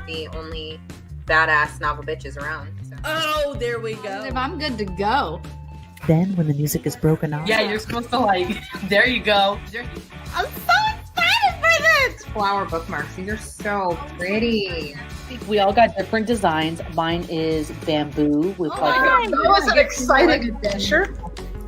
the only badass novel bitches around. So. Oh, there we go. I'm good to go. Then, when the music is broken off, Yeah, you're supposed to there you go. I'm so excited for this! Flower bookmarks. These are so pretty. we all got different designs. Mine is bamboo with God, that was an exciting adventure.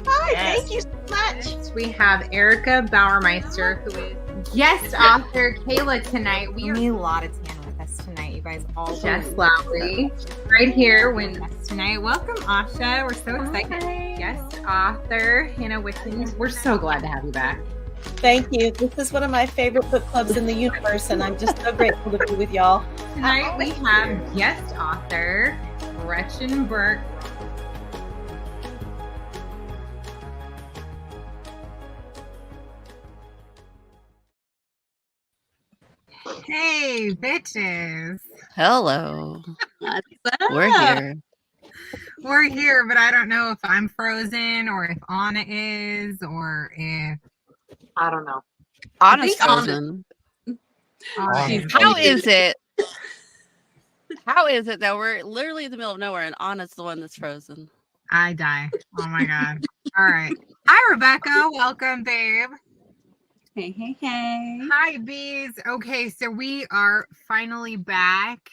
Hi, thank you so much. We have Erica Bauermeister, who is guest author Kayla tonight. We need a lot of tan with us tonight, you guys. All Jess Lowry, right here with us tonight. Welcome, Asha. We're so excited. Hi. Guest author Hannah Wickens. We're so glad to have you back. Thank you. This is one of my favorite book clubs in the universe, and I'm just so grateful to be with y'all. Tonight we have guest author Gretchen Burke. Hey, bitches. Hello. We're here. We're here, but I don't know if I'm frozen or if Anna is or if I don't know. Anna's think Anna- frozen. Anna. How is it? How is it that we're literally in the middle of nowhere and Anna's the one that's frozen? I die. Oh my god. All right. Hi, Rebecca. Welcome, babe. Hey, hey, hey. Hi, bees. Okay, so we are finally back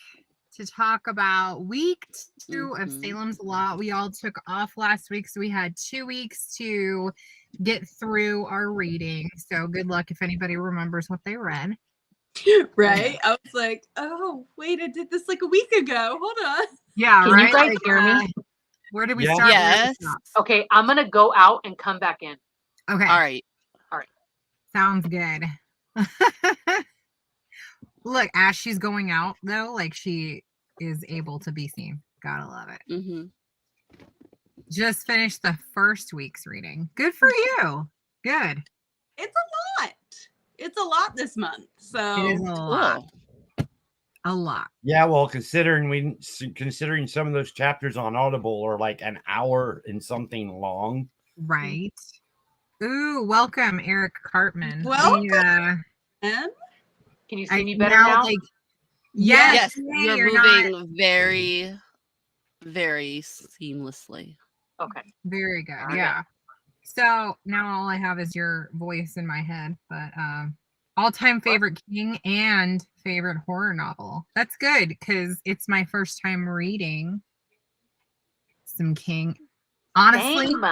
to talk about week 2 of Mhm. Salem's Lot. We all took off last week, so we had 2 weeks to get through our reading. So good luck if anybody remembers what they read. Right? I was like, oh, wait, I did this like a week ago. Hold on. Yeah, Can right? you guys hear me? Where did we Yeah. start? Where did we Yes. stop? Okay, I'm gonna go out and come back in. Okay. All right. Sounds good. Look, as she's going out, though, like she is able to be seen. Gotta love it. Mm-hmm. Just finished the first week's reading. Good for you. Good. It's a lot. It's a lot this month. So It is a lot. Cool. A lot. Yeah, well, considering some of those chapters on Audible are like an hour and something long. Right. Ooh, welcome, Eric Cartman. Welcome. And Can you see me better now? Like, yes, Yes, hey, you're not moving very, very seamlessly. Okay. very good. Okay. Yeah. So now all I have is your voice in my head, but all-time favorite King and favorite horror novel. That's good because it's my first time reading some King. Honestly, Same.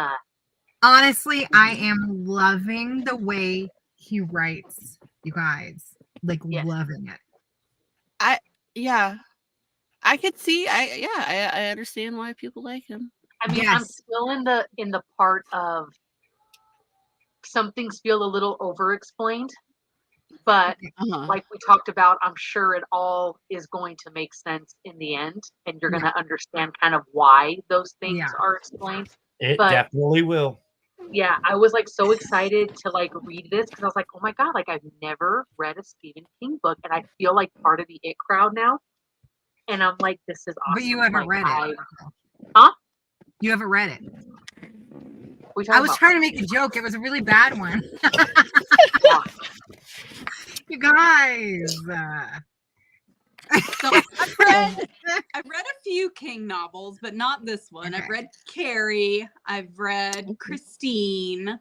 Honestly, I am loving the way he writes, you guys. Like, Yes. loving it. Yeah. I could see. I understand why people like him. I mean, I'm Yes. still in the part of some things feel a little over-explained, but Uh-huh. like we talked about, I'm sure it all is going to make sense in the end, and you're going to understand kind of why those things Yeah. are explained. It But- definitely will. Yeah, I was like so excited to like read this because I was like, oh my god, like I've never read a Stephen King book, and I feel like part of the it crowd now. And I'm like, this is awesome. But you haven't Like, read it. Huh? You haven't read it. We I was trying to make a joke. It was a really bad one. Yeah. You guys. so I've read a few King novels, but not this one. Okay. I've read Carrie. I've read Christine,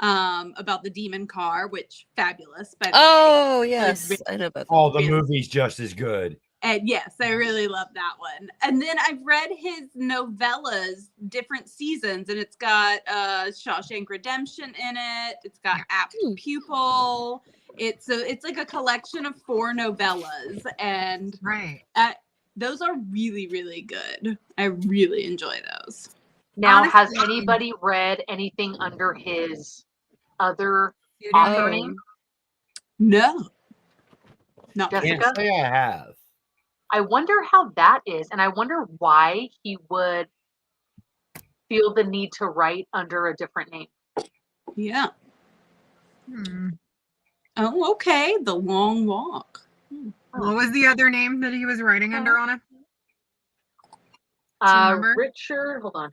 about the demon car, which fabulous. By the way. Oh, yes. I know about that. Oh, the Yes. movie's just as good. And yes, I really love that one. And then I've read his novellas, different seasons, and it's got Shawshank Redemption in it. It's got Apt Pupil. It's like a collection of 4 novellas, and Right. those are really, really good. I really enjoy those. Now, has Honestly- anybody read anything under his other You author know, name? No. No. Jessica? Can't say I have. I wonder how that is, and I wonder why he would feel the need to write under a different name. Yeah. hmm. Oh, okay. The Long Walk. What was the other name that he was writing under on it? remember? Richard, hold on.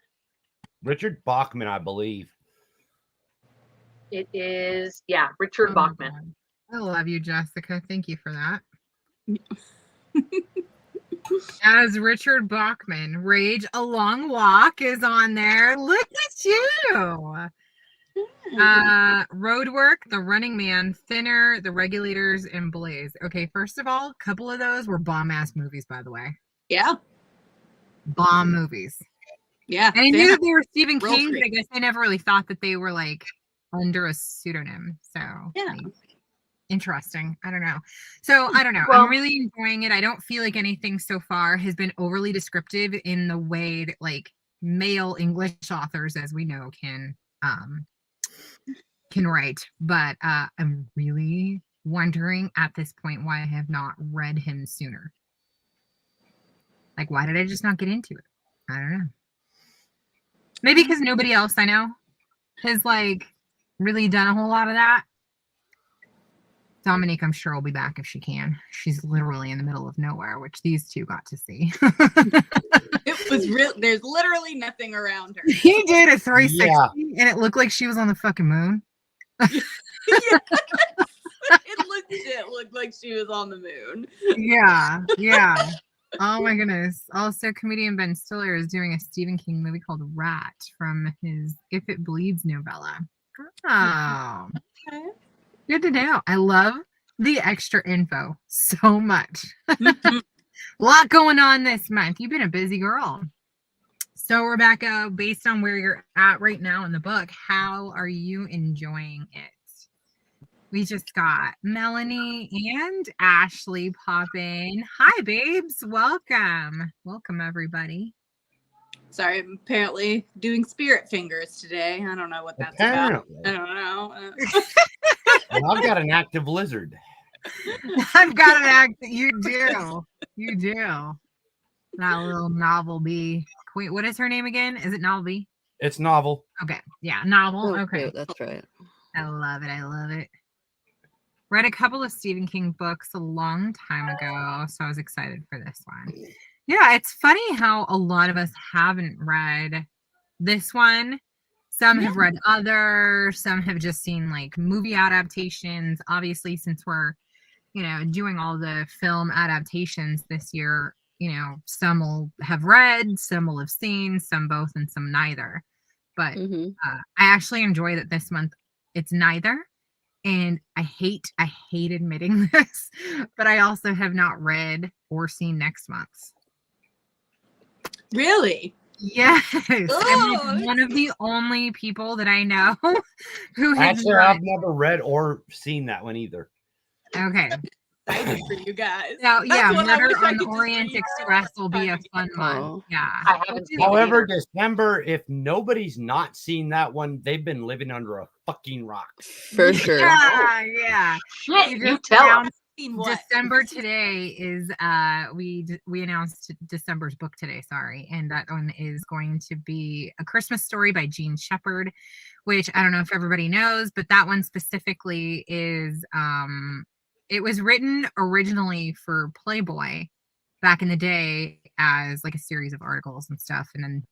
Richard Bachman, I believe. It is, yeah, Richard Oh my Bachman. God. I love you, Jessica. Thank you for that. as Richard Bachman. Rage, A Long Walk is on there. Look at you. Roadwork, The Running Man, Thinner, The Regulators, and Blaze. Okay, first of all, a couple of those were bomb-ass movies, by the way. Yeah. Bomb movies. Yeah. And I knew that they were Stephen Real King, but free. I guess I never really thought that they were like under a pseudonym. So Yeah. like, interesting. I don't know. So I don't know. Well- I'm really enjoying it. I don't feel like anything so far has been overly descriptive in the way that like male English authors, as we know, can write. But I'm really wondering at this point why I have not read him sooner. Like, why did I just not get into it? I don't know. Maybe because nobody else I know has like really done a whole lot of that. Dominique, I'm sure, will be back if she can. She's literally in the middle of nowhere, which these two got to see. It was real. There's literally nothing around her. He did a 360 Yeah. and it looked like she was on the fucking moon. It looked like she was on the moon. Yeah, yeah. Oh my goodness. Also, comedian Ben Stiller is doing a Stephen King movie called Rat from his If It Bleeds novella. Oh, Okay. good to know. I love the extra info so much. A lot going on this month. You've been a busy girl. So, Rebecca, based on where you're at right now in the book, how are you enjoying it? We just got Melanie and Ashley pop in. Hi, babes. Welcome. Welcome, everybody. Sorry, I'm apparently doing spirit fingers today. I don't know what that's about. Apparently. I don't know. Well, I've got an active lizard. I've got an act. You do. You do. That little novel bee. Wait, what is her name again? Is it Novel Bee? It's novel. Okay. Yeah, novel. Oh, Okay. cute, that's right. I love it. I love it. Read a couple of Stephen King books a long time ago, so I was excited for this one. Yeah, it's funny how a lot of us haven't read this one. Some have read other, some have just seen like movie adaptations. Obviously, since we're, doing all the film adaptations this year, some will have read, some will have seen, some both, and some neither. But Mhm. I actually enjoy that this month it's neither. And I hate admitting this, but I also have not read or seen next month's. Really? Yes. I'm Oh, like one of the only people that I know who has Actually, read. I've never read or seen that one either. Okay. Excited for you guys. So yeah, That's what I Murder wish I on the could just Orient read Express will be a time fun again. one. Oh. Yeah. I haven't seen it However, either. December, if nobody's not seen that one, they've been living under a fucking rock. For sure. Yeah, yeah. Shit, We you just tell 'em. announced Seen what? December today is we announced December's book today, sorry, and that one is going to be A Christmas Story by Jean Shepherd, which I don't know if everybody knows, but that one specifically is it was written originally for Playboy back in the day as like a series of articles and stuff, and then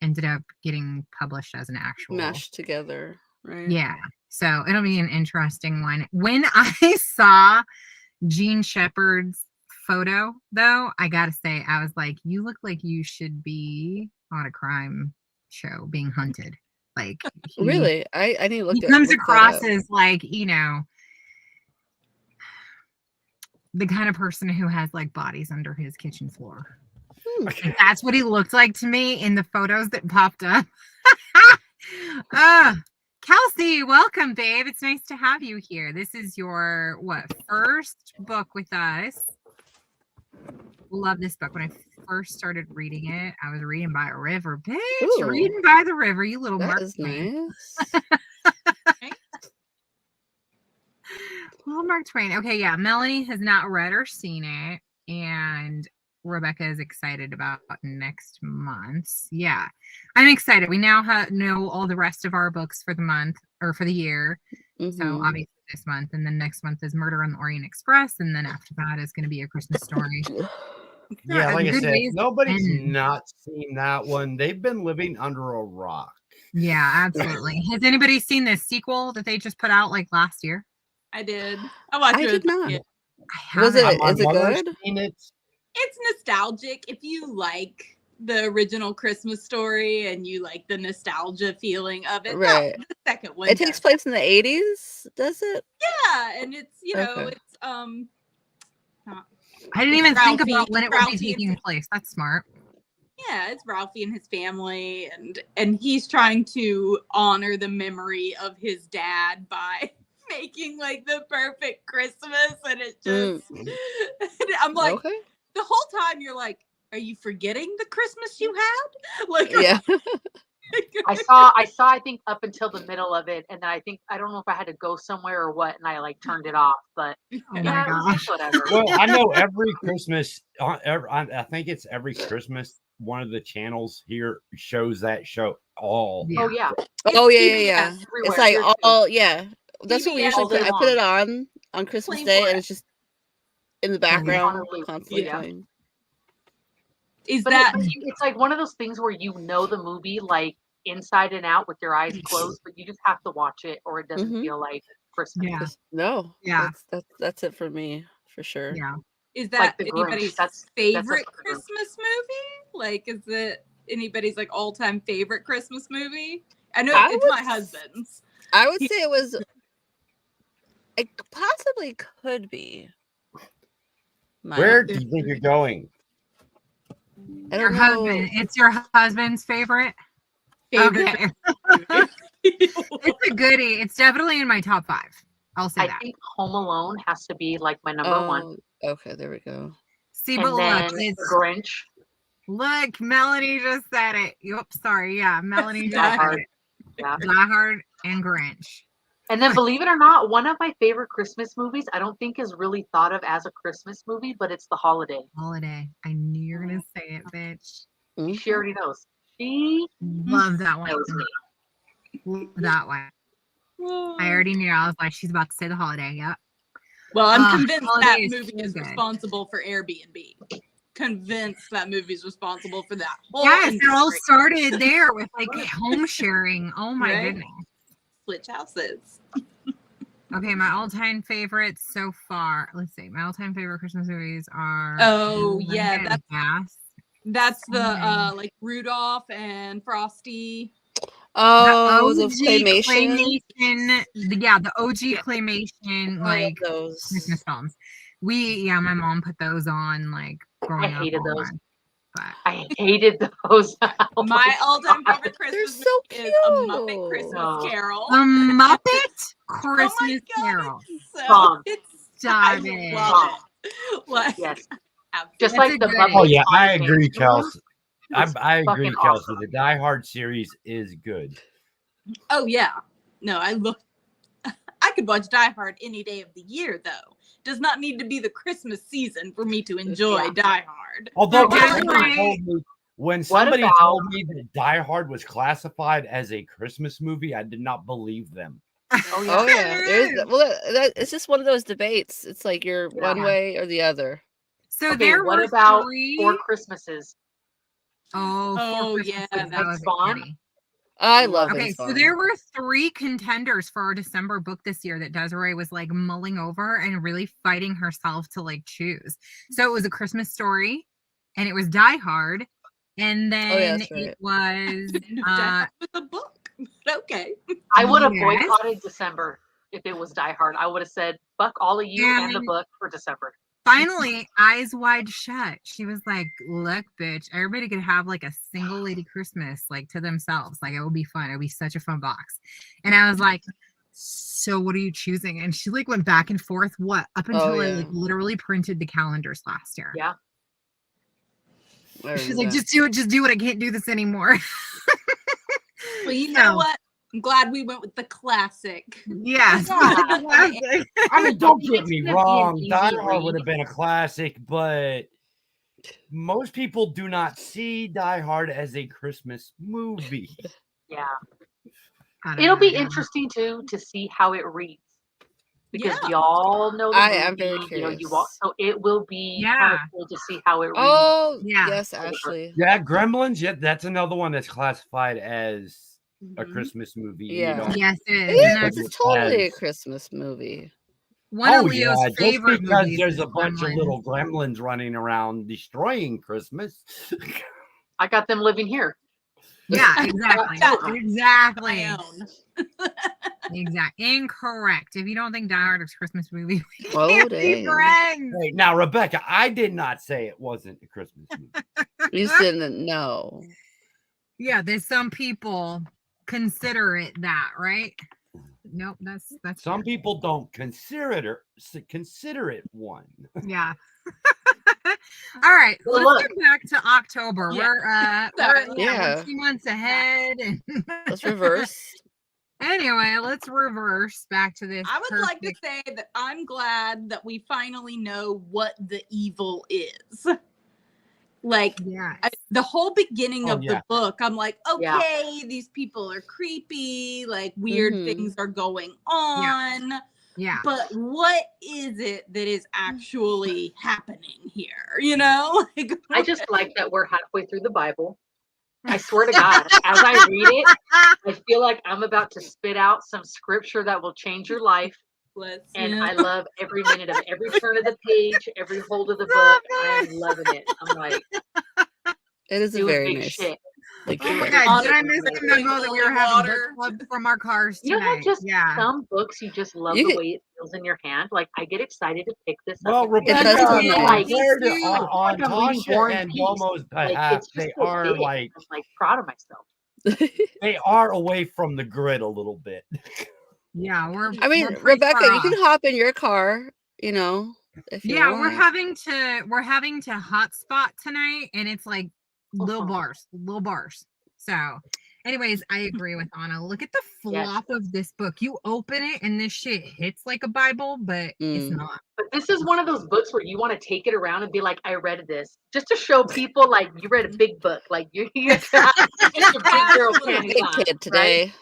ended up getting published as an actual Mashed together, right? yeah. So it'll be an interesting one. When I saw Jean Shepherd's photo, though, I gotta say, I was like, you look like you should be on a crime show being hunted. Like, Really? I need to look he at comes look that across up. as like, the kind of person who has like bodies under his kitchen floor. Like, that's what he looked like to me in the photos that popped up. Kelsey, welcome, babe. It's nice to have you here. This is your first book with us. Love this book. When I first started reading it, I was reading by a river. Bitch, Ooh. reading by the river, you little That Mark is Twain. nice. Little Mark Twain. Okay, yeah. Melanie has not read or seen it, and Rebecca is excited about next month's. Yeah, I'm excited. We now know all the rest of our books for the month or for the year. So Mhm. obviously this month, and then next month is Murder on the Orient Express, and then after that is going to be A Christmas Story. Yeah, like I Good said, ways to nobody's end. not seen that one. They've been living under a rock. Yeah, absolutely. Has anybody seen this sequel that they just put out like last year? I did. I watched I it. did not. Yeah. I Was haven't. it- My is it mother's good? seen it. it's nostalgic. If you like the original Christmas Story and you like the nostalgia feeling of it, Right. the second one It takes does. place in the 80s, does it? Yeah, and it's Okay. it's I didn't even think Ralphie- about when it would be Ralphie and taking place. That's smart. yeah, it's Ralphie and his family, and he's trying to honor the memory of his dad by making like the perfect Christmas, and it just I'm like Okay. the whole time you're like, are you forgetting the Christmas you had? Like, Yeah. I saw I think up until the middle of it, and then I don't know if I had to go somewhere or what, and I like turned it off. But Oh yeah, my it was like, gosh. whatever. Well, I know every Christmas, I think it's every Christmas, one of the channels here shows that show all. Yeah. Oh yeah, Oh yeah, It's yeah. PBS It's everywhere. like Here, too. all yeah. That's what we PBS usually all day put. I put it long. on Christmas Plain Day, for and it. it's just in the On a background, loop. constantly Yeah. playing. Is But that it's like one of those things where you know the movie like inside and out with your eyes closed, but you just have to watch it, or it doesn't Mhm. feel like Christmas. Yeah. No. Yeah. That's it for me for sure. Yeah. is Like that the Grinch. anybody's That's favorite up to the Grinch. Christmas movie? Like, is it anybody's like all-time favorite Christmas movie? I know I it's would my s- husband's. I would say it was. It possibly could be. Where do you think you're going? I Your don't know. husband. It's your husband's favorite. Favorite Okay. It's a goodie. It's definitely in my top 5. I'll say I that. think Home Alone has to be like my number one, Okay, there we go. See, but and look, then it's the Grinch. look. Melanie just said it. Yep. Sorry. Yeah. Melanie just Die said Hard. it. Yeah. Die Hard and Grinch. And then, believe it or not, one of my favorite Christmas movies, I don't think is really thought of as a Christmas movie, but it's The Holiday. Holiday. I knew you were gonna say it, bitch. She already knows. She Love that one. knows me. Love that one. I already knew. I was like, she's about to say The Holiday. Yep. Well, I'm convinced that Holiday is movie so is good. responsible for Airbnb. Convinced that movie's responsible for that whole Yes, it all industry. started there with like home sharing. Oh my Right? goodness. Switch houses. Okay, my all-time favorites so far. Let's see. My all-time favorite Christmas movies are. Oh, I'm yeah, getting gas. That's the Okay. like Rudolph and Frosty. Oh, the those OG claymation. Yeah, the OG Yeah. claymation I love like those. Christmas films. My mom put those on like growing up. hated all those. that, But I hated those. My all-time favorite They're Christmas so movie is A Muppet cute. Christmas No. Carol. The Muppet Oh Christmas my God, Carol. So Tom. I Stop it. love it. Like, Yes. absolutely. Just That's like a the goodie. Muppet. Oh yeah, I Haunted agree, Mansion one. Kelsey. I agree, fucking Kelsey. awesome. The Die Hard series is good. Oh yeah. No, I could watch Die Hard any day of the year though. Does not need to be the Christmas season for me to enjoy Yeah. Die Hard. Although But when somebody about- told me that Die Hard was classified as a Christmas movie, I did not believe them. Oh yeah. Oh yeah. It's just one of those debates. It's like you're one Yeah. way or the other. So Okay, there what were about 3. Four Christmases? Oh, Oh, Four yeah, Christmases, that was was fun. goodie. I love Okay, Vince so Vaughn. there were 3 contenders for our December book this year that Desiree was like mulling over and really fighting herself to like choose. So it was A Christmas Story, and it was Die Hard, and then that's right. it was Die Hard with a book. But okay. I would have Yes. boycotted December if it was Die Hard. I would have said, fuck all of you and the And- book for December. finally Eyes Wide Shut. She was like, "Look, bitch, everybody could have like a single lady Christmas like to themselves. Like it would be fun. It would be such a fun box." And I was like, "So what are you choosing?" And she like went back and forth. What up until I yeah. like literally printed the calendars last year. Yeah. I She's remember like, that. just do it. I can't do this anymore. Well, you know So- what? I'm glad we went with the classic. Yes. Yeah. Classic. I mean, don't get It's me gonna be an wrong. easy Die Hard read. would have been a classic, but most people do not see Die Hard as a Christmas movie. Yeah. I don't It'll know, be yeah. interesting too to see how it reads. Because Yeah. we all know the I movie, am very you know, you curious. all, so it will be kind Yeah. of cool to see how it reads. Oh Yeah. yes, Ashley. Yeah, Gremlins. Yeah, that's another one that's classified as a Mhm. Christmas movie. Yeah. You don't Yes, it is. It And is. that's It's totally a as- Christmas movie. One of Leo's just favorite because movies there's is a bunch of Gremlins. little gremlins running around destroying Christmas. I got them living here. Yeah, exactly. My Exactly. own. Incorrect. If you don't think Die Hard is a Christmas movie, we Oh, can't be dang. friends. Hey, now, Rebecca, I did not say it wasn't a Christmas movie. You didn't know. Yeah, there's some people consider it that, right? Nope, that's Some weird. people don't consider it one. Yeah. All right, Well, let's look. get back to October. Yeah. We're Yeah. 2 months ahead. Let's reverse. Anyway, let's reverse back to this. I would like to perfect- say that I'm glad that we finally know what the evil is. Like Yeah. the whole beginning Oh, of yeah. the book, I'm like, Yeah. okay, these people are creepy, like weird Mhm. things are going on. Yeah. But what is it that is actually happening here? You know? Like, I just like that we're halfway through the Bible. I swear to God, as I read it, I feel like I'm about to spit out some scripture that will change your life. And I love every minute of it, every turn of the page, every hold of the book. I'm loving it. I'm like, It is a doing very big nice. shit. Like, Oh my book. god, did I Honestly, miss the memo that we were drinking having water. book club from our cars You know tonight? how just Yeah. some books you just love You the could- way it feels in your hand? Like, I get excited to pick this Well, up. and read does it. to Rebecca, me. Like, compared to me too. on like I'm reading Tasha War and and Peace. Momo's Like, behalf, it's just they so are big. like I'm like proud of myself. they are away from the grid a little bit. Yeah, we're I mean, we're pretty Rebecca, far you can off. hop in your car, if you Yeah, want. we're having to hotspot tonight, and it's like little bars. So, anyways, I agree with Anna. Look at the Yes. flop of this book. You open it, and this shit hits like a Bible, but it's Mm. not. But this is one of those books where you want to take it around and be like, I read this. Just to show people, like, you read a big book. Like, you get your big girl panties Big on, kid right? today.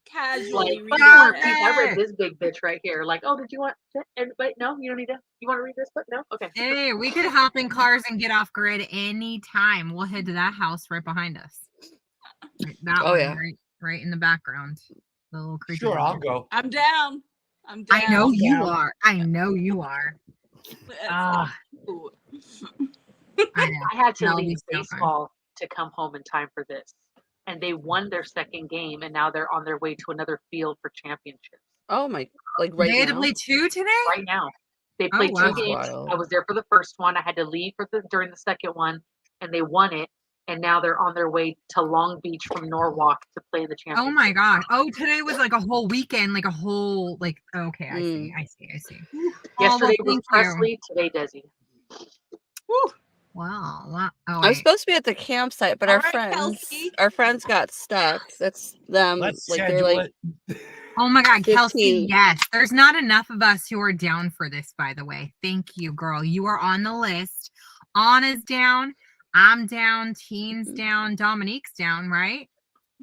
casually Like, reading fuck War and it. Peace, I read this big bitch right here. Like, oh, did you want to? Everybody, no, you don't need to. You want to read this book? No? Okay. Hey, we could hop in cars and get off grid anytime. We'll head to that house right behind us. Right, that Oh, one, yeah. right in the background. The little creepy. Sure, one. I'll go. I'm down. I'm down. I know I'm you down. are. I know you are. Ah, Ooh. I know. I had to That'll be leave so fun. baseball to come home in time for this. And they won their second game, and now they're on their way to another field for championships. Oh my, like right They had to now. play 2 today? Right now. They Oh, played wow. two games. Wild. I was there for the first one. I had to leave during the second one, and they won it. And now they're on their way to Long Beach from Norwalk to play in the championship. Oh my god. Oh, today was like a whole weekend, like a whole okay, I see. Yesterday well, was thank you. Presley, today Desi. Wow. Oh, I'm wait. supposed to be at the campsite, but All our right, friends, Kelsey. got stuck. That's them. Let's Like they're schedule like, it. Oh my god, Kelsey, 15. yes. There's not enough of us who are down for this, by the way. Thank you, girl. You are on the list. Anna's down. I'm down. Teen's down. Dominique's down, right?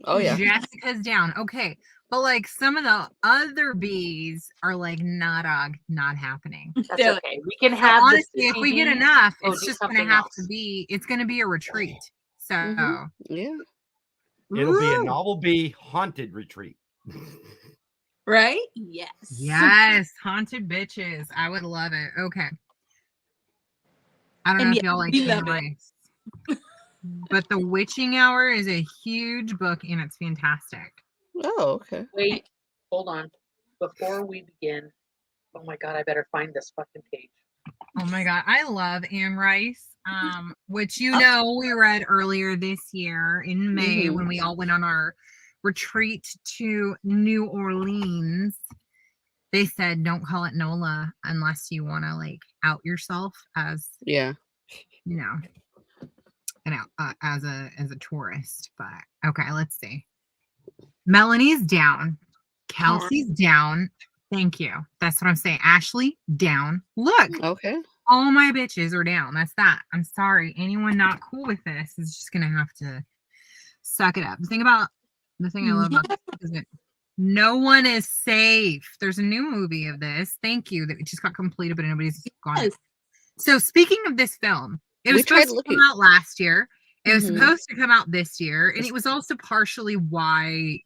oh yeah. Jessica's down. Okay. But like some of the other bees are like, nah, dog, not happening. That's Do it. okay. We can So have honestly, if we get enough, go it's do just gonna something have else. to be, it's gonna be a retreat. So Mhm. Yeah. It'll be a Woo! novel bee haunted retreat. Right? Yes. Yes, haunted bitches. I would love it. Okay. I don't And know yes, if y'all like we Anne love it. Rice. But The Witching Hour is a huge book and it's fantastic. Oh, okay. Wait, hold on. Before we begin, oh my god, I better find this fucking page. Oh my god, I love Anne Rice. Which we read earlier this year in May Mhm. when we all went on our retreat to New Orleans. They said don't call it NOLA unless you want to like out yourself as Yeah. as a tourist. But okay, let's see. Melanie's down. Kelsey's down. Thank you. That's what I'm saying. Ashley down. Look, Okay. all my bitches are down. That's that. I'm sorry. Anyone not cool with this is just gonna have to suck it up. The thing I love about this is that no one is safe. There's a new movie of this. Thank you. That it just got completed, but nobody's gone. Yes. So speaking of this film, it was We tried supposed to looking- come out last year. It was Mhm. supposed to come out this year, and it was also partially why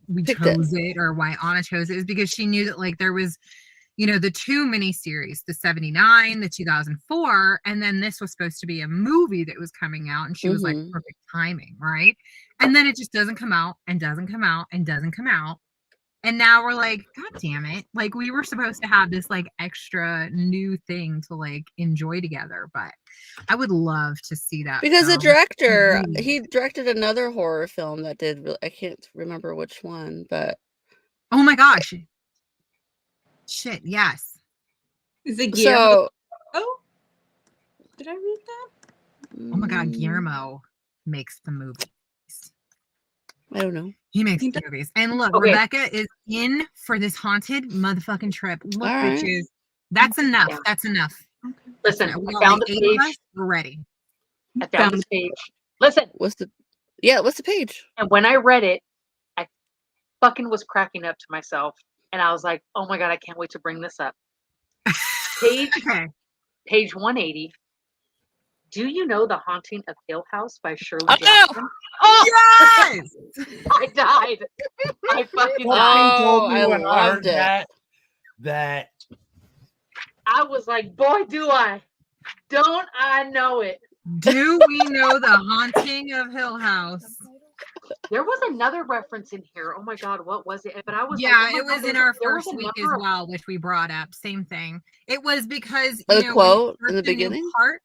we Picked chose it or why Anna chose it is because she knew that like there was the 2 miniseries, the 79, the 2004, and then this was supposed to be a movie that was coming out, and she was like, perfect timing, right? And then it just doesn't come out and doesn't come out and doesn't come out. And now we're like, God damn it. Like, we were supposed to have this like extra new thing to like enjoy together, but I would love to see that. Because the film. director, Really. he directed another horror film that did, I can't remember which one, but. Oh my gosh. Shit, yes. Is it Guillermo? So. Oh, did I read that? Oh my God, Guillermo makes the movies. I don't know. He makes movies. And look, Okay. Rebecca is in for this haunted motherfucking trip. Look, All right. bitches. That's enough. Yeah. That's enough. Listen, We I got found like the 8 of us. page. We're ready. I found this page. Listen, What's the page? and when I read it, I fucking was cracking up to myself, and I was like, "Oh my God, I can't wait to bring this up." Page Okay. page 180. Do you know The Haunting of Hill House by Shirley Oh! Jackson? Yes! I died. I fucking Oh, died. told me I when I heard loved it. that I was like, boy, do I. Don't I know it. Do we know The Haunting of Hill House? There was another reference in here. Oh my God, what was it? But I was Yeah, like, oh my it God, was in there our was first week as another- well, which we brought up. Same thing. It was because The when you quote start in the a new beginning? part,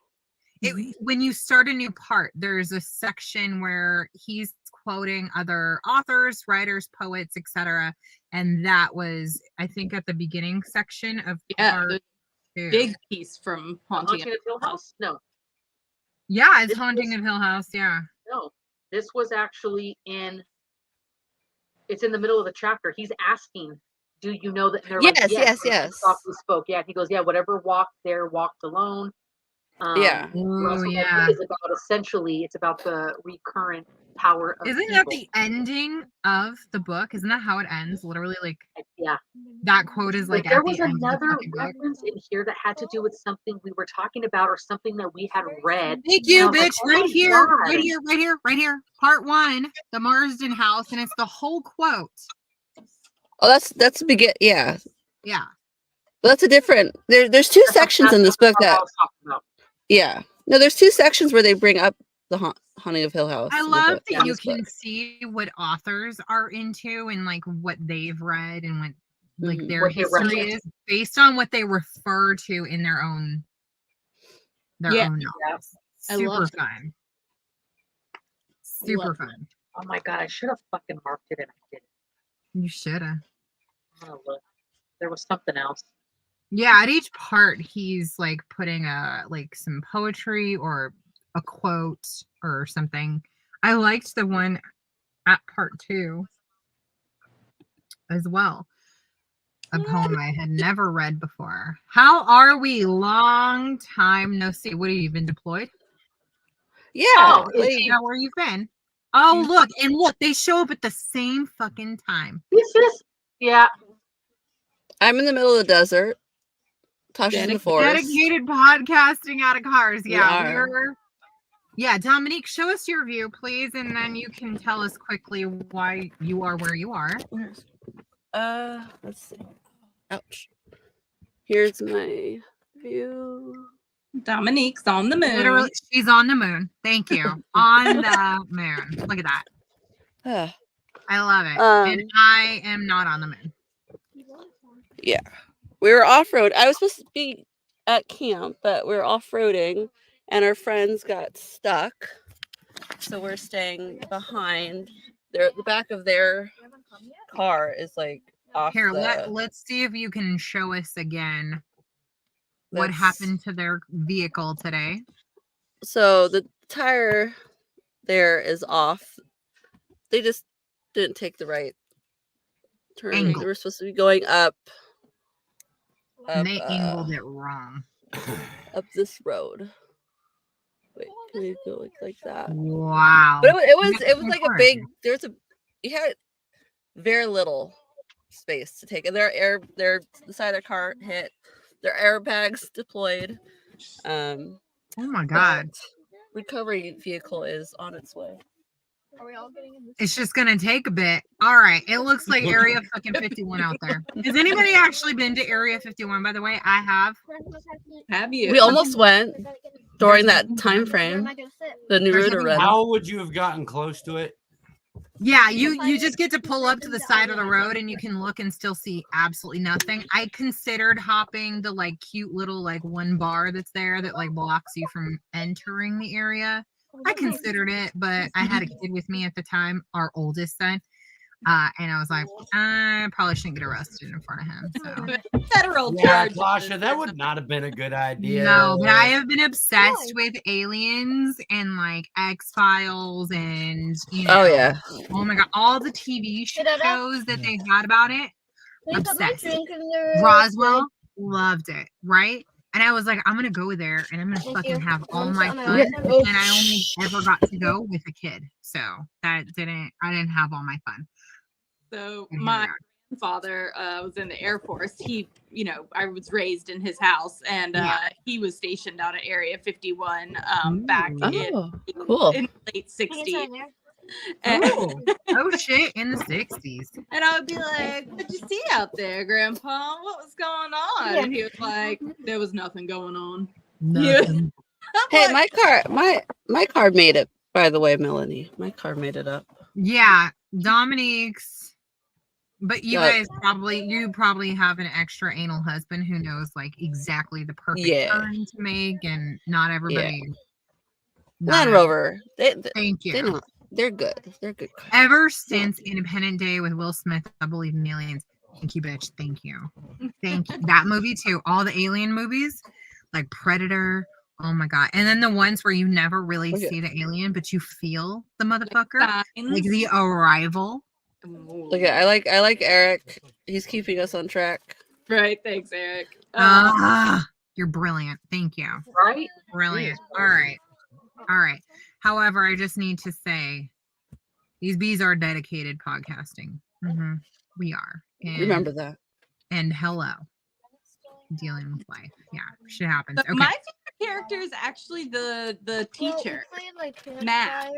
when you start a new part, there's a section where he's quoting other authors, writers, poets, etc. And that was, I think, at the beginning section of part the 2. big piece from The Haunting. Haunting of Hill House? No, Yeah, it's This Haunting was- of Hill House. Yeah. no. This was actually it's in the middle of the chapter. He's asking, do you know that? And they're Yes, like, yes, and he yes. softly spoke. Yeah. He goes, yeah, whatever walked there walked alone. Yeah. We're Oh also like, yeah. it is about essentially, it's about the recurrent power of Isn't that people. the ending of the book? Isn't that how it ends? Literally, like Yeah. that quote is like But there at was the end of the another fucking book. reference in here that had to do with something we were talking about or something that we had read. Thank you, I was like, bitch. oh my Right here, God. right here, right here, right here. Part 1, the Marsden house, and it's the whole quote. Oh, that's begin. Yeah, Yeah. that's a different. There's 2 sections in this book That's what I that. was talking about. Yeah. No, there's 2 sections where they bring up the Haunting of Hill House. I in the love book- that in you this can book. see what authors are into and like what they've read and what like Mhm. their What they history reference. is based on what they refer to in their own Yeah. novels. I Super love fun. Super love fun. Oh my God, I should have fucking marked it and I didn't. You should have. I'm gonna look. There was something else. Yeah, at each part he's like putting like some poetry or a quote or something. I liked the one at part 2 as well. A poem I had never read before. How are we? Long time no see. What, have you been deployed? Yeah. Oh, is like- he- Yeah, where you been? Oh, look, they show up at the same fucking time. This is, yeah. I'm in the middle of the desert. Tasha's in the forest. Dedicated podcasting out of cars. We Yeah, are. we're. Yeah, Dominique, show us your view, please, and then you can tell us quickly why you are where you are. Let's see. Ouch. Here's my view. Dominique's on the moon. Literally, she's on the moon. Thank you. On the moon. Look at that. Ah, I love it. And I am not on the moon. yeah. We were off-road. I was supposed to be at camp, but we were off-roading and our friends got stuck. So we're staying behind. The back of their car is like off. Here, the, let's see if you can show us again what That's- happened to their vehicle today. So the tire there is off. They just didn't take the right turn. Angle. They were supposed to be going up. And they angled it wrong. Up this road. Wait, can you go like that? Wow. But it was That's like a hard. big. There's a you had very little space to take, and the side of their car hit. Their airbags deployed. Oh my god. Recovery vehicle is on its way. It's just gonna take a bit. All right. It looks like Area fucking 51 out there. Has anybody actually been to Area 51? By the way, I have. Have you? We almost went during that time frame. The Naruto run. How would you have gotten close to it? Yeah, you just get to pull up to the side of the road and you can look and still see absolutely nothing. I considered hopping the like cute little like one bar that's there that like blocks you from entering the area. I considered it, but I had a kid with me at the time, our oldest son. And I was like, I probably shouldn't get arrested in front of him. So Federal Yeah, charges. Tasha, that would not have been a good idea. no, but I have been obsessed with aliens and like X-Files and Oh yeah. oh my god, all the TV shows that they had about it. Obsessed. Roswell loved it, right? And I was like, I'm gonna go there and I'm gonna fucking have all my fun. And I only ever got to go with a kid, so I didn't have all my fun. So my grandfather was in the Air Force. He, I was raised in his house, and he was stationed out at Area 51 back Cool. in the late 60s. Oh shit, in the 60s. And I would be like, "What'd you see out there, Grandpa? What was going on?" And he was like, "There was nothing going on." Nothing. Hey, my card made it. By the way, Melanie, my card made it up. Yeah, Dominique's. But you Yeah. guys probably have an extra anal husband who knows like exactly the perfect turn to make, and not everybody. Land Rover. Thank you. They're good. They're good. Ever since Independent Day with Will Smith, I believe in aliens. Thank you, bitch. Thank you. Thank you. That movie too. All the alien movies, like Predator. Oh my god. And then the ones where you never really see the alien, but you feel the motherfucker. Like The Arrival. Look at I like Eric. He's keeping us on track. Right. Thanks, Eric. You're brilliant. Thank you. Right? Brilliant. All right. However, I just need to say these bees are dedicated podcasting. We are. And, Remember that. And hello. Dealing with life. Yeah, shit happens. But Okay. my favorite character is actually the teacher, Matt.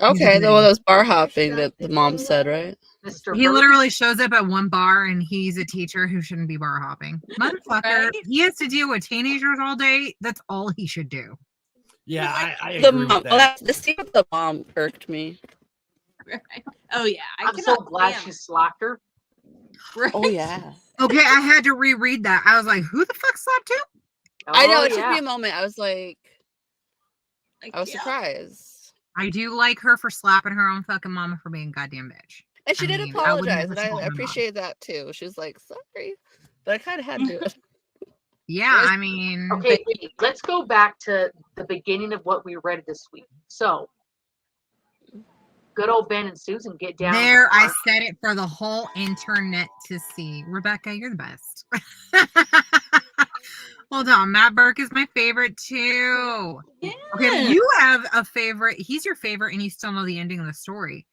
Okay, the one that was bar hopping that the mom said, right? Mr. He Burke. literally shows up at one bar and he's a teacher who shouldn't be bar hopping. Motherfucker. Right? He has to deal with teenagers all day. That's all he should do. Yeah, I The agree mom. with that. The scene with the mom irked me. Right. Oh yeah, I'm so cannot glad stand she slapped her. Right? Oh yeah. Okay, I had to reread that. I was like, who the fuck slapped who? I know, Oh, it took yeah. me a moment. I was like, Like, I was yeah. surprised. I do like her for slapping her own fucking mama for being a goddamn bitch. And she I did mean, I would apologize, never and assault I my mom. appreciate that too. She was like, sorry, but I kind of had to. Yeah, I mean, Okay, wait, let's go back to the beginning of what we read this week. So, good old Ben and Susan get down. there I said it for the whole internet to see. Rebecca, you're the best. Hold on, Matt Burke is my favorite too. Yeah. Okay, you have a favorite. He's your favorite, and you still know the ending of the story.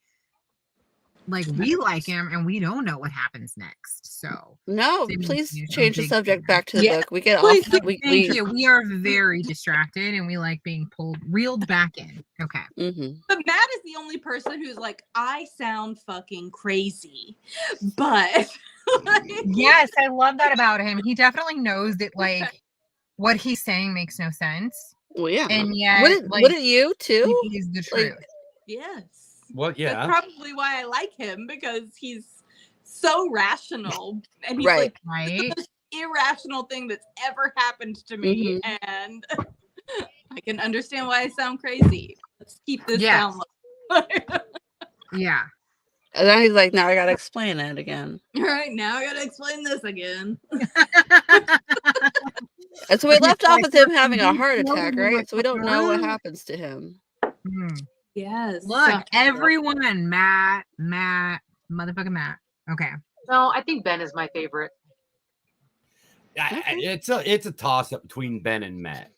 Like we like him, and we don't know what happens next. So No, Maybe please you should change the dig subject in. back to the Yeah, book. We get please off. do. thank you. We are very distracted, and we like being reeled back in. Okay. Mm-hmm. But Matt is the only person who's like, I sound fucking crazy, but like, Yes, I love that about him. He definitely knows that like what he's saying makes no sense, Well, yeah. and yet Wouldn't you too? he is the Like, truth. yes. Well, yeah. That's probably why I like him, because he's so rational, and he's Right. like Right? the most irrational thing that's ever happened to me, and I can understand why I sound crazy. Let's keep this Yes. down low. Yeah. and then he's like, now I gotta explain it again. All right, now I gotta explain this again. And so we left off with him having a Mhm. heart attack, right? So we don't know what happens to him. Mhm. Yes. Look, everyone, Matt, motherfucking Matt. Okay. No, I think Ben is my favorite. It's a toss up between Ben and Matt.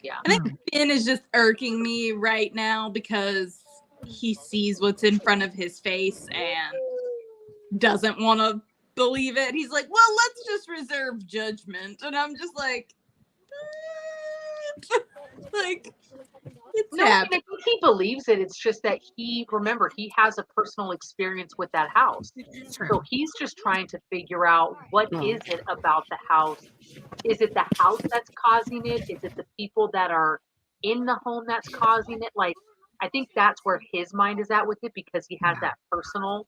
Yeah. I think Ben is just irking me right now because he sees what's in front of his face and doesn't want to believe it. He's like, well, let's just reserve judgment. And I'm just like, like, It's No, I happening. think he believes it. It's just that remember, he has a personal experience with that house. So he's just trying to figure out what is it about the house. Is it the house that's causing it? Is it the people that are in the home that's causing it? Like, I think that's where his mind is at with it because he has that personal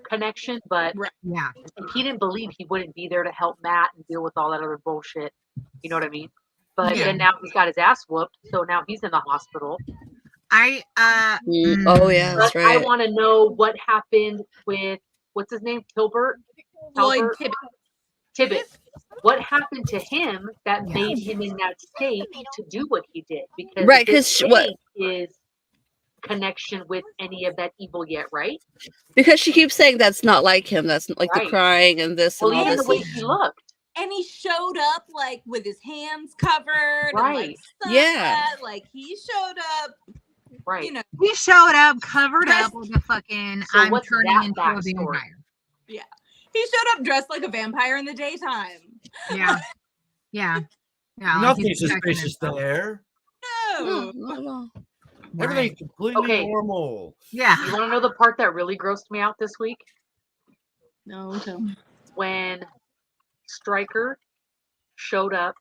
connection. But Yeah. if he didn't believe, he wouldn't be there to help Matt and deal with all that other bullshit. You know what I mean? But then now he's got his ass whooped, so now he's in the hospital. Oh yeah, that's But right. I want to know what happened with what's his name, Floyd Tibbet. What happened to him that made him in that state to do what he did? Because Right, because what? His connection with any of that evil yet, right? Because she keeps saying that's not like him. That's like the Right. crying and this Well, and all even this. the way he looked. And he showed up like with his hands covered, and, like, Yeah. like he showed up. Right. You know, He showed up covered up with a fucking So I'm what's turning that into a backstory? vampire. yeah, he showed up dressed like a vampire in the daytime. Yeah. Yeah. Yeah. Nothing he's protecting suspicious himself. there. No. Not at all. Everything's completely Okay. normal. Yeah. You want to know the part that really grossed me out this week? No, tell me. When Stryker showed up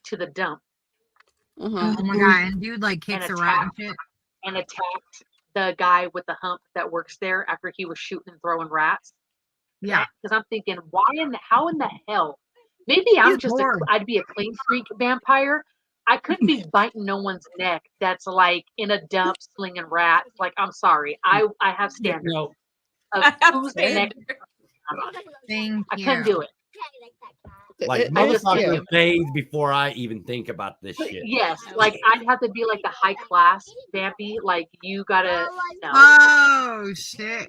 to the dump Uh-huh. Oh my god. And dude like kicks And a rat and shit. and attacked the guy with the hump that works there after he was shooting and throwing rats. Yeah. Because I'm thinking, how in the hell? Maybe I'm He's just bored. I'd be a clean freak vampire. I couldn't be biting no one's neck that's like in a dump slinging rats. Like, I'm sorry. I have standards No, of I have who's connected. Thank I you. couldn't do it. like I just motherfucker can't. bathed before I even think about this shit. Yes, like I'd have to be like the high class vampy. Like you gotta no. Oh shit.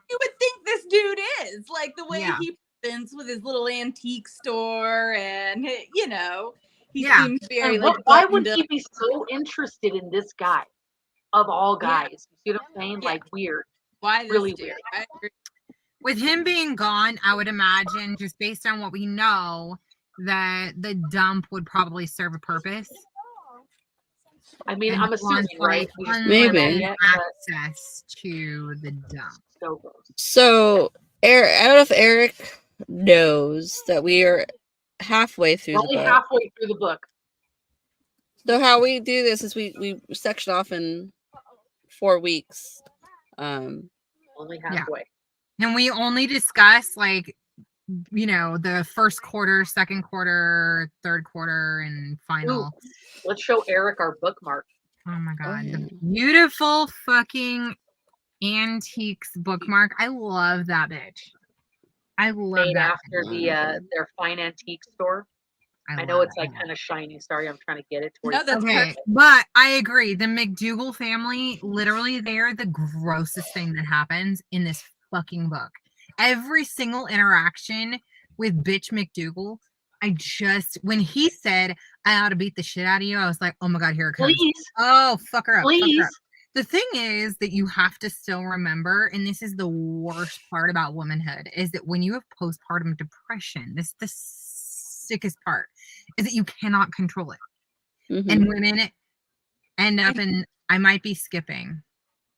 You would think this dude is like the way Yeah. he presents with his little antique store, and you know, he Yeah. seems very And like. why would buttoned he up. be so interested in this guy of all Yeah. guys? You see what I'm saying? Yeah. Like weird. Why this really dude? weird. I agree. With him being gone, I would imagine, just based on what we know, that the dump would probably serve a purpose. I mean, And I'm he assuming, wants, right? like, We just don't Maybe. know unlimited yet, but access to the dump. so gross. So, Eric, I don't know if Eric knows that we are halfway through We're the only book. halfway through the book. So how we do this is we section off in 4 weeks. Only halfway. And we only discuss, like, you know, the first quarter, second quarter, third quarter, and final. Ooh, let's show Eric our bookmark. Oh my god. yeah. The beautiful fucking antiques bookmark. I love that bitch. I love Made that. after their fine antique store. I know love it's like that. kind of shiny. Sorry, I'm trying to get it to No, where that's Okay, perfect. but I agree. The McDougal family, literally, they're the grossest thing that happens in this fucking book. Every single interaction with bitch McDougal, when he said, I ought to beat the shit out of you, I was like, oh my god, here it comes. please, Oh, fuck her up. Fuck her please. up. The thing is that you have to still remember, and this is the worst part about womanhood, is that when you have postpartum depression, this is the sickest part, is that you cannot control it. Mhm. And women end up in, I might be skipping.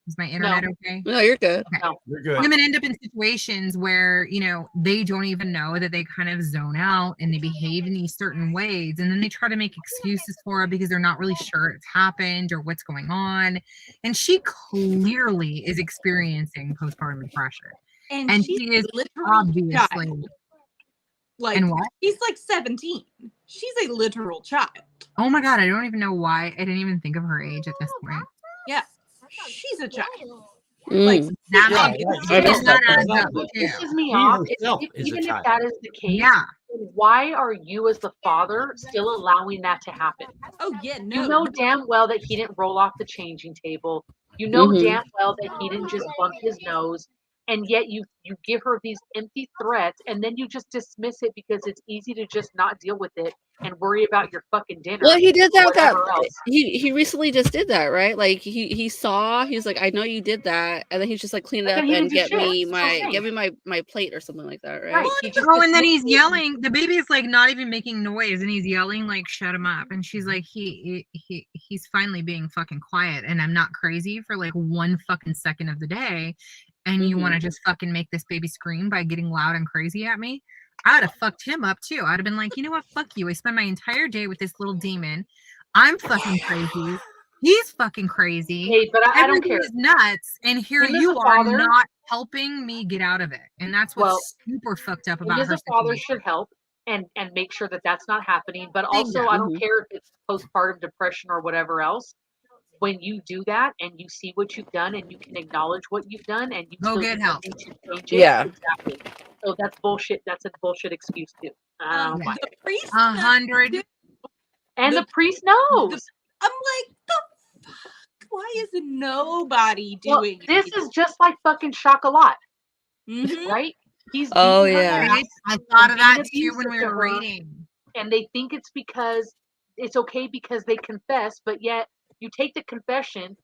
Is my internet okay? No, you're good. You're good. Women end up in situations where, you know, they don't even know that they kind of zone out and they behave in these certain ways. And then they try to make excuses for it because they're not really sure it's happened or what's going on. And she clearly is experiencing postpartum depression. And she's she is literally obviously. child. Like, And what? she's like 17. She's a literal child. Oh my god, I don't even know why. I didn't even think of her age at this point. Yeah, she's a child. Mm. Like, That Yeah, makes yeah, that yeah, adds up exactly. too. Pisses me She off. herself is a Even if child. that is the case, Yeah. why are you as the father still allowing that to happen? oh yeah, no. You know damn well that he didn't roll off the changing table. You know Mhm. damn well that he didn't just bump his nose. and yet you give her these empty threats, and then you just dismiss it because it's easy to just not deal with it and worry about your fucking dinner. Well, he did that. Whatever else. He recently just did that, right? Like he's like, I know you did that, and then he's just like clean it Like, up and he and didn't do shit. get me my plate or something like that, right? Right. He just Oh, and then dismissed he's it. yelling. The baby's like not even making noise, and he's yelling like, "Shut him up!" And she's like, "He's finally being fucking quiet, and I'm not crazy for like 1 fucking second of the day, and you want to just fucking make this baby scream by getting loud and crazy at me." I'd have fucked him up too. I'd have been like, you know what? Fuck you. I spent my entire day with this little demon. I'm fucking crazy. He's fucking crazy. Hey, but I don't care. Everything is nuts, and here Him as you a are father- not helping me get out of it, and that's what's super fucked up Him about as her a father situation. should help and make sure that that's not happening. But Bingo. also, I don't care if it's postpartum depression or whatever else. When you do that and you see what you've done and you can acknowledge what you've done and you Go still get do help. nothing to change it, Yeah. exactly. So that's bullshit. That's a bullshit excuse too. I don't buy it. The priest 100. And the- the priest knows. I'm like, the fuck? Why is nobody Well, doing this anything? is just like fucking Chocolat, Mhm. right? He's Oh, beating her yeah. ass Right? I thought of being that too when abusive we to were her. reading. and they think it's because it's okay because they confess, but yet you take the confession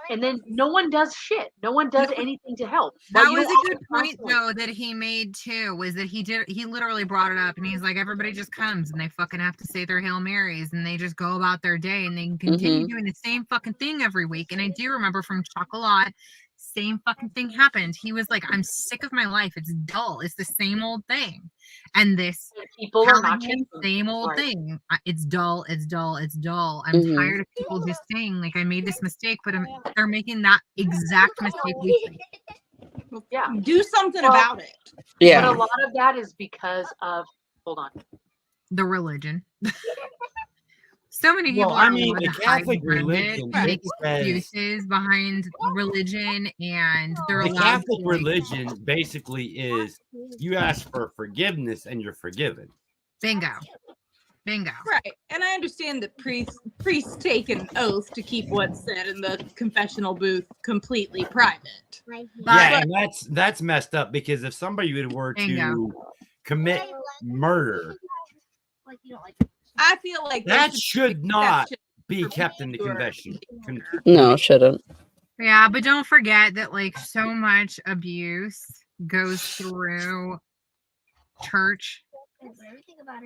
and then no one does shit. No one does anything to help. That Well, you was don't a good always point constantly- though that he made too, was that he literally brought it up and he's like, everybody just comes and they fucking have to say their Hail Marys and they just go about their day and they continue doing the same fucking thing every week. And I do remember from Chocolat, same fucking thing happened. He was like, I'm sick of my life. It's dull. It's the same old thing. And this people are not Callahan, changing. same old Right. thing. It's dull. It's dull. It's dull. I'm tired of people just saying like I made this mistake, but they're making that exact mistake weekly. Yeah. Do something Well, about it. But Yeah. a lot of that is because of hold on. The religion. So many people Well, I are mean, allowed the to hide Catholic behind it, religion make says excuses behind religion, and they're the allowed Catholic to, like, religion basically is you ask for forgiveness and you're forgiven. bingo. Right. And I understand that priests take an oath to keep what's said in the confessional booth completely private. Yeah, and that's messed up because if somebody were to Bingo. commit murder, I feel like there that should should be not exceptions be for kept in the people who are- confession. No, shouldn't. Yeah, but don't forget that like so much abuse goes through church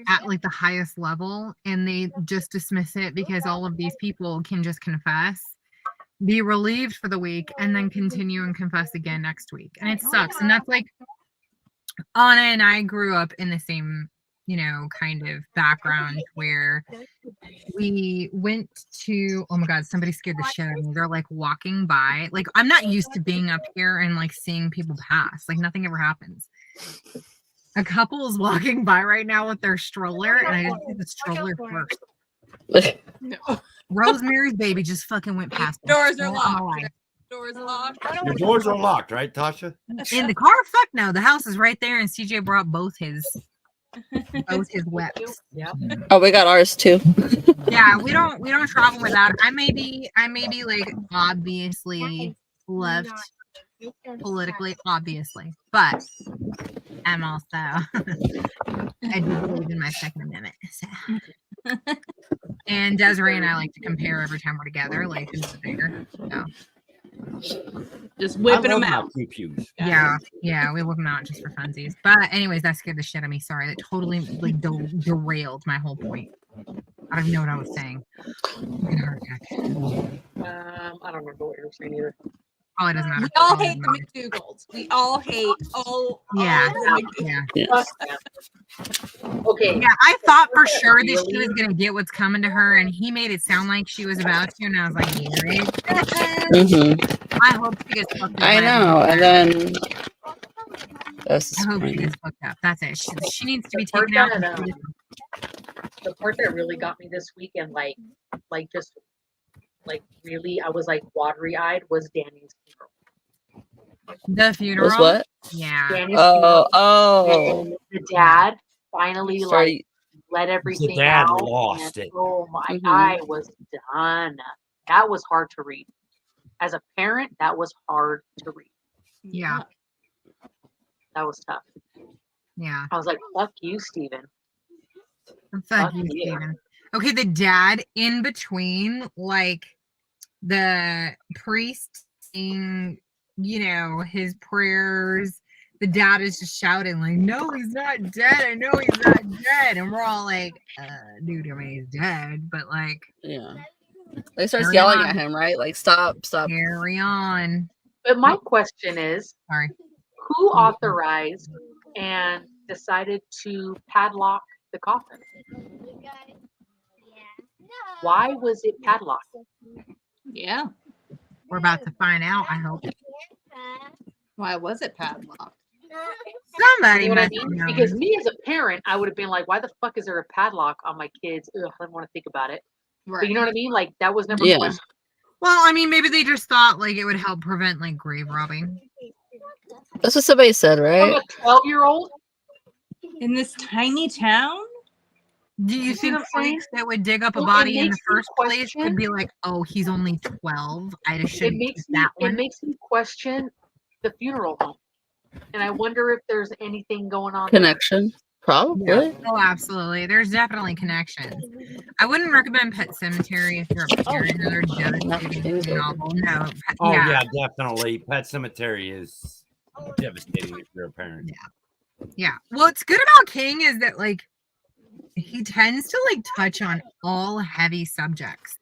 at like the highest level, and they just dismiss it because all of these people can just confess, be relieved for the week, and then continue and confess again next week. And it sucks. And that's like Anna and I grew up in the same, kind of background where we went to, oh my God, somebody scared the shit out of me. They're like walking by. Like, I'm not used to being up here and like seeing people pass. Like, nothing ever happens. A couple is walking by right now with their stroller, and I just see the stroller first. No. Rosemary's Baby just fucking went past me. Doors are I'm locked. alive. Doors locked. Your doors are locked, right, Tasha? In the car, fuck no. The house is right there, and CJ brought both his whips. Yeah. Oh, we got ours too. Yeah, we don't travel without. I may be like obviously left politically, obviously, but I'm also I do believe in my Second Amendment. So. And Desiree and I like to compare every time we're together, like who's the bigger. So. Just whipping I love them my out. pew-pews. Yeah, we whip them out just for funsies. But anyways, that scared the shit out of me. Sorry, that totally like derailed my whole point. I don't even know what I was saying. Fucking heart attack. I don't remember what you were saying either. Probably doesn't matter. We all hate the McDougalls. We all hate all Yeah, the McDougalls. yeah. Fuck them. Okay. Yeah, I thought for sure that she was gonna get what's coming to her, and he made it sound like she was about to, and I was like, Mm-hmm. I hope she gets fucked up. I know, and then that's I hope she disappointing. gets fucked up. That's it. She needs to be The part taken out. that, the part that really got me this weekend, like just like really, I was like watery eyed was Danny's funeral. The funeral. Was what? Yeah. Danny's Oh, funeral. And the dad finally Sorry. let everything dad out. lost and, it. Oh my! Mhm. I was done. That was hard to read. As a parent, that was hard to read. Yeah. That was tough. Yeah. I was like, fuck you, Steven. Fuck you, Steven. Okay, the dad in between, like the priest saying, his prayers. The dad is just shouting, like, no, he's not dead. I know he's not dead. And we're all like, dude, I mean, he's dead. But, like, yeah. They start carry yelling on. at him, right? Like, stop. Carry on. But my question is, Sorry. who authorized and decided to padlock the coffin? Why was it padlocked? Yeah. We're about to find out, I hope. Why was it padlocked? Somebody You know what I must mean? know. Because me as a parent, I would have been like, why the fuck is there a padlock on my kids? Ugh, I don't want to think about it. Right. But you know what I mean? Like, that was never Yeah. questioned. Well, I mean, maybe they just thought, like, it would help prevent, like, grave robbing. That's what somebody said, From right? a 12-year-old? In this tiny town? Do you see think what I'm saying? folks that would dig up a Well, it body in the makes me first place question- would be like, oh, he's only 12. I just It shouldn't makes keep me that one. question the funeral home. And I wonder if there's anything going on Connection. Probably. Yeah. Oh, absolutely. There's definitely connections. I wouldn't recommend Pet Cemetery if you're a parent. Another devastating novel. No. Oh yeah, definitely. Pet Cemetery is devastating if you're a parent. Yeah. What's good about King is that, like, he tends to, like, touch on all heavy subjects.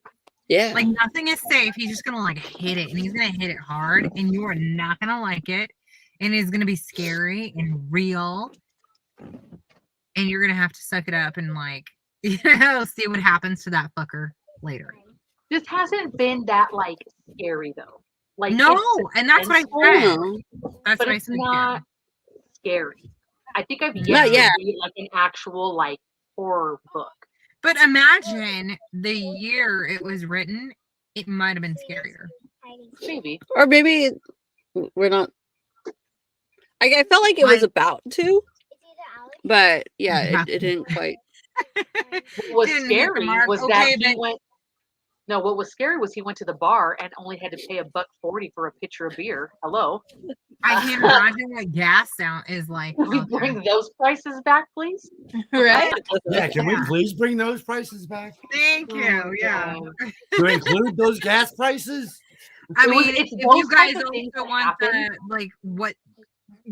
Yeah. Like, nothing is safe. He's just gonna, like, hit it, and he's gonna hit it hard, and you are not gonna like it, and it's gonna be scary and real, and you're gonna have to suck it up and, like, see what happens to that fucker later. This hasn't been that, like, scary though. Like, No, it's and that's what I suspenseful, said. That's but what I it's said. not scary. I think I've Not yet to yet. read like an actual like horror book. But imagine the year it was written, it might have been scarier. Maybe. Or maybe we're not. I felt like it was about to, but yeah, it didn't quite. What was Didn't hit the scary mark. was Okay, that he but- went. No, what was scary was he went to the bar and only had to pay $1.40 for a pitcher of beer. Hello. I can't imagine what gas sound is like. Can we out there. bring those prices back, please? Right? Yeah, can we please bring those prices back? Thank you. Yeah. To include those gas prices? I It was- mean, it's if those you guys type of things also that want happen. the, like, what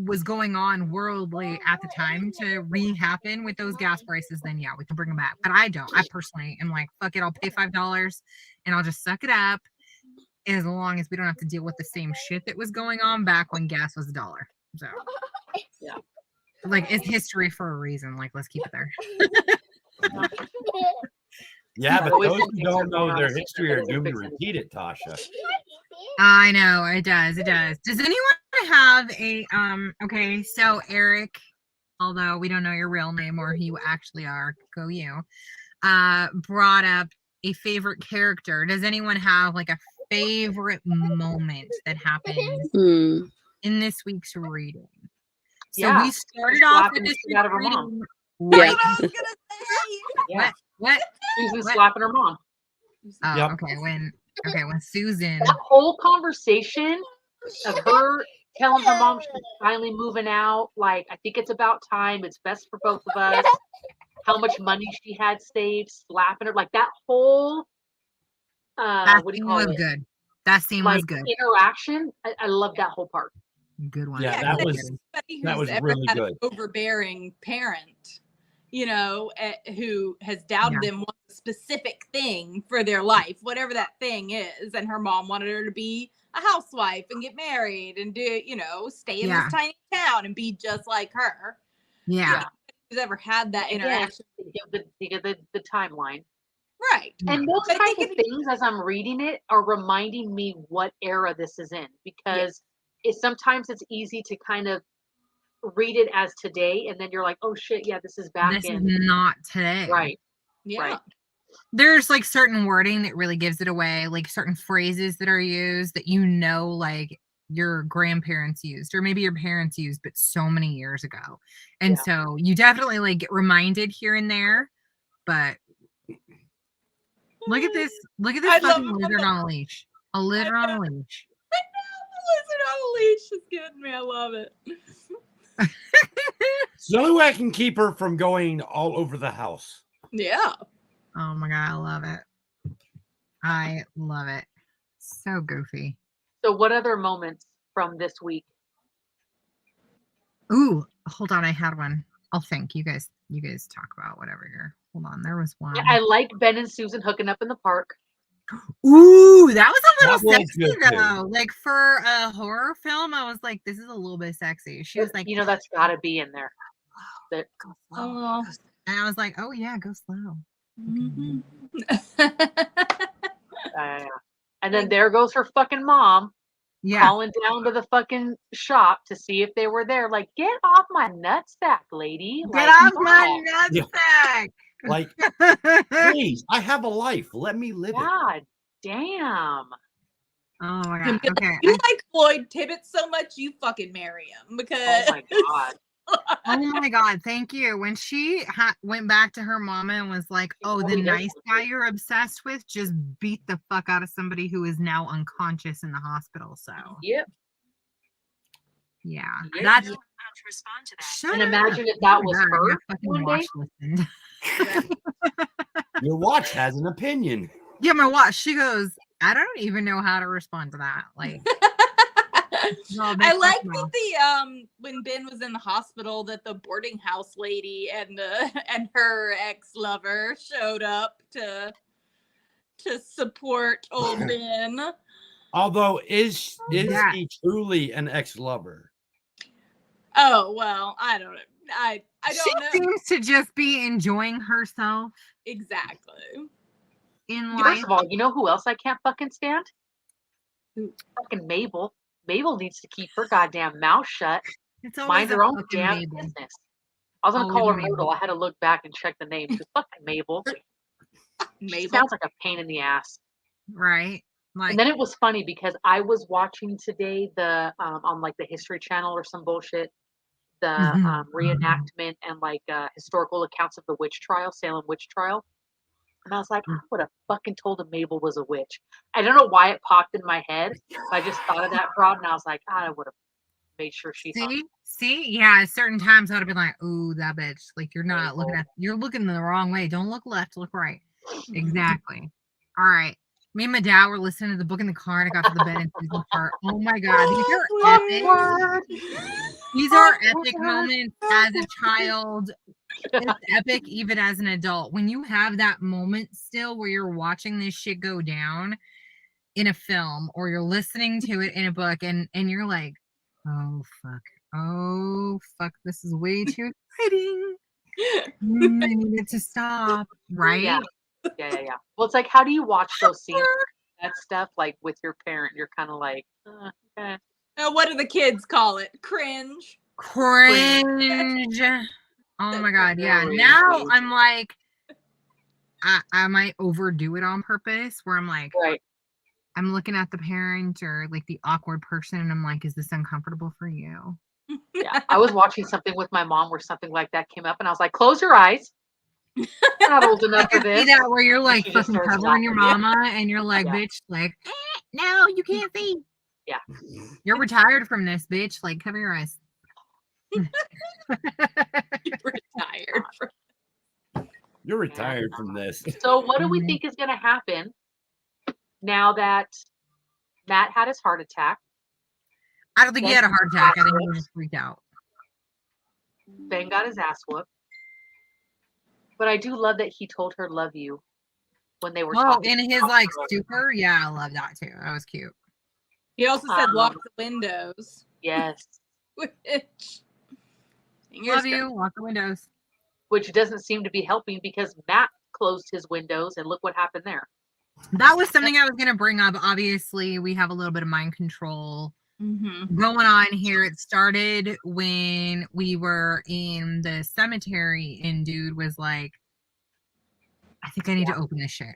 was going on worldly at the time to re-happen with those gas prices, then yeah, we can bring them back. But I don't. I personally am like, fuck it, I'll pay $5 and I'll just suck it up as long as we don't have to deal with the same shit that was going on back when gas was $1. So Yeah. like, it's history for a reason. Like, let's keep it there. Yeah, but Always those think who things are don't going know on their the same history time, are but they're doomed to fixing it. repeat it, Tasha. I know it does. It does. Does anyone have a okay, so Eric, although we don't know your real name or who you actually are, go you, brought up a favorite character. Does anyone have like a favorite moment that happened Hmm. in this week's reading? So Yeah, we started off slapping with the this shit out of her week's mom. reading, Yeah. right? I was gonna say. Yeah. What? Susan What? slapping her mom. Oh, Yep. okay. When Susan. That whole conversation of her telling her mom she's finally moving out, like, I think it's about time. It's best for both of us. How much money she had saved, slapping her, like that whole That what do you scene call was it? good. That scene Like was good. interaction. I love that whole part. Good one. Yeah, Yeah, that was Anybody that who's was ever really had good. an overbearing parent, who has doubted them one specific thing for their life, whatever that thing is, and her mom wanted her to be a housewife and get married and do, stay in Yeah. this tiny town and be just like her. Yeah. Who's ever had that Again, interaction? to give the timeline. Right. And those But I type think of things, as I'm reading it, are reminding me what era this is in, because sometimes it's easy to kind of read it as today, and then you're like, oh shit, yeah, this is back This is in not today. right. Yeah. Right. There's like certain wording that really gives it away, like certain phrases that are used that like your grandparents used or maybe your parents used, but so many years ago. And so you definitely like get reminded here and there. But look at this fucking lizard on a leash. A lizard on a leash. Lizard on a leash is getting me. I love it. It's the only way I can keep her from going all over the house. Yeah. Oh my god, I love it. I love it. So goofy. So, what other moments from this week? Ooh, hold on, I had one. I'll think. You guys talk about whatever you're. Hold on, there was one. I like Ben and Susan hooking up in the park. Ooh, that was a little That was sexy good, too. though. Like for a horror film, I was like, this is a little bit sexy. She was like, You know, that's got to be in there. That- go slow. Oh. And I was like, oh yeah, go slow. Mhm. and then there goes her fucking mom Yeah. calling down to the fucking shop to see if they were there. Like, get off my nutsack, lady. Get Like, off come my on. nutsack. Like, please, I have a life. Let me live it. God damn. Oh my You god. Okay. You like Floyd Tibbet so much, you fucking marry him because. Oh my God. Oh my god, thank you. When she went back to her mama and was like, oh, the nice guy you're obsessed with just beat the fuck out of somebody who is now unconscious in the hospital. So Yep. yeah, Yep. that's How to respond to that. shut And up. imagine if that Oh my was God, her my fucking one watch day. listened. Your watch has an opinion. Yeah, my watch. She goes, I don't even know how to respond to that. Like, no, I bitch, like fuck no. that the when Ben was in the hospital that the boarding house lady and her ex-lover showed up to support old Ben. Although, is Yeah. he truly an ex-lover? Oh well, I don't know. I She don't know seems to just be enjoying herself exactly. in First life. of all, you know who else I can't fucking stand? Who? Fucking Mabel. Mabel needs to keep her goddamn mouth shut. It's always Mind a her own fucking damn Mabel. business. I was gonna Always call her Mabel. Myrtle. I had to look back and check the name. She was fucking Mabel. She Mabel. sounds like a pain in the ass. Right? Like, And then it was funny because I was watching today the on like the History Channel or some bullshit, the Mhm. reenactment and like historical accounts of the witch trial, Salem witch trial. And I was like, I would have fucking told him Mabel was a witch. I don't know why it popped in my head, but I just thought of that broad and I was like, I would have made sure she thought see, yeah, at certain times I'd have been like, ooh, that bitch. Like, you're not looking Mabel. at, you're looking the wrong way. Don't look left, look right. Exactly. All right. Me and my dad were listening to the book in the car and I got to the bed and Susan part. Oh my god, these are epic. Awkward. These are epic moments as a child. It's epic even as an adult. When you have that moment still where you're watching this shit go down in a film or you're listening to it in a book and you're like, oh fuck, this is way too exciting. I need it to stop, right? Yeah. Well, it's like, how do you watch those scenes, that stuff, like with your parent? You're kind of like, okay. What do the kids call it? Cringe. Cringe. Oh my god, yeah. Now I'm like, I might overdo it on purpose where I'm like, Right. I'm looking at the parent or like the awkward person and I'm like, is this uncomfortable for you? Yeah. I was watching something with my mom where something like that came up and I was like, close your eyes. You're not old I enough for can see this. that where you're like she just fucking starts covering your laughing. mama and you're like, Yeah. bitch, like, no, you can't see. Yeah. You're retired from this, bitch. Like, cover your eyes. Retired. You're retired from this. So what do we Mhm. think is going to happen now that Matt had his heart attack? I don't think he had a heart attack. I think he was just freaked out. Ben got his ass whooped. But I do love that he told her love you when they were Oh, talking. in his like stupor. Yeah, I love that too. That was cute. He also said lock the windows. Yes. Which Love you. Lock the windows. Which doesn't seem to be helping because Matt closed his windows and look what happened there. That was something I was going to bring up. Obviously, we have a little bit of mind control going on here. It started when we were in the cemetery and dude was like, I think I need to open this shit.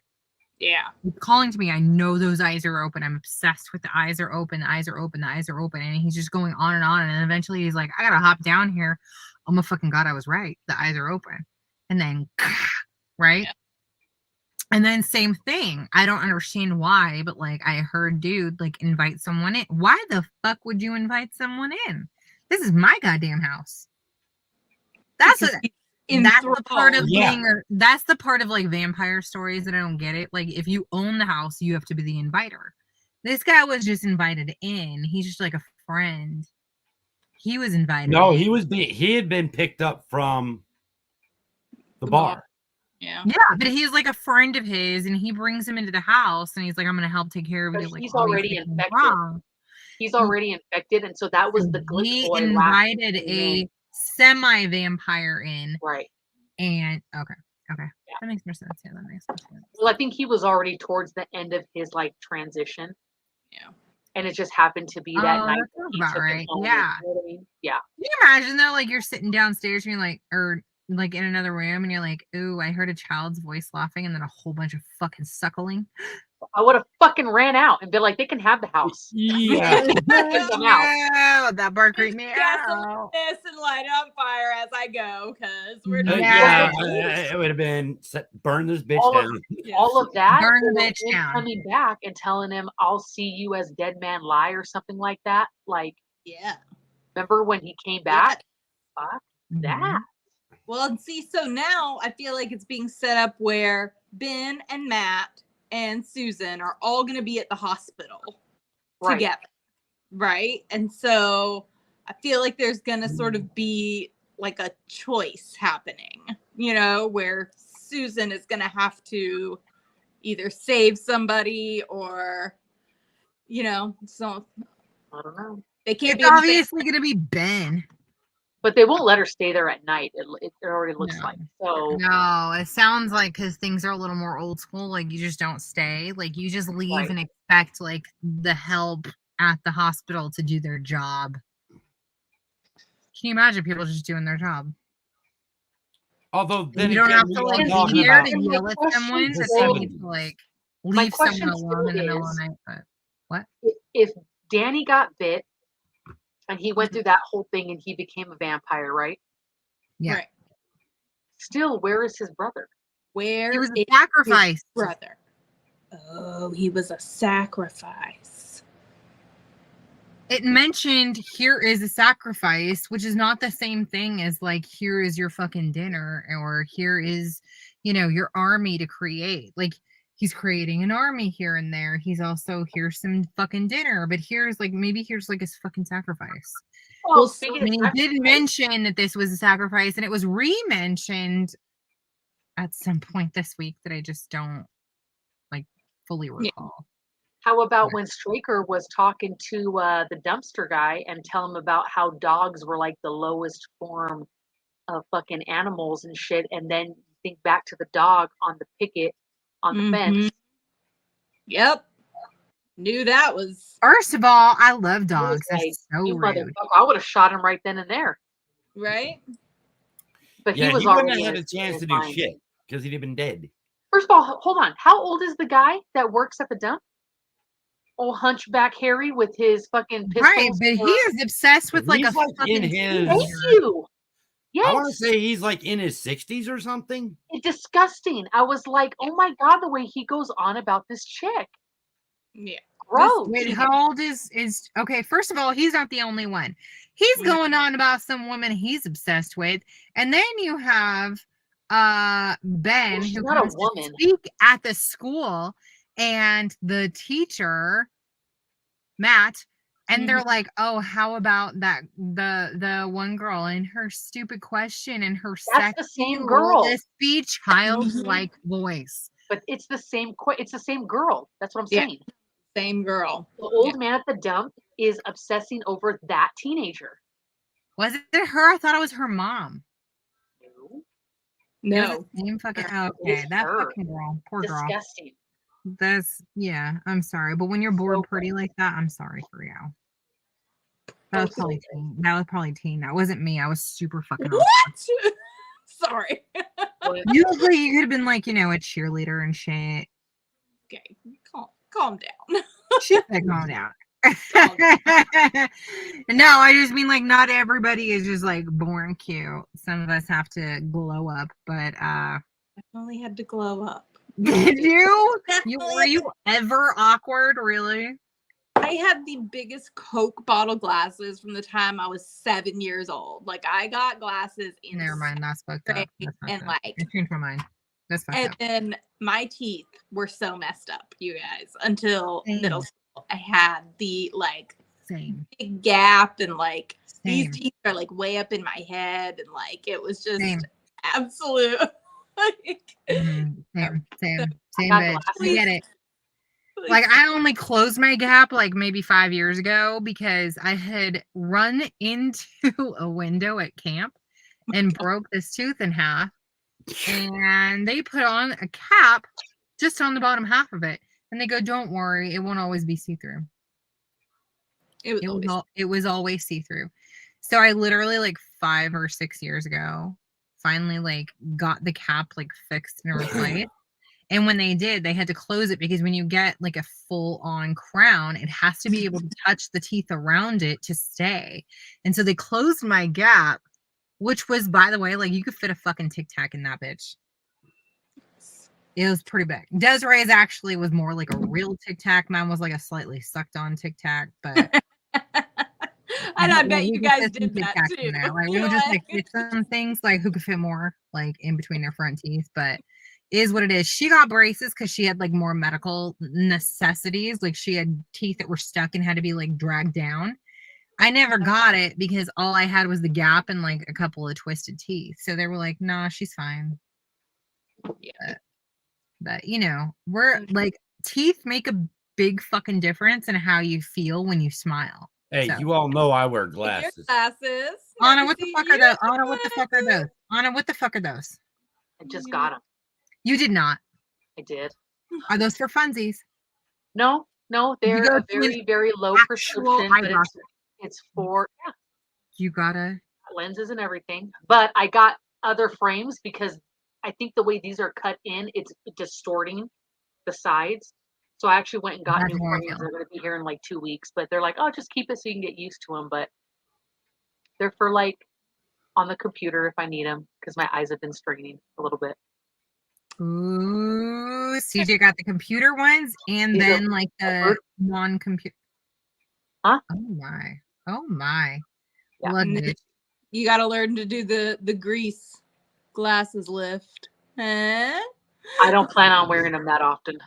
Yeah. He's calling to me. I know those eyes are open. I'm obsessed with the eyes are open. The eyes are open. The eyes are open. And he's just going on. And then eventually he's like, I got to hop down here. Oh my fucking God, I was right. The eyes are open. And then, right? Yeah. And then same thing. I don't understand why, but like I heard dude like invite someone in. Why the fuck would you invite someone in? This is my goddamn house. That's Because what. he's That's the part of enthralled. being, or that's the part of like vampire stories that I don't get it. Like, if you own the house, you have to be the inviter. This guy was just invited in. He's just like a friend. He was invited. No, in. he had been picked up from the The bar. bar. Yeah. Yeah, but he's like a friend of his, and he brings him into the house, and he's like, "I'm gonna help take care of But you." Like, he's already obviously, infected. wrong. He's already infected, and so that was the glitch He boy. invited a semi-vampire in, Right. and okay, Yeah. that makes more sense. Yeah, that makes more sense. Well, I think he was already towards the end of his like transition. Yeah. And it just happened to be that Oh, night. that that sounds he about took him right. home, Yeah. you know what I mean? Yeah. Can you imagine though, like you're sitting downstairs and you're like, or like in another room, and you're like, "Ooh, I heard a child's voice laughing," and then a whole bunch of fucking suckling. I would have fucking ran out and been like, they can have the house. Yeah. I'm out. No, that bar creeped me Gasoline out. this and light on fire as I go, because we're not. Yeah. It would have been burn this bitch All of- down. All of that, Burn the or bitch him down. coming back and telling him, "I'll see you as dead man lie" or something like that. Like, Yeah. remember when he came back? Fuck that. Well, and see, so now I feel like it's being set up where Ben and Matt and Susan are all going to be at the hospital Right. together, right? And so I feel like there's going to sort of be like a choice happening, you know, where Susan is going to have to either save somebody or, you know, so I don't know. they can't It's be in the obviously going to be Ben. But they won't let her stay there at night. It already looks No. like. So No, it sounds like because things are a little more old school, like you just don't stay. Like you just leave Right. and expect like the help at the hospital to do their job. Can you imagine people just doing their job? Although then You don't again, have we to are like talking be there about to my yell at question someone that still they need is- to like My leave question someone alone in the middle of still the night. But what? if Danny got bit and he Mm-hmm. went through that whole thing and he became a vampire, right? Yeah. Right. Still, where is his brother? Where He was is a sacrifice. his brother? Oh, he was a sacrifice. It mentioned here is a sacrifice, which is not the same thing as like here is your fucking dinner or here is, you know, your army to create. Like he's creating an army here and there. He's also here's some fucking dinner, but here's like maybe here's like his fucking sacrifice. Well, I speaking mean, of he did mention that this was a sacrifice, and it was re-mentioned at some point this week that I just don't like fully recall. how about when Straker was talking to the dumpster guy and tell him about how dogs were like the lowest form of fucking animals and shit, and then think back to the dog on the picket on the fence. Yep. Knew that was First of all, I love I was dogs. That's like, so you rude. motherfucker! I would have shot him right then and there. right. But Yeah, he was he wouldn't already have in had a his- chance in to his do mind. shit because he'd have been dead. First of all, hold on. How old is the guy that works at the dump? Old hunchback Harry with his fucking pistols. Right, but he is obsessed with like He's, a like, in fucking his- teenager. Thank you. Yes. I want to say he's like in his 60s or something. It's disgusting. I was like, oh my god, the way he goes on about this chick. Yeah. Gross. Wait, how old is okay? First of all, he's not the only one. He's Mhm. going on about some woman he's obsessed with, and then you have Ben Well, she's who not a comes to woman. speak at the school, and the teacher Matt, and they're like, "Oh, how about that the one girl and her stupid question and her That's the same girl. lispy childlike voice." But it's the same. It's the same girl. That's what I'm Yeah. saying. Same girl. The old man at the dump is obsessing over that teenager. Was it her? I thought it was her mom. No, It was No. the same fucking It okay. was That her. fucking girl, poor girl. Disgusting. That's yeah. I'm sorry, but when you're bored So pretty like that, I'm sorry for you. That was probably Okay. teen. That was probably teen. That wasn't me. I was super fucking. Awesome. What? Sorry. You look like you could have been like, you know, a cheerleader and shit. Okay. Calm down. Shit, calm down. No, I just mean like not everybody is just like born cute. Some of us have to glow up, but Definitely had to glow up. did you? Definitely Were you ever awkward, really? I had the biggest Coke bottle glasses from the time I was 7 years old. Like I got glasses in Never mind. That's fucked up. That's fucked and up. like I changed my mind. That's fucked and up. then my teeth were so messed up, you guys, until Same. middle school. I had the like Same. big gap and like Same. these teeth are like way up in my head and like it was just Same. absolute like, Same. Same. Same got bitch. glasses. I get it. Like I only closed my gap like maybe 5 years ago because I had run into a window at camp and broke this tooth in half. And they put on a cap just on the bottom half of it. And they go, don't worry, it won't always be see-through. It was always see-through. So I literally like 5 or 6 years ago finally like got the cap like fixed and replaced. And when they did, they had to close it because when you get like a full-on crown, it has to be able to touch the teeth around it to stay. And so they closed my gap, which was, by the way, like you could fit a fucking Tic Tac in that bitch. It was pretty big. Desiree's actually was more like a real Tic Tac. Mine was like a slightly sucked on Tic Tac, but and I bet you guys did that too. Like we would just like fit some things like who could fit more like in between their front teeth, but it is what it is. She got braces because she had like more medical necessities. Like she had teeth that were stuck and had to be like dragged down. I never got it because all I had was the gap and like a couple of twisted teeth. So they were like, nah, she's fine. Yeah. But you know, we're like teeth make a big fucking difference in how you feel when you smile. Hey, So. you all know I wear Your glasses. glasses. Anna, what the fuck are those? Anna, what the fuck are those? Anna, what the fuck are those? I just got them. You did not. I did. Are those for funsies? No, they're go a to very, an very low actual prescription, eye but doctor. it's for You gotta. lenses and everything. But I got other frames because I think the way these are cut in, it's distorting the sides. So I actually went and got That's new how I frames. feel. They're going to be here in like 2 weeks, but they're like, oh, just keep it so you can get used to them. But they're for like on the computer if I need them because my eyes have been straining a little bit. Ooh, CJ got the computer ones and These are then like the non-computer. Huh? Oh my. Yeah. Love it. You got to learn to do the grease glasses lift. Huh? I don't plan on wearing them that often.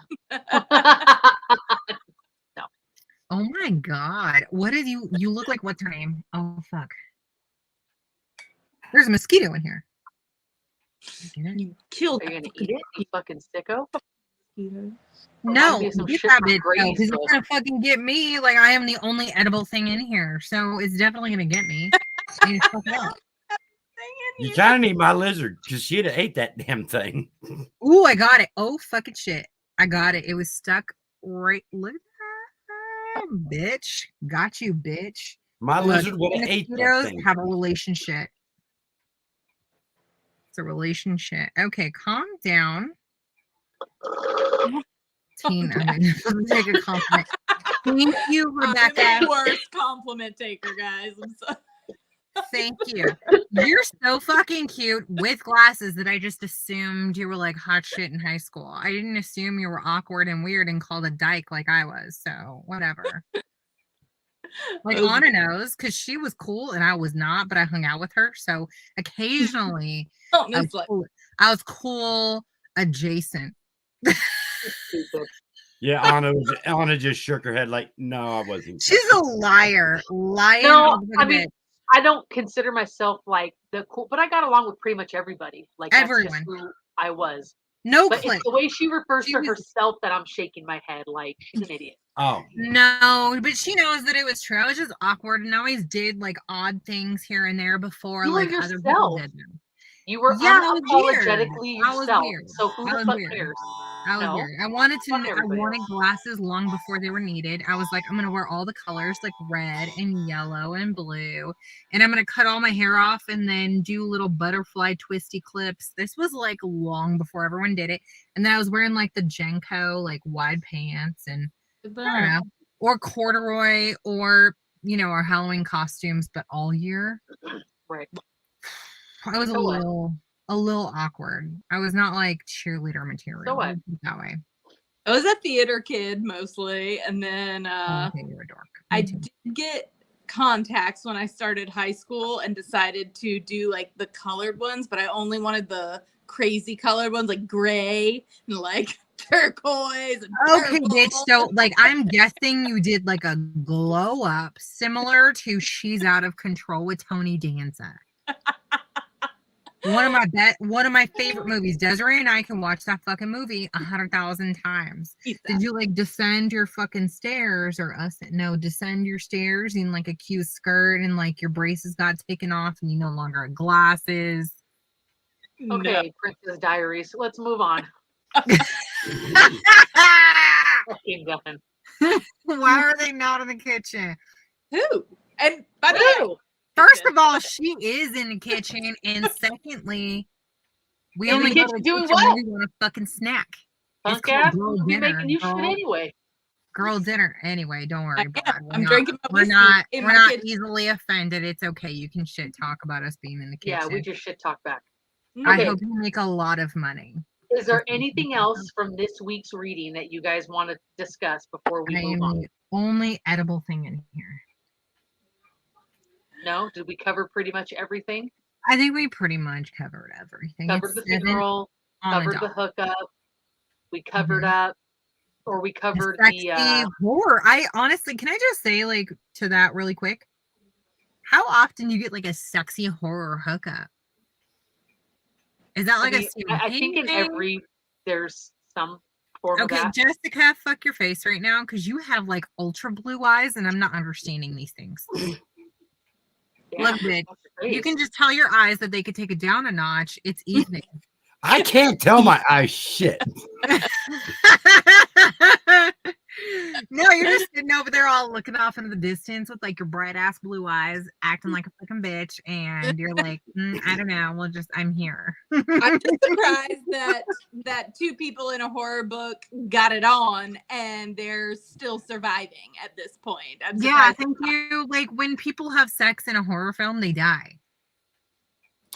Oh my god. What did you look like what's her name? Oh fuck. There's a mosquito in here. You killed Are you gonna eat it, you fucking sicko? No, me some get shit that from bitch Grady's, because it's bro. gonna fucking get me. Like I am the only edible thing in here, so it's definitely gonna get me. I need to fuck it up. You kind of need my lizard because she'd have ate that damn thing. Ooh, I got it. Oh fucking shit. I got it. It was stuck right. Look at that, bitch. Got you, bitch. My Look, lizard would have ate that mosquitoes thing. have a relationship. It's a relationship. Okay, calm down. Tina, I'm gonna take a compliment. Thank you, Rebecca. I'm the worst compliment taker, guys. I'm so Thank you. You're so fucking cute with glasses that I just assumed you were like hot shit in high school. I didn't assume you were awkward and weird and called a dyke like I was. So whatever. Like Anna knows because she was cool and I was not, but I hung out with her. So occasionally I was cool adjacent. Yeah, Anna just shook her head like, no, I wasn't. She's a liar. Lying. No, I mean, I don't consider myself like the cool, but I got along with pretty much everybody. Like everyone. That's just who I was. No but click. It's the way she refers to herself that I'm shaking my head like she's an idiot. Oh no, but she knows that it was true. I was just awkward and always did like odd things here and there before you like were other people yourself. did them. You were unapologetically yourself. So who the fuck cares? I was weird. I wanted glasses long before they were needed. I was like, I'm gonna wear all the colors like red and yellow and blue, and I'm gonna cut all my hair off and then do little butterfly twisty clips. This was like long before everyone did it. And then I was wearing like the Jenko like wide pants and I don't know, or corduroy or our Halloween costumes, but all year. Right. I was a little awkward. I was not like cheerleader material. So what? That way. I was a theater kid mostly, and then Okay, you're a dork. I did get contacts when I started high school and decided to do like the colored ones, but I only wanted the crazy colored ones, like gray and like turquoise and Okay, purple. bitch. So, like, I'm guessing you did like a glow up similar to She's Out of Control with Tony Danza. One of my favorite movies. Desiree and I can watch that fucking movie 100,000 times. Did you like descend your fucking stairs or us? No, descend your stairs in like a cute skirt and like your braces got taken off and you no longer had glasses. Okay, Princess Diaries. Let's move on. Fucking done. Why are they not in the kitchen? Who? And by the way, First of all, she is in the kitchen, and secondly, we In the only go to kitchen the doing kitchen what? when we want a fucking snack. It's Punk called ass. girl We'll be dinner. making you shit anyway. Girl dinner. Anyway, don't worry about it. I'm drinking my We're whiskey not in we're my not kitchen. easily offended. It's okay. You can shit talk about us being in the kitchen. Yeah, we just shit talk back. I Okay. hope you make a lot of money. Is there anything else from this week's reading that you guys want to discuss before we I move am on? the only edible thing in here. No? Did we cover pretty much everything? I think we pretty much covered everything. Covered the It's 7 funeral, on the covered the dot. hookup, we covered Mhm. up, or we covered Sexy the horror. I honestly, can I just say, like, to that really quick? How often you get like a sexy horror hookup? Is that like I think in every there's some form Okay, of that. Jessica, fuck your face right now because you have like ultra blue eyes and I'm not understanding these things. Look, bitch, you can just tell your eyes that they could take it down a notch. It's evening. I can't tell my eyes shit. No, you're just sitting over there all looking off into the distance with like your bright ass blue eyes, acting like a fucking bitch, and you're like, I don't know. I'm here. I'm just surprised that two people in a horror book got it on and they're still surviving at this point. I'm Yeah, surprised. thank you. Like when people have sex in a horror film, they die.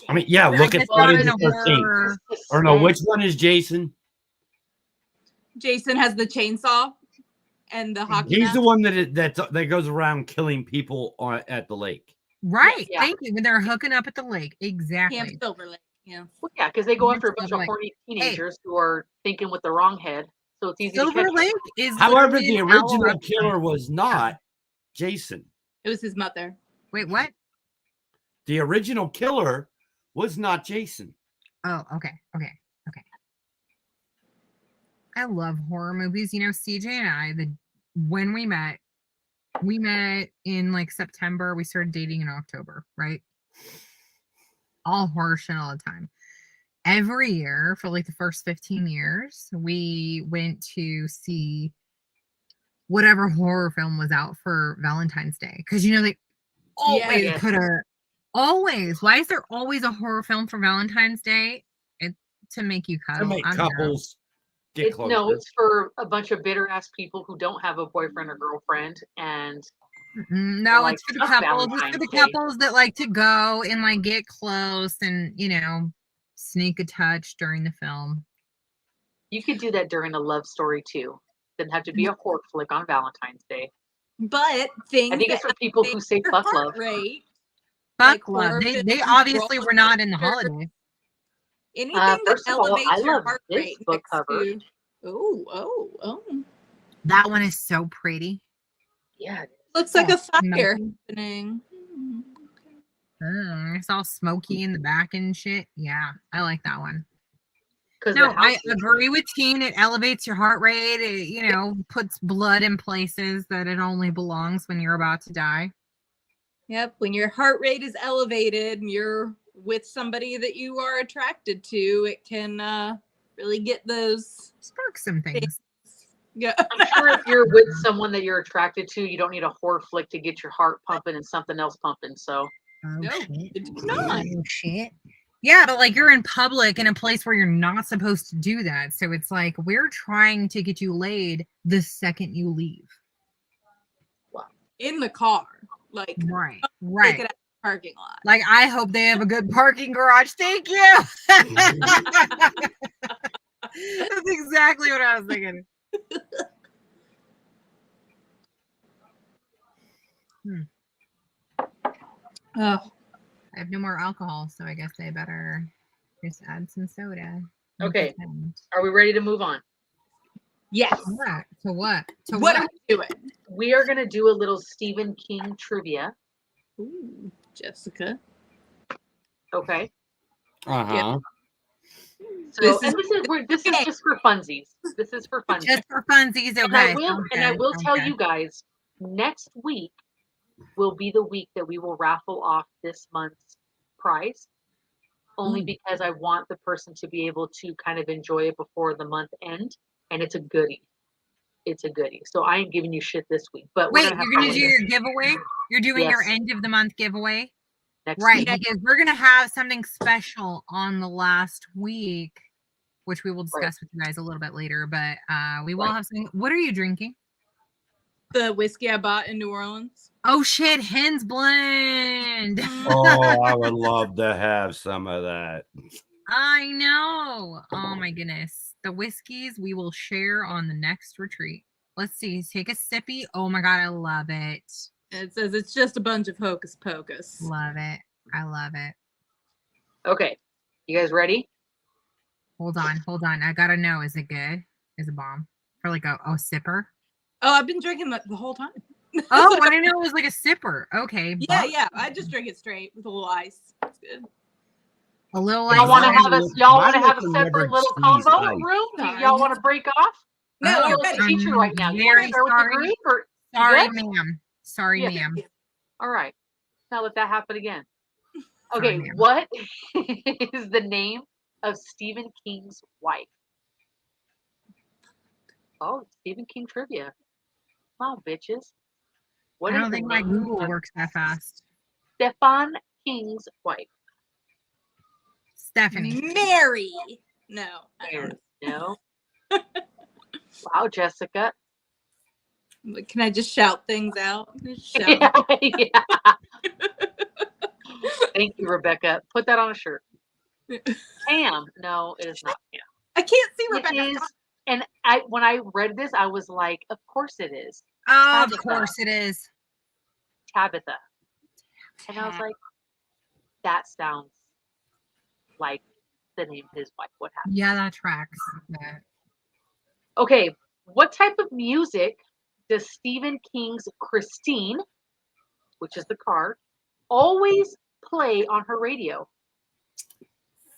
I mean, yeah, look at It's not Friday in the a 13th. horror. Or no, which one is Jason? Jason has the chainsaw and the hockey He's mask. the one that goes around killing people at the lake. Right. Yeah. Thank you. When they're hooking up at the lake. Exactly. Camp Silver Lake. Yeah. Well, yeah, because they go after a Silver bunch of Lake. horny teenagers who are thinking with the wrong head, so it's easy to Silver catch. Lake is However, literally the an hour original up- killer was not Jason. It was his mother. Wait, what? The original killer was not Jason. Oh, okay. I love horror movies. You know, CJ and I, when we met in like September. We started dating in October, right? All horror shit all the time. Every year for like the first 15 years, we went to see whatever horror film was out for Valentine's Day. Because, you know, they always Yes. put a, always. Why is there always a horror film for Valentine's Day? To make you cuddle. To make I don't know. couples get closer. No, it's for a bunch of bitter ass people who don't have a boyfriend or girlfriend, and No, like, it's for the tough couples. It's for Valentine's the Day. couples that like to go and like get close and, you know, sneak a touch during the film. you could do that during a love story too. Doesn't have to be a horror flick on Valentine's Day. But things I think it's for people who say your fuck heart love. rate, Fuck like love. horror They films, obviously roller were not in the coasters, holiday. anything that First of all, elevates I your love heart this rate book next cover. to. Oh. That one is so pretty. Yeah, Looks like Oh, a fire smoky. happening. It's all smoky in the back and shit. Yeah, I like that one. because No, I agree with Teen. It elevates your heart rate. It, you know, puts blood in places that it only belongs when you're about to die. Yep. When your heart rate is elevated and you're with somebody that you are attracted to, it can really get those. Spark some things. Yeah. I'm sure if you're with someone that you're attracted to, you don't need a horror flick to get your heart pumping and something else pumping. So Oh, No, shit. it did not. Oh, shit. Yeah, but like you're in public in a place where you're not supposed to do that. So it's like we're trying to get you laid the second you leave. In the car. Like, Right. take Right. it out of the parking lot. Like I hope they have a good parking garage. Thank you. That's exactly what I was thinking. Oh, I have no more alcohol, so I guess I better just add some soda. and Okay. pretend. Are we ready to move on? yes. What? To what? To What what? are we doing? We are going to do a little Stephen King trivia. Ooh, Jessica. Okay. Uh-huh. So, This and this is just for funsies. This is for funsies. Just for funsies, okay. And I will tell you guys, next week will be the week that we will raffle off this month's prize. Only because I want the person to be able to kind of enjoy it before the month end, and it's a goodie. It's a goodie. So I ain't giving you shit this week. But Wait, you're gonna do your giveaway? You're doing your Yes. end of the month giveaway? next Right, week. because we're gonna have something special on the last week, which we will discuss with you guys a little bit later. But we will have something. What are you drinking? The whiskey I bought in New Orleans. Oh shit, Hen's Blend. Oh, I would love to have some of that. I know. Oh my goodness. The whiskeys we will share on the next retreat. Let's see. Take a sippy. Oh my god, I love it. It says it's just a bunch of hocus pocus. Love it. I love it. Okay. You guys ready? Hold on. I gotta know. Is it good? Is it bomb? For like a sipper? Oh, I've been drinking the whole time. Oh, I didn't know it was like a sipper. Okay. Yeah. I just drink it straight with a little ice. It's good. A little Y'all want to have a Mine separate little never combo squeezed room? Do Sorry. y'all want to break off? No, You're we're like ready. a teacher right now. You want Very to share with the sorry. group? Or Sorry, good? ma'am. Sorry, Yeah. ma'am. All right. Now let that happen again. Sorry, Okay, ma'am. what is the name of Stephen King's wife? Oh, Stephen King trivia. Come on, bitches. What I is don't the think my name Google of works that fast. Stephen King's wife? Stephanie. Mary. No. I don't No. Wow, Jessica. know. Can I just shout things out? Just shout. Yeah. Thank you, Rebecca. Put that on a shirt. Pam. No, it is not Pam. I can't see It Rebecca. is, and when I read this, I was like, of course it is. Oh, of Tabitha. course it is. Tabitha. And I was like, that sounds like the name of his wife. What happened? Yeah, that tracks. Yeah. Okay, what type of music does Stephen King's Christine, which is the car, always play on her radio?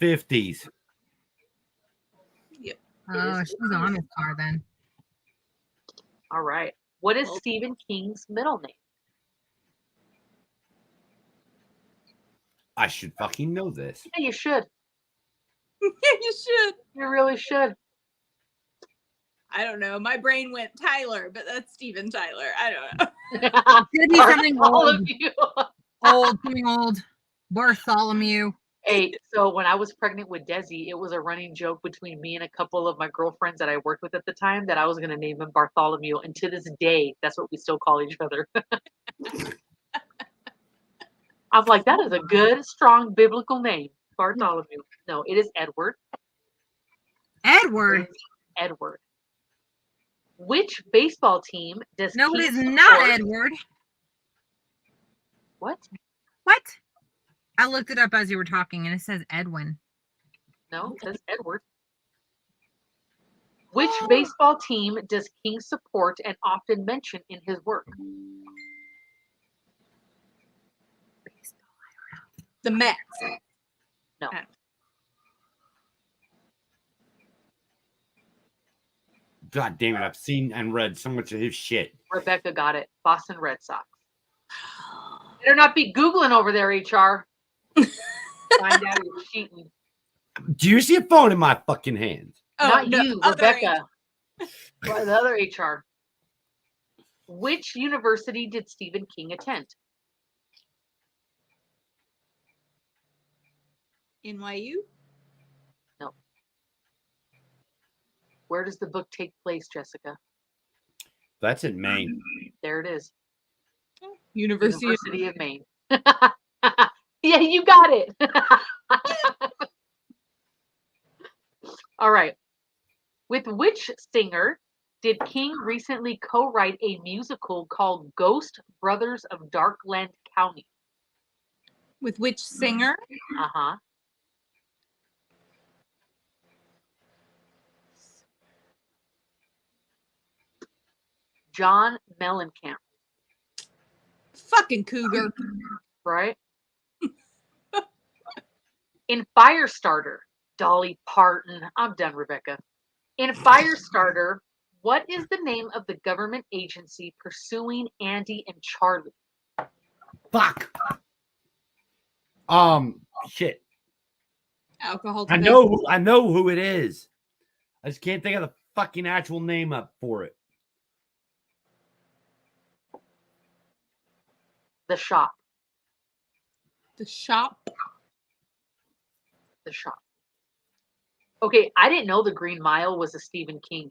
50s. Oh, she's on his car then. All right. What is Stephen King's middle name? I should fucking know this. Yeah, you should. You should. You really should. I don't know. My brain went Tyler, but that's Steven Tyler. I don't know. Could be Sorry, something all old. of you. Something old. Bartholomew. Hey, so when I was pregnant with Desi, it was a running joke between me and a couple of my girlfriends that I worked with at the time that I was going to name him Bartholomew. And to this day, that's what we still call each other. I'm like, that is a good, strong biblical name. Bartholomew. No, it is Edward. Edward. Edward. Which baseball team does No, it King is not support? Edward. What? What? I looked it up as you were talking and it says Edwin. No, it says Edward. Which baseball team does King support and often mention in his work? The Mets. No. God damn it. I've seen and read so much of his shit. Rebecca got it. Boston Red Sox. Better not be Googling over there, HR. Find out you're cheating. Do you see a phone in my fucking hand? Oh, Not no, you, other Rebecca. Well, the other HR. Which university did Stephen King attend? NYU? Where does the book take place, Jessica? That's in Maine. There it is. University of Maine. Yeah, you got it. All right. With which singer did King recently co-write a musical called Ghost Brothers of Darkland County? With which singer? Uh-huh. John Mellencamp, Fucking cougar. right? In Firestarter, Dolly Parton. I'm done, Rebecca. In Firestarter, what is the name of the government agency pursuing Andy and Charlie? Fuck. Shit. Alcohol. I know who it is. I just can't think of the fucking actual name up for it. The Shop. The Shop. The Shop. Okay, I didn't know The Green Mile was a Stephen King.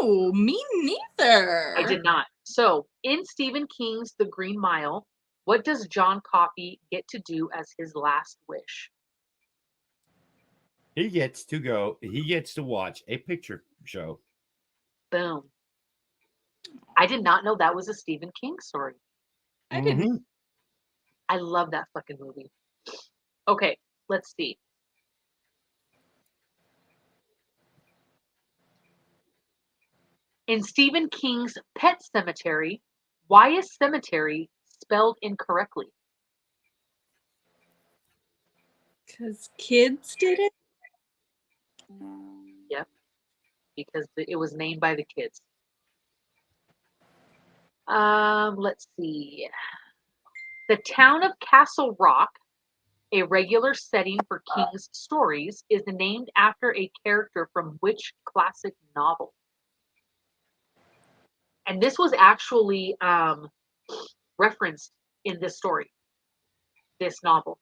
Oh, me neither. I did not. So, in Stephen King's The Green Mile, what does John Coffey get to do as his last wish? He gets to watch a picture show. Boom. I did not know that was a Stephen King story. I didn't. I love that fucking movie. Okay, let's see. In Stephen King's Pet Cemetery, why is cemetery spelled incorrectly? Because kids did it? Yep, because it was named by the kids. Let's see. The town of Castle Rock, a regular setting for King's stories, is named after a character from which classic novel? And this was actually referenced in this story, this novel.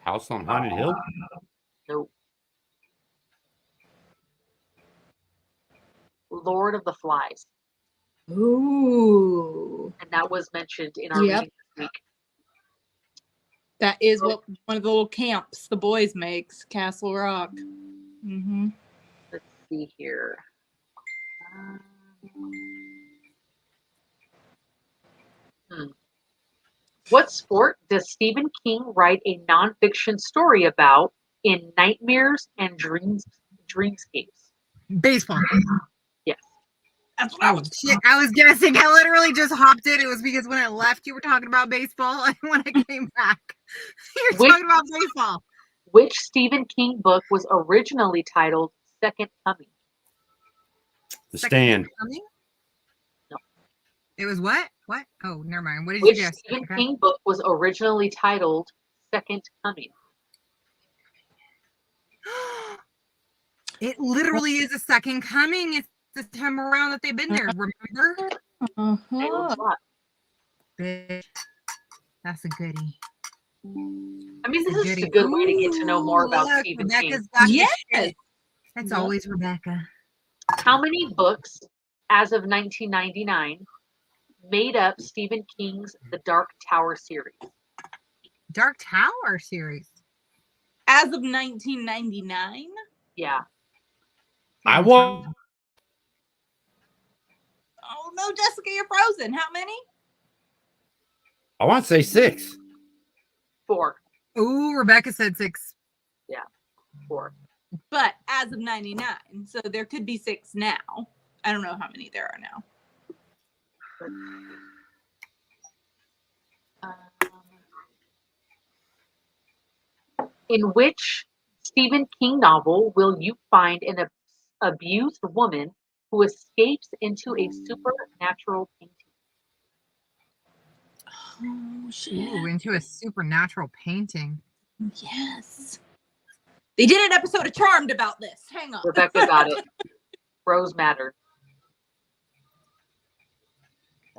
House on Haunted Hill? No. Lord of the Flies. Ooh. And that was mentioned in our Yep. reading this week. That is what one of the little camps the boys makes, Castle Rock. Mm-hmm. Let's see here. What sport does Stephen King write a nonfiction story about in Nightmares and Dreamscapes? Baseball. Yes. That's what I Oh was. shit! I was guessing. I literally just hopped in. It was because when I left, you were talking about baseball, and when I came back, you're Which- talking about baseball. Which Stephen King book was originally titled Second Coming? The Second Stand. Coming? No. It was what? What? Oh, never mind. What did Which you guess? Stephen Okay. King book was originally titled Second Coming? It literally is a second coming. It's the time around that they've been there. Remember? Uh-huh. Bitch. That's a goodie. I mean, this is just a good way to get to know more about Look, Stephen Rebecca's King. got the Yes. shit. That's Yep. always Rebecca. How many books, as of 1999, made up Stephen King's The Dark Tower series? Dark Tower series. As of 1999? Yeah. I won't. Oh no, Jessica, you're frozen. How many? I want to say 6. 4. Ooh, Rebecca said 6. 4. But as of 99, so there could be 6 now. I don't know how many there are now. In which Stephen King novel will you find an abused woman who escapes into a supernatural painting? Oh shit. Ooh, into a supernatural painting. Yes. They did an episode of Charmed about this. Hang on. Rebecca got it. Rose Matter.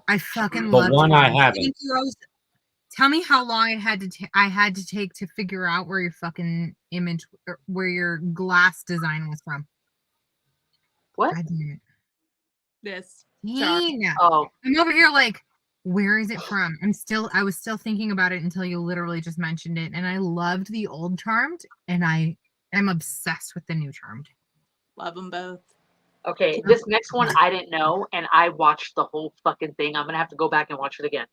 I fucking The love one I haven't. Thank you, Rose. Tell me how long I had to take to figure out where your fucking image, where your glass design was from. What? God damn it. This. Dang. Oh, I'm over here like, where is it from? I was still thinking about it until you literally just mentioned it. And I loved the old Charmed, and I am obsessed with the new Charmed. Love them both. Okay, this next one I didn't know, and I watched the whole fucking thing. I'm gonna have to go back and watch it again.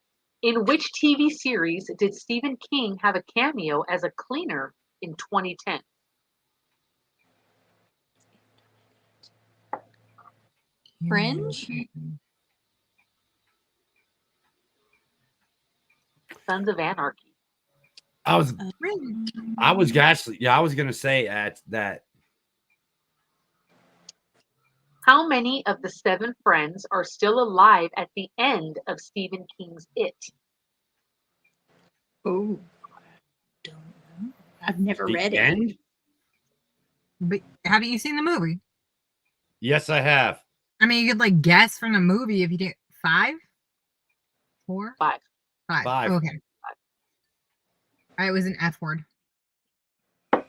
In which TV series did Stephen King have a cameo as a cleaner in 2010? Fringe? Sons of Anarchy. I was actually, yeah, I was gonna say that. How many of the 7 friends are still alive at the end of Stephen King's It? Oh, don't know. I've never The read it. end? But have you seen the movie? Yes, I have. I mean, you could like guess from the movie if you did 5, 4, 5. 5. Okay. It was an F word.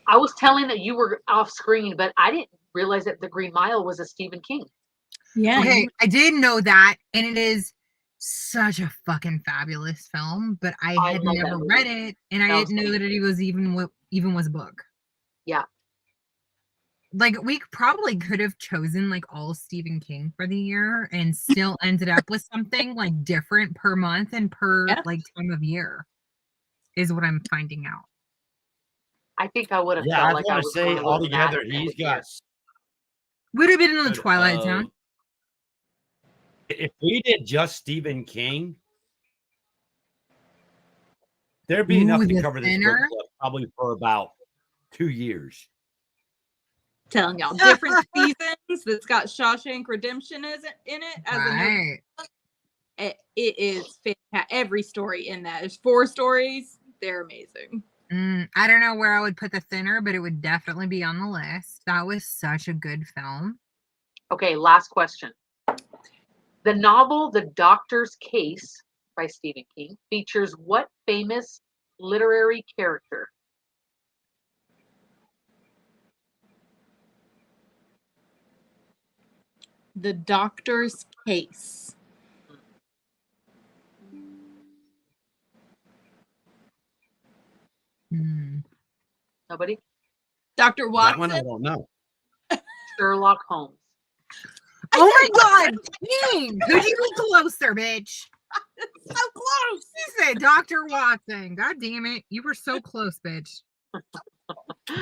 I was telling that you were off screen, but I didn't realize that The Green Mile was a Stephen King. Yeah. Okay, I did know that, and it is such a fucking fabulous film, but I had love that never movie. read it, and I No, didn't know that it was even was a book. Yeah. Like, we probably could have chosen like all Stephen King for the year and still ended up with something like different per month and per like time of year, is what I'm finding out. I think I would have Yeah, felt I like want I to was say going a little altogether, mad he's with you. got. Would have been in the Twilight Zone. If we did just Stephen King, there'd be enough to The cover this Sinner? book club probably for about 2 years. Telling y'all, different seasons that's got Shawshank Redemption in it as Right. it is fantastic. Every story in that. There's 4 stories. They're amazing. I don't know where I would put The Thinner, but it would definitely be on the list. That was such a good film. Okay, last question. The novel The Doctor's Case by Stephen King features what famous literary character? The Doctor's Case. Nobody? Dr. That one I Watson? don't know. Sherlock Holmes. Oh my God, King! Could you be closer, bitch? So close. You said Dr. Watson. God damn it. You were so close, bitch.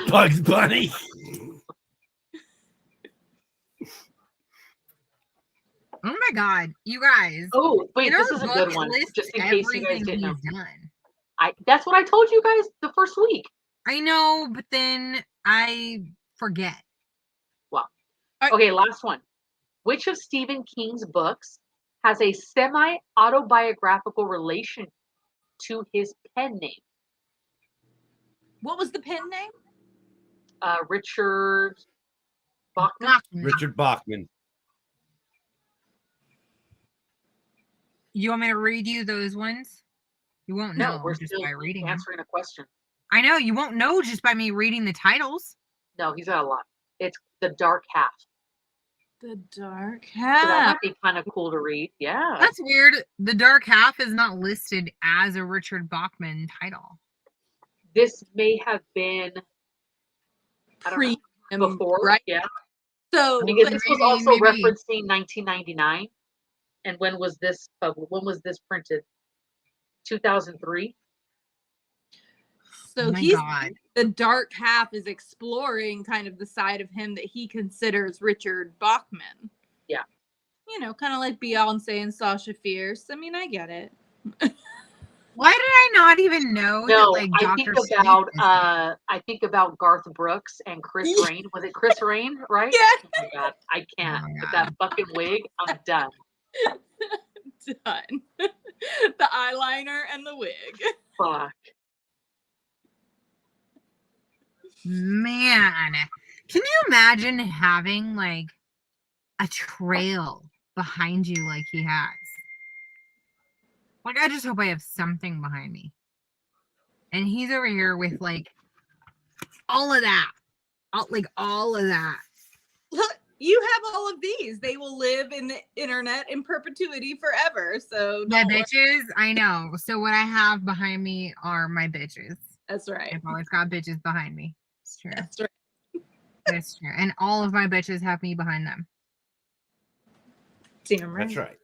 Bugs Bunny. Oh my God, you guys. Oh, wait, in this our is a good book one. lists Just in case you guys everything didn't know. he's done. That's what I told you guys the first week. I know, but then I forget. Well, okay, last one. Which of Stephen King's books has a semi-autobiographical relation to his pen name? What was the pen name? Richard Bachman. Richard Bachman. You want me to read you those ones? You won't know we're just still by reading them. answering a question. I know, you won't know just by me reading the titles. No, he's got a lot. It's The Dark Half. The Dark So that Half. might be kind of cool to read. Yeah. That's weird. The Dark Half is not listed as a Richard Bachman title. This may have been, I don't know, before, right? Yeah. So because this was also maybe. referencing 1999. And when was this printed? 2003. So Oh my he's God. the Dark Half is exploring kind of the side of him that he considers Richard Bachman. Yeah. You know, kind of like Beyonce and Sasha Fierce. I mean, I get it. Why did I not even know that, like, I Dr. think about Garth Brooks and Chris Rain. Was it Chris Rain, right? Yeah. Oh my God, I can't. Oh my With God. that fucking wig, I'm done. Done. The eyeliner and the wig. Fuck. Man, can you imagine having like a trail behind you like he has? Like, I just hope I have something behind me. And he's over here with like all of that. All of that. Look, you have all of these. They will live in the internet in perpetuity forever. So My don't worry. bitches, I know. So what I have behind me are my bitches. That's right. I've always got bitches behind me. It's true. That's right. That's true. And all of my bitches have me behind them. Damn That's right.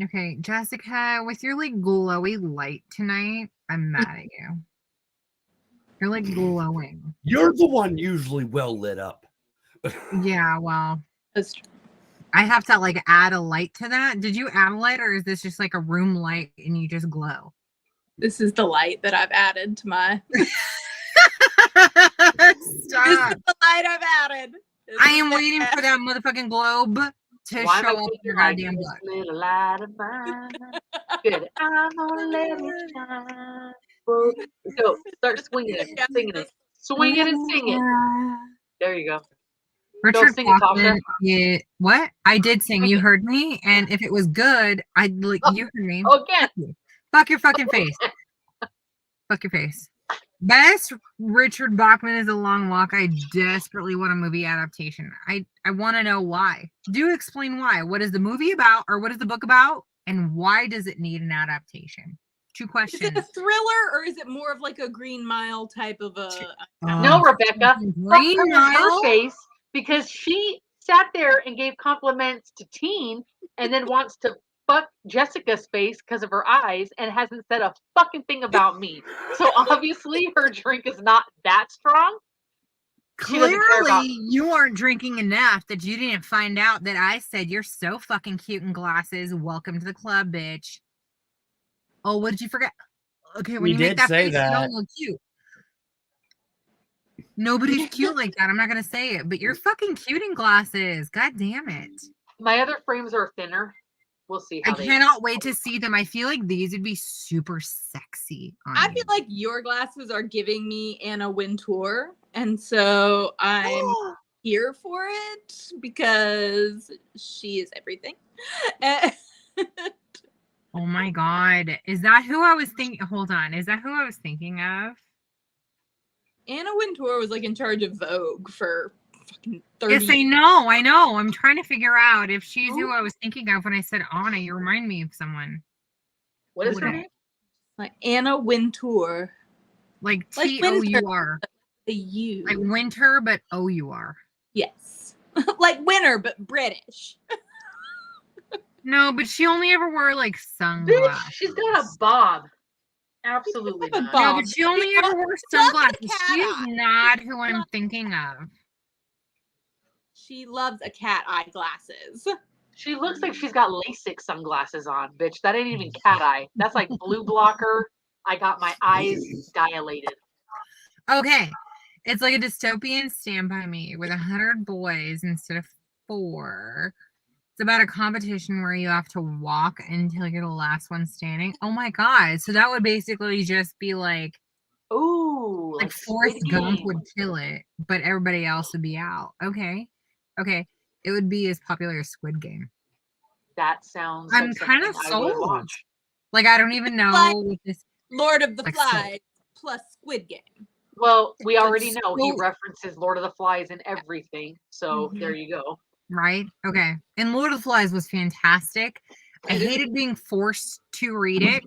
Okay, Jessica, with your like glowy light tonight, I'm mad at you. You're like glowing. You're the one usually well lit up. Yeah, well, That's true. I have to like add a light to that. Did you add a light, or is this just like a room light and you just glow? This is the light that I've added to my. Stop. This is the light I've added. I am waiting for that motherfucking globe to Why am I show up in thinking your like goddamn this book. little light of mine? Good. I'm gonna let it shine. Whoa. Go. Start swinging it, singing it, swinging and singing. There you go. Richard sing it, Bachman. Tasha. Yeah, what? I did sing. Sing You it. heard me, and if it was good, I'd like you heard me. Again. Fuck your fucking face. Fuck your face. Best Richard Bachman is a Long Walk. I desperately want a movie adaptation. I want to know why. Do explain why. What is the movie about, or what is the book about, and why does it need an adaptation? Two Is questions. it a thriller or is it more of like a Green Mile type of a? No, Rebecca. Green Fuck her in her Mile? face because she sat there and gave compliments to Teen and then wants to fuck Jessica's face because of her eyes and hasn't said a fucking thing about me. So obviously her drink is not that strong. She doesn't care about Clearly, you aren't drinking enough that you didn't find out that I said you're so fucking cute in glasses. Welcome to the club, bitch. Oh, what did you forget? Okay, when You you make did that say face, you that. don't look cute. Nobody's cute like that. I'm not gonna say it, but you're fucking cute in glasses. God damn it. my other frames are thinner. We'll see I how they cannot wait to see them. I feel like these would be super sexy on I you. feel like your glasses are giving me Anna Wintour, and so I'm here for it because she is everything. Oh my god. Is that who I was thinking? Hold on. Is that who I was thinking of? Anna Wintour was like in charge of Vogue for fucking 30 Yes, I know. I'm trying to figure out if she's who I was thinking of when I said Anna. You remind me of someone. What is Who her would it- name? like Anna Wintour. Like Like T-O-U-R. The U. Like winter, but O-U-R. Yes. Like winter, but British. No, but she only ever wore like Bitch, sunglasses. she's got a bob. Absolutely have a not. bob. No, but she only She ever loves- wore she loves a sunglasses. cat She is eye. not who I'm thinking of. She loves a cat eye glasses. She looks like she's got LASIK sunglasses on, bitch. That ain't even cat eye. That's like blue blocker. I got my eyes dilated. Okay. It's like a dystopian Stand By Me with 100 boys instead of 4. It's about a competition where you have to walk until you're the last one standing. Oh my god. So that would basically just be like Ooh, like Forrest Squid Gump Game. would kill it, but everybody else would be out. Okay. Okay. It would be as popular as Squid Game. That sounds I'm like kind of something I would sold. watch. Like I don't even know Like- what this Lord of the Like Flies plus Squid Game. Well, we already Like, know he so- references Lord of the Flies in everything. So Mhm. there you go. right? Okay. And Lord of the Flies was fantastic. I hated being forced to read it.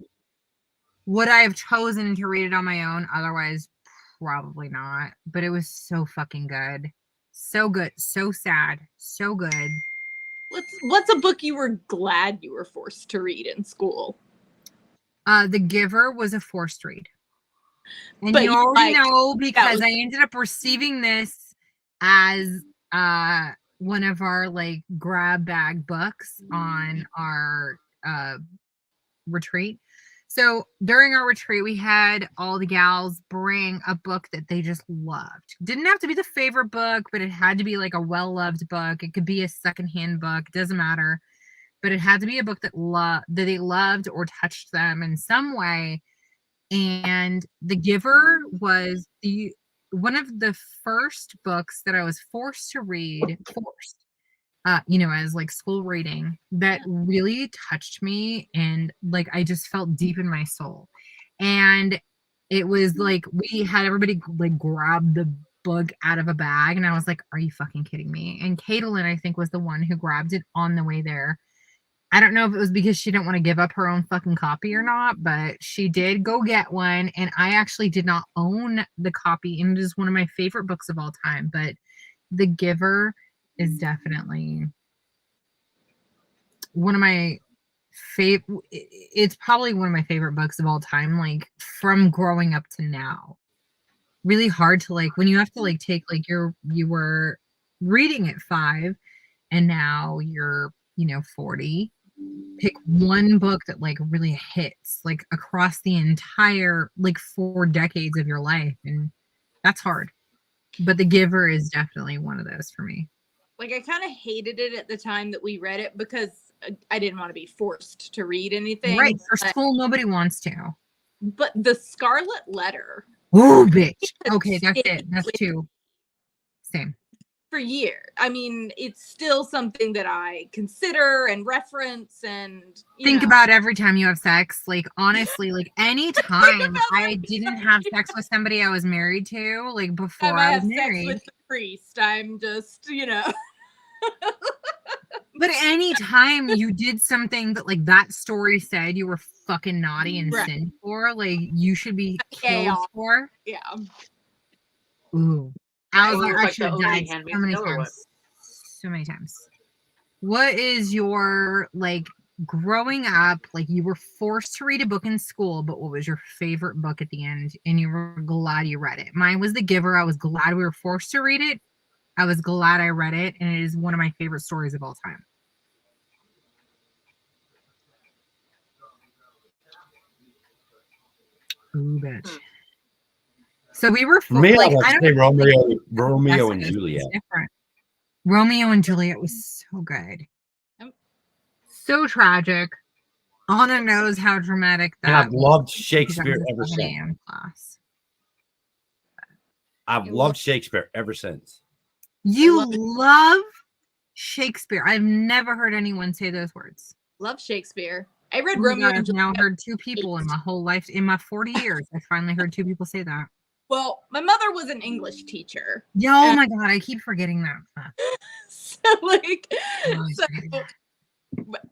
Would I have chosen to read it on my own? Otherwise, probably not. But it was so fucking good. So good. So sad. So good. What's a book you were glad you were forced to read in school? The Giver was a forced read. And But you you already liked- know because was- I ended up receiving this as one of our like grab bag books on our retreat. So during our retreat, we had all the gals bring a book that they just loved. Didn't have to be the favorite book, but it had to be like a well-loved book. It could be a secondhand book, doesn't matter. But it had to be a book that they loved or touched them in some way. And The Giver was one of the first books that I was forced to read, as like school reading that really touched me, and like I just felt deep in my soul. And it was like we had everybody like grab the book out of a bag, and I was like, "Are you fucking kidding me?" And Caitlin, I think, was the one who grabbed it on the way there. I don't know if it was because she didn't want to give up her own fucking copy or not, but she did go get one, and I actually did not own the copy, and it is one of my favorite books of all time. But The Giver is definitely one of my favorite. It's probably one of my favorite books of all time, like from growing up to now. Really hard to like when you have to like take like you were reading at 5 and now you're 40. Pick one book that like really hits like across the entire like 4 decades of your life, and that's hard. But The Giver is definitely one of those for me. Like, I kind of hated it at the time that we read it because I didn't want to be forced to read anything. Right. For school, nobody wants to. But The Scarlet Letter. Oh, bitch. Okay, that's it. That's 2. Same. For years. I mean, it's still something that I consider and reference and think about every time you have sex. Like, honestly, like any time I didn't have sex with somebody I was married to, like before I was married. Sex with the priest. I'm just, But any time you did something that like that story said you were fucking naughty and sinned for, like you should be killed for. Yeah. Ooh. I was like actually the died Handmaid's so many Tale or what? times. So many times. What is your like growing up, like you were forced to read a book in school, but what was your favorite book at the end and you were glad you read it? Mine was The Giver. I was glad we were forced to read it. I was glad I read it, and it is one of my favorite stories of all time. Ooh, bitch. So we were For me, like, I would say Romeo and Juliet. Different. Romeo and Juliet was so good. So tragic. Anna knows how dramatic that. And I've loved Shakespeare ever since. Class. I've loved Shakespeare ever since. You love Shakespeare. I've never heard anyone say those words. Love Shakespeare. I read Romeo and Juliet. I've now heard 2 people in my whole life. In my 40 years, I finally heard 2 people say that. Well, my mother was an English teacher. Oh my god, I keep forgetting that.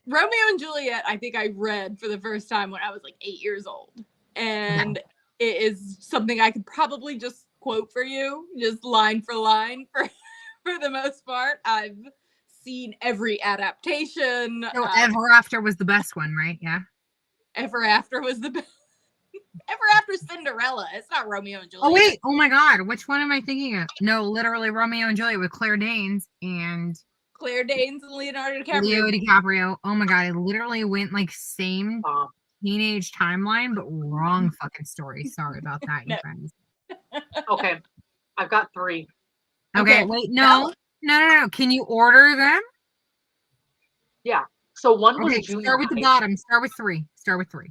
Romeo and Juliet, I think I read for the first time when I was like 8 years old. And it is something I could probably just quote for you, just line for line for the most part. I've seen every adaptation. So Ever After was the best one, right? Yeah. Ever After was the best. Ever After Cinderella. It's not Romeo and Juliet. Oh wait, oh my god, which one am I thinking of? No, literally Romeo and Juliet with Claire Danes and Leonardo DiCaprio. Leo DiCaprio. Oh my god, it literally went like same teenage timeline, but wrong fucking story. Sorry about that, you friends. Okay, I've got 3. Okay, wait, no. Can you order them? Yeah. So one was junior start with high. the bottom. Start with 3.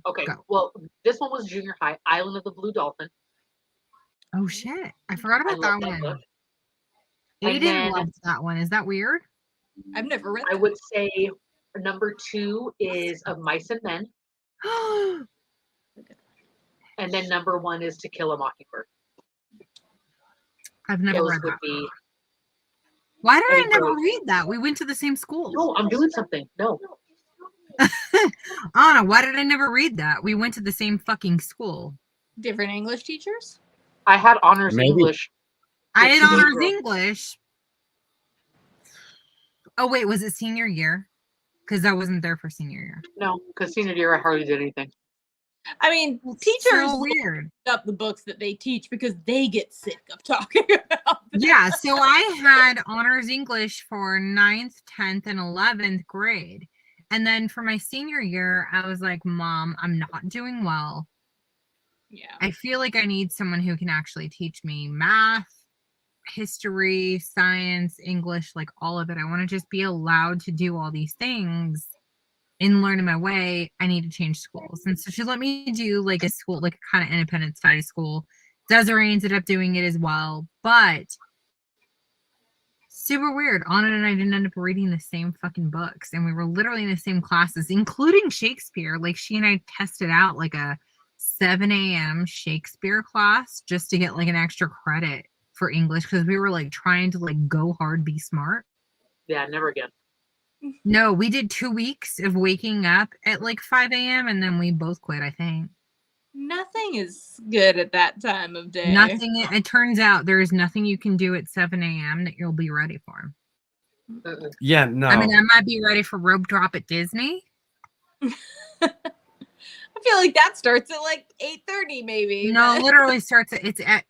Okay. Go. Well, this one was junior high. Island of the Blue Dolphin. Oh shit! I forgot about that one. Book. Aiden loves that one. Is that weird? I've never read. I would say number 2 is Of Mice and Men, and then number 1 is To Kill a Mockingbird. I've never read that. Why did I never read that? We went to the same school. No, I'm doing something. No. Anna, why did I never read that? We went to the same fucking school. Different English teachers? I had honors English. I had honors English. Oh, wait, was it senior year? Because I wasn't there for senior year. No, because senior year I hardly did anything. I mean, teachers so weird up the books that they teach because they get sick of talking about them. Yeah, so I had honors English for 9th, 10th, and 11th grade. And then for my senior year, I was like, Mom, I'm not doing well. Yeah. I feel like I need someone who can actually teach me math, history, science, English, like all of it. I want to just be allowed to do all these things and learn in my way. I need to change schools. And so she let me do like a school, like a kind of independent study school. Desiree ended up doing it as well, but super weird. Anna and I didn't end up reading the same fucking books, and we were literally in the same classes, including Shakespeare. Like she and I tested out like a 7 a.m. Shakespeare class just to get like an extra credit for English because we were like trying to like go hard, be smart. Yeah, never again. No, we did 2 weeks of waking up at like 5 a.m. and then we both quit, I think. Nothing is good at that time of day. Nothing. It turns out there is nothing you can do at 7 a.m. that you'll be ready for. Yeah, no. I mean, I might be ready for rope drop at Disney. I feel like that starts at like 8:30 maybe. No, but- literally starts it's at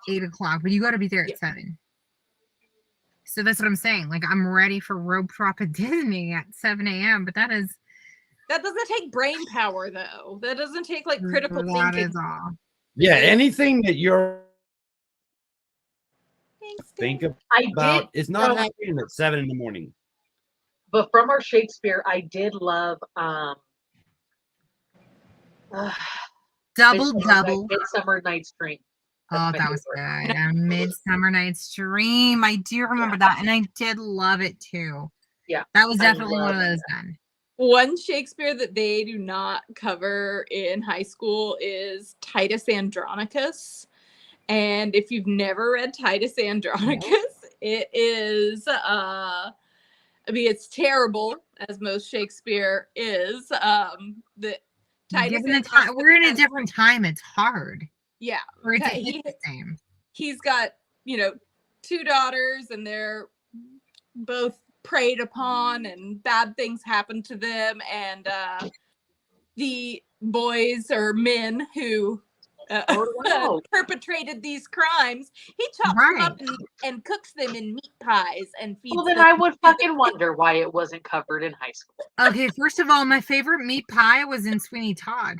8 o'clock, but you got to be there at 7. So that's what I'm saying. Like, I'm ready for rope drop at Disney at 7 a.m. But that doesn't take brain power though. That doesn't take like critical that thinking. is all. Yeah, anything that you're Thanks, think Dave. about is not happening at 7 in the morning. But from our Shakespeare, I did love Double. Midsummer Night's Dream. Oh, that was good. A Midsummer Night's Dream. I do remember that, and I did love it too. Yeah, that was definitely one of those then. One Shakespeare that they do not cover in high school is Titus Andronicus. And if you've never read Titus Andronicus, it is I mean, it's terrible, as most Shakespeare is. The Titus Given the time, we're in a different time. It's hard. Yeah, For it to hit the same. He's got 2 daughters, and they're both preyed upon, and bad things happen to them. And the boys or men who perpetrated these crimes, he chops them up and cooks them in meat pies and feeds well, then them. I would fucking wonder why it wasn't covered in high school. Okay, first of all, my favorite meat pie was in Sweeney Todd.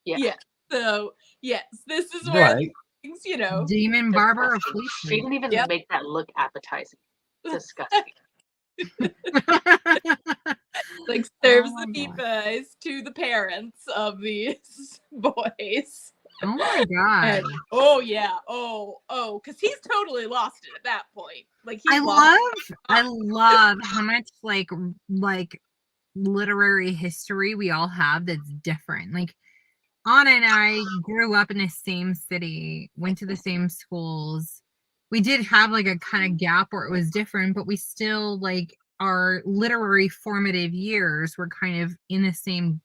Yeah. So yes, this is where things, Demon Barber of Fleet She Street. didn't even make that look appetizing. Disgusting. Like serves the meat pies to the parents of these boys. Oh my god. And, oh yeah. Oh, because he's totally lost it at that point. Like I love how much like literary history we all have that's different. Like Anna and I grew up in the same city, went to the same schools. We did have like a kind of gap where it was different, but we still like our literary formative years were kind of in the same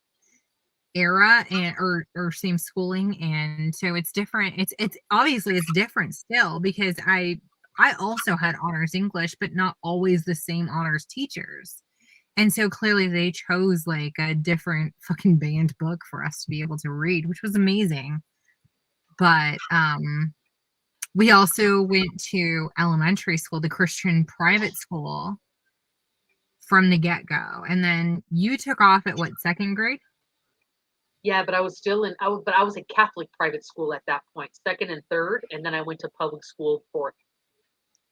era and or same schooling, and so it's different. It's obviously it's different still because I also had honors English, but not always the same honors teachers. And so clearly they chose like a different fucking banned book for us to be able to read, which was amazing. But we also went to elementary school, the Christian private school from the get-go. And then you took off at what, 2nd grade? Yeah, but I was still I was a Catholic private school at that point, 2nd and 3rd, and then I went to public school 4th.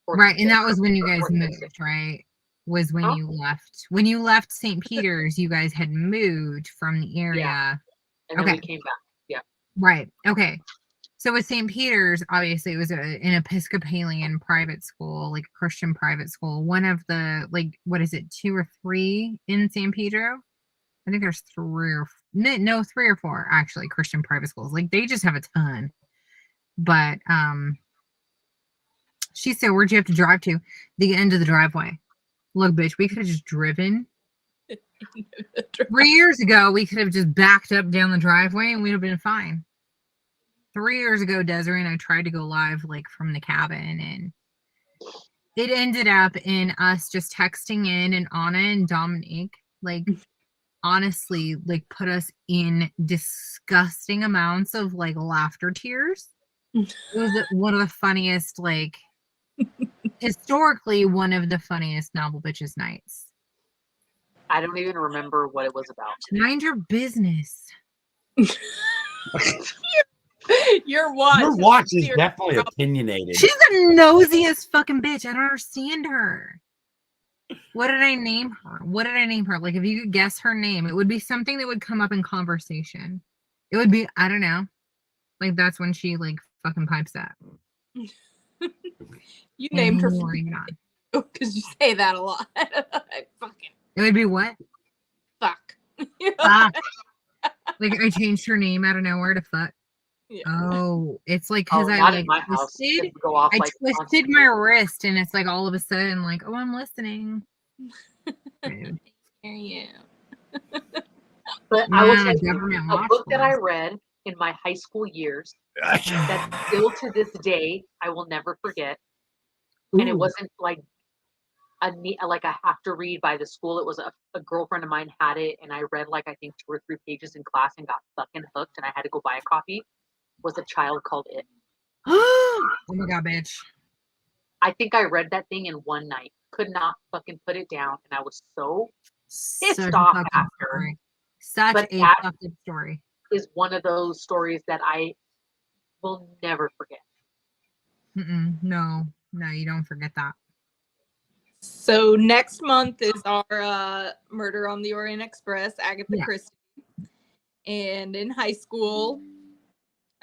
Right, and that was when you guys moved, right? Was when you left. When you left St. Peter's, you guys had moved from the area. Yeah. And then we came back. Yeah. Right. Okay. So with St. Peter's, obviously it was an Episcopalian private school, like a Christian private school. One of the, like, what is it, 2 or 3 in San Pedro? I think there's 3 or 4 actually Christian private schools. Like they just have a ton. But she said, where'd you have to drive to? The end of the driveway. Look, bitch, we could have just driven. 3 years ago, we could have just backed up down the driveway and we'd have been fine. 3 years ago, Desiree and I tried to go live like from the cabin, and it ended up in us just texting in, and Anna and Dominique like honestly like put us in disgusting amounts of like laughter tears. It was one of the funniest, like historically one of the funniest Novel Bitches nights. I don't even remember what it was about. Mind your business. Your watch is definitely opinionated. She's the nosiest fucking bitch. I don't understand her. What did I name her? Like, if you could guess her name, it would be something that would come up in conversation. It would be, I don't know. Like, that's when she, like, fucking pipes up. You named her because you say that a lot. Fucking. It would be what? Fuck. Like, I changed her name out of nowhere to fuck. Yeah. Oh, it's like because I like twisted my wrist, and it's like all of a sudden like, oh, I'm listening. Hear you. But I will tell you, a book that I read in my high school years that still to this day I will never forget. And it Ooh. wasn't like like I have to read by the school. It was a girlfriend of mine had it, and I read like I think 2 or 3 pages in class and got fucking hooked, and I had to go buy a copy. Was A Child Called It. Oh my god, bitch. I think I read that thing in one night. Could not fucking put it down, and I was so Such pissed a off fucking after. story. Such But a that fucking story. is one of those stories that I will never forget. No, you don't forget that. So next month is our Murder on the Orient Express, Agatha Christie. And in high school,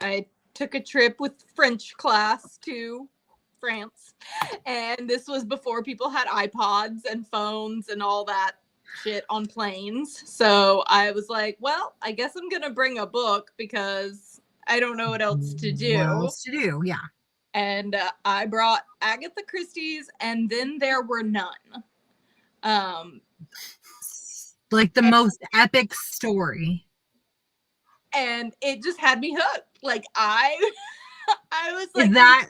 I took a trip with French class to France. And this was before people had iPods and phones and all that shit on planes. So I was like, well, I guess I'm going to bring a book because I don't know what else to do. What else to do? Yeah. And I brought Agatha Christie's And Then There Were None. Like the most epic story. And it just had me hooked. Like I was like, Is that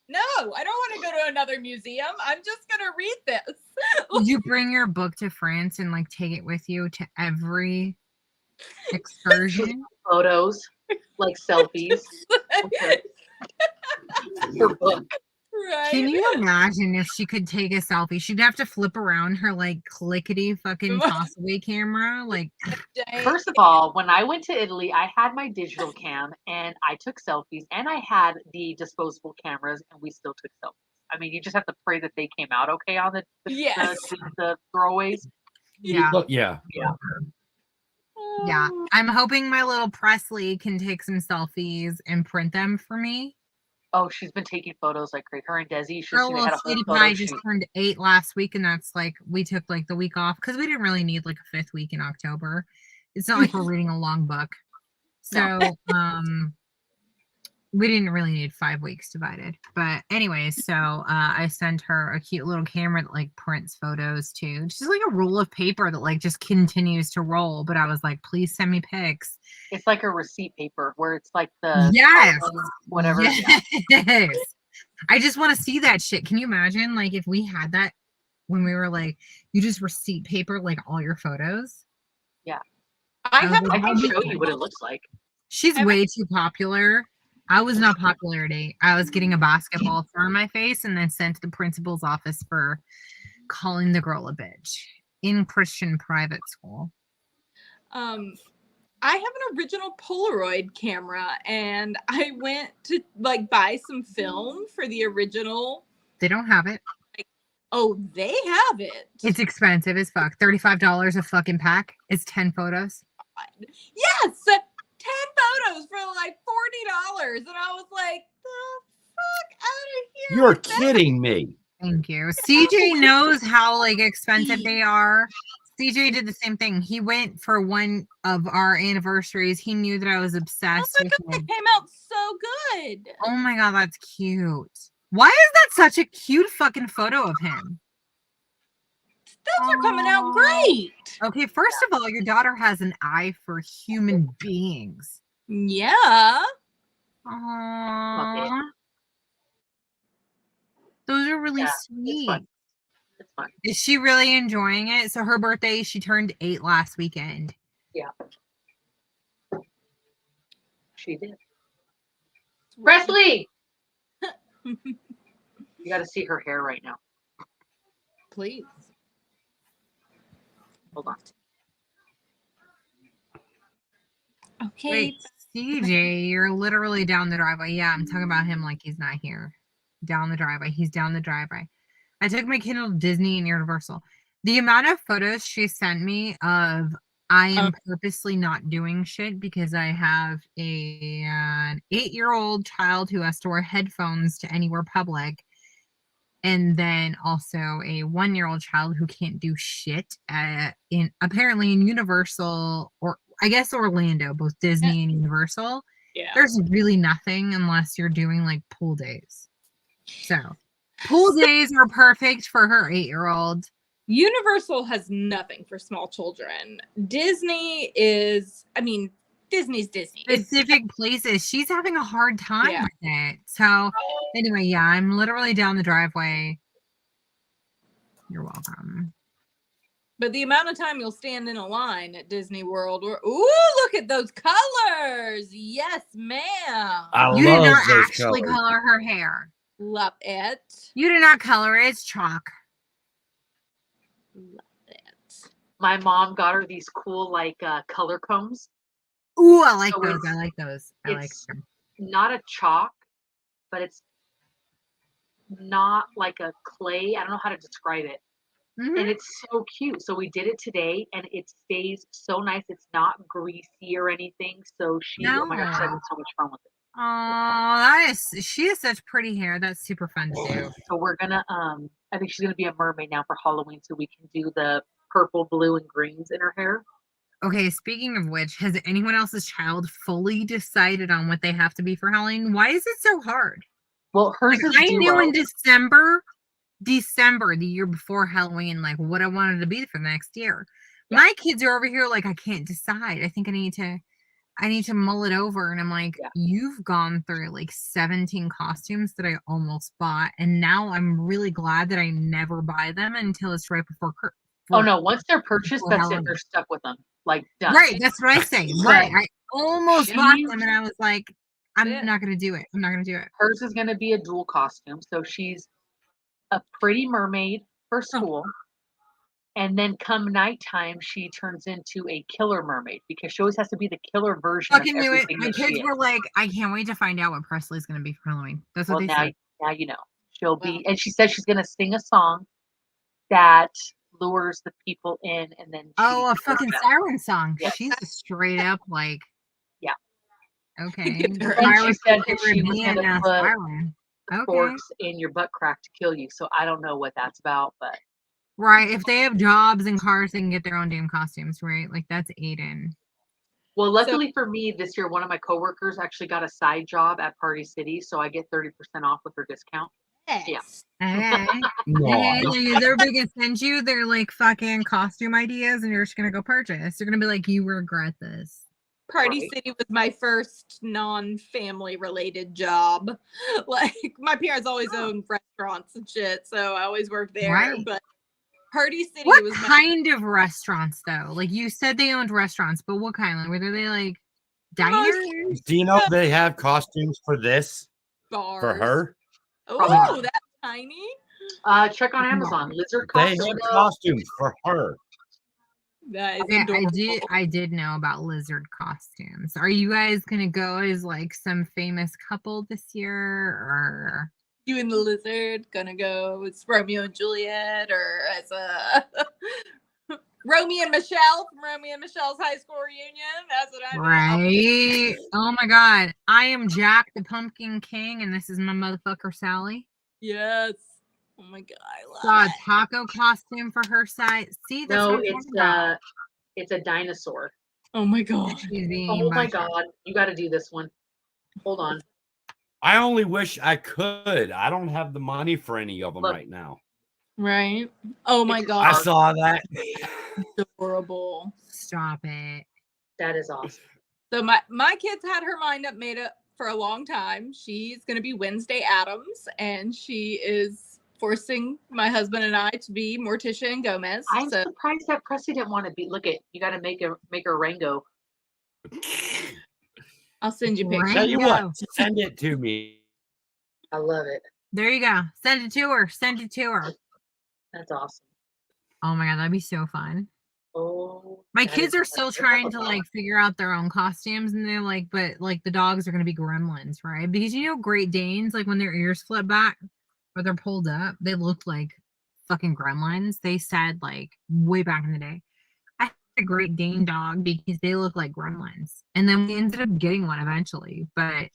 no, I don't want to go to another museum. I'm just gonna read this. Would you bring your book to France and like take it with you to every excursion? Photos, like selfies. Okay. Her book. Right. Can you imagine if she could take a selfie? She'd have to flip around her like clickety fucking toss away camera. Like, first of all, when I went to Italy, I had my digital cam and I took selfies, and I had the disposable cameras, and we still took selfies. I mean, you just have to pray that they came out okay on the throwaways. Yeah. Yeah. Yeah. I'm hoping my little Presley can take some selfies and print them for me. Oh, she's been taking photos like crazy. Her and Desi. Her little sweetie pie just turned 8 last week, and that's like we took like the week off because we didn't really need like a 5th week in October. It's not like we're reading a long book, so we didn't really need 5 weeks divided. But anyways, so I sent her a cute little camera that like prints photos too. Just like a roll of paper that like just continues to roll. But I was like, please send me pics. It's like a receipt paper where it's like the whatever. Yes. I just want to see that shit. Can you imagine like if we had that when we were like you just receipt paper like all your photos? Yeah. I can show you what it looks like. She's way too popular. I was not popular at 8. I was getting a basketball thrown in my face and then sent to the principal's office for calling the girl a bitch in Christian private school. I have an original Polaroid camera, and I went to like buy some film for the original. They don't have it. Oh, they have it. It's expensive as fuck. $35 a fucking pack. It's 10 photos. Yes, 10 photos for like $40, and I was like, the fuck out of here. You're kidding me. Thank you. CJ knows how like expensive they are. CJ did the same thing. He went for one of our anniversaries. He knew that I was obsessed with it. It came out so good. Oh my god, that's cute. Why is that such a cute fucking photo of him? Those are coming out great. Okay, first of all, your daughter has an eye for human beings. Yeah. Aww. Those are really sweet. It's fun. Is she really enjoying it? So her birthday, she turned 8 last weekend. Yeah. She did. Presley! You got to see her hair right now. Please. Hold on. Okay. Wait, CJ, you're literally down the driveway. Yeah, I'm talking about him like he's not here. Down the driveway. He's down the driveway. I took my kid to Disney and Universal. The amount of photos she sent me of I am purposely not doing shit because I have an 8-year-old child who has to wear headphones to anywhere public. And then also a 1-year-old child who can't do shit apparently in Universal, or I guess Orlando, both Disney and Universal. Yeah. There's really nothing unless you're doing like pool days. So pool days are perfect for her 8-year-old. Universal has nothing for small children. Disney is, I mean, Disney's Disney. It's specific places. She's having a hard time Yeah. with it. So anyway, yeah, I'm literally down the driveway. You're welcome. But the amount of time you'll stand in a line at Disney World, ooh, look at those colors! Yes, ma'am. You did not those actually colors. color her hair. Love it. You did not color it. It's chalk. Love it. My mom got her these cool like color combs. Ooh, I like So those. it's- I like those. I like it's them. Not a chalk, but it's not like a clay. I don't know how to describe it. Mhm. And it's so cute. So we did it today, and it stays so nice. It's not greasy or anything. So oh my gosh, she's having so much fun with it. Oh, she has such pretty hair. That's super fun to do. So we're gonna I think she's gonna be a mermaid now for Halloween, so we can do the purple, blue, and greens in her hair. Okay, speaking of which, has anyone else's child fully decided on what they have to be for Halloween? Why is it so hard? Well, hers is I knew duo. in December, the year before Halloween, like what I wanted to be for the next year. Yeah. My kids are over here like I can't decide. I think I need to mull it over. And I'm like, Yeah. you've gone through like 17 costumes that I almost bought, and now I'm really glad that I never buy them until it's right before Oh no, once they're purchased, for that's Halloween. it. They're stuck with them. Like done. Right, that's what I say. Right. I almost bought them and I was like, I'm Yeah. not gonna do it. I'm not gonna do it. Hers is gonna be a dual costume. So she's a pretty mermaid for school. And then come nighttime, she turns into a killer mermaid because she always has to be the killer version Fucking of knew it. everything My that she kids is. were like, I can't wait to find out what Presley's gonna be for Halloween. That's what Well, they now, said. now you know. She'll be, and she said she's gonna sing a song that lures the people in, and then Oh, a goes fucking out. siren song. Yeah. She's a straight up like, Yeah. okay. Get her- And she Pirates said of the that she was Caribbean, gonna put siren. Okay. forks in your butt crack to kill you. So I don't know what that's about, but Right. If they have jobs and cars, they can get their own damn costumes, right? Like that's Aiden. well, luckily for me, this year one of my coworkers actually got a side job at Party City, so I get 30% off with her discount. Yeah. Okay. Nice. Okay, they're gonna send you their like fucking costume ideas and you're just gonna go purchase. They're gonna be like, you regret this. Party Right. City was my first non-family related job. Like my parents always owned restaurants and shit, so I always worked there. Right. But Party City What was my kind of restaurants though? Like you said they owned restaurants, but what kind? Like were they like diners? Do you know they have costumes for this bars. for her? Probably Oh, not. that's tiny. Check on Amazon. Lizard They have costume. costumes for her. That is Okay, adorable. I did know about lizard costumes. Are you guys gonna go as like some famous couple this year or You and the lizard gonna go as Romeo and Juliet, or as a Romeo and Michelle from Romeo and Michelle's high school reunion. That's what I mean. right? Oh my god. I am Jack the Pumpkin King and this is my motherfucker Sally. Yes. Oh my god, I love Saw a it. taco costume for her side. See, that's No, what I'm talking about. it's a dinosaur. Oh my god. She's being Oh my biased. god, you got to do this one. Hold on. I only wish I could. I don't have the money for any of them Look. right now. Right? Oh my It's god. I saw that. Adorable. Stop it. That is awesome. So my kids had her mind up made up for a long time. She's gonna be Wednesday Addams, and she is forcing my husband and I to be Morticia and Gomez. I'm So surprised that Presley didn't want to be. Look at you got to make her Rango. I'll send you pictures. Tell you Rango. what, send it to me. I love it. There you go. Send it to her. Send it to her. That's awesome. Oh my god, that'd be so fun. Oh, My that kids is are still awesome. trying to like figure out their own costumes and they're like, but like the dogs are gonna be gremlins, right? Because you know Great Danes, like when their ears flip back or they're pulled up, they look like fucking gremlins. They said like way back in the day. I had a Great Dane dog because they look like gremlins. And then we ended up getting one eventually. But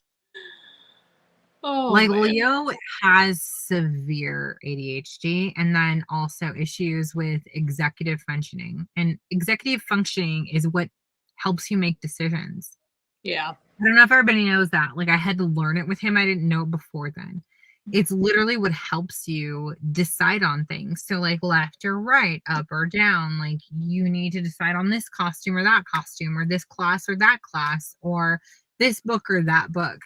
Oh, like man. Leo has severe ADHD and then also issues with executive functioning. And executive functioning is what helps you make decisions. Yeah. I don't know if everybody knows that. Like I had to learn it with him. I didn't know it before then. It's literally what helps you decide on things. So like left or right, up or down, like you need to decide on this costume or that costume or this class or that class or this book or that book.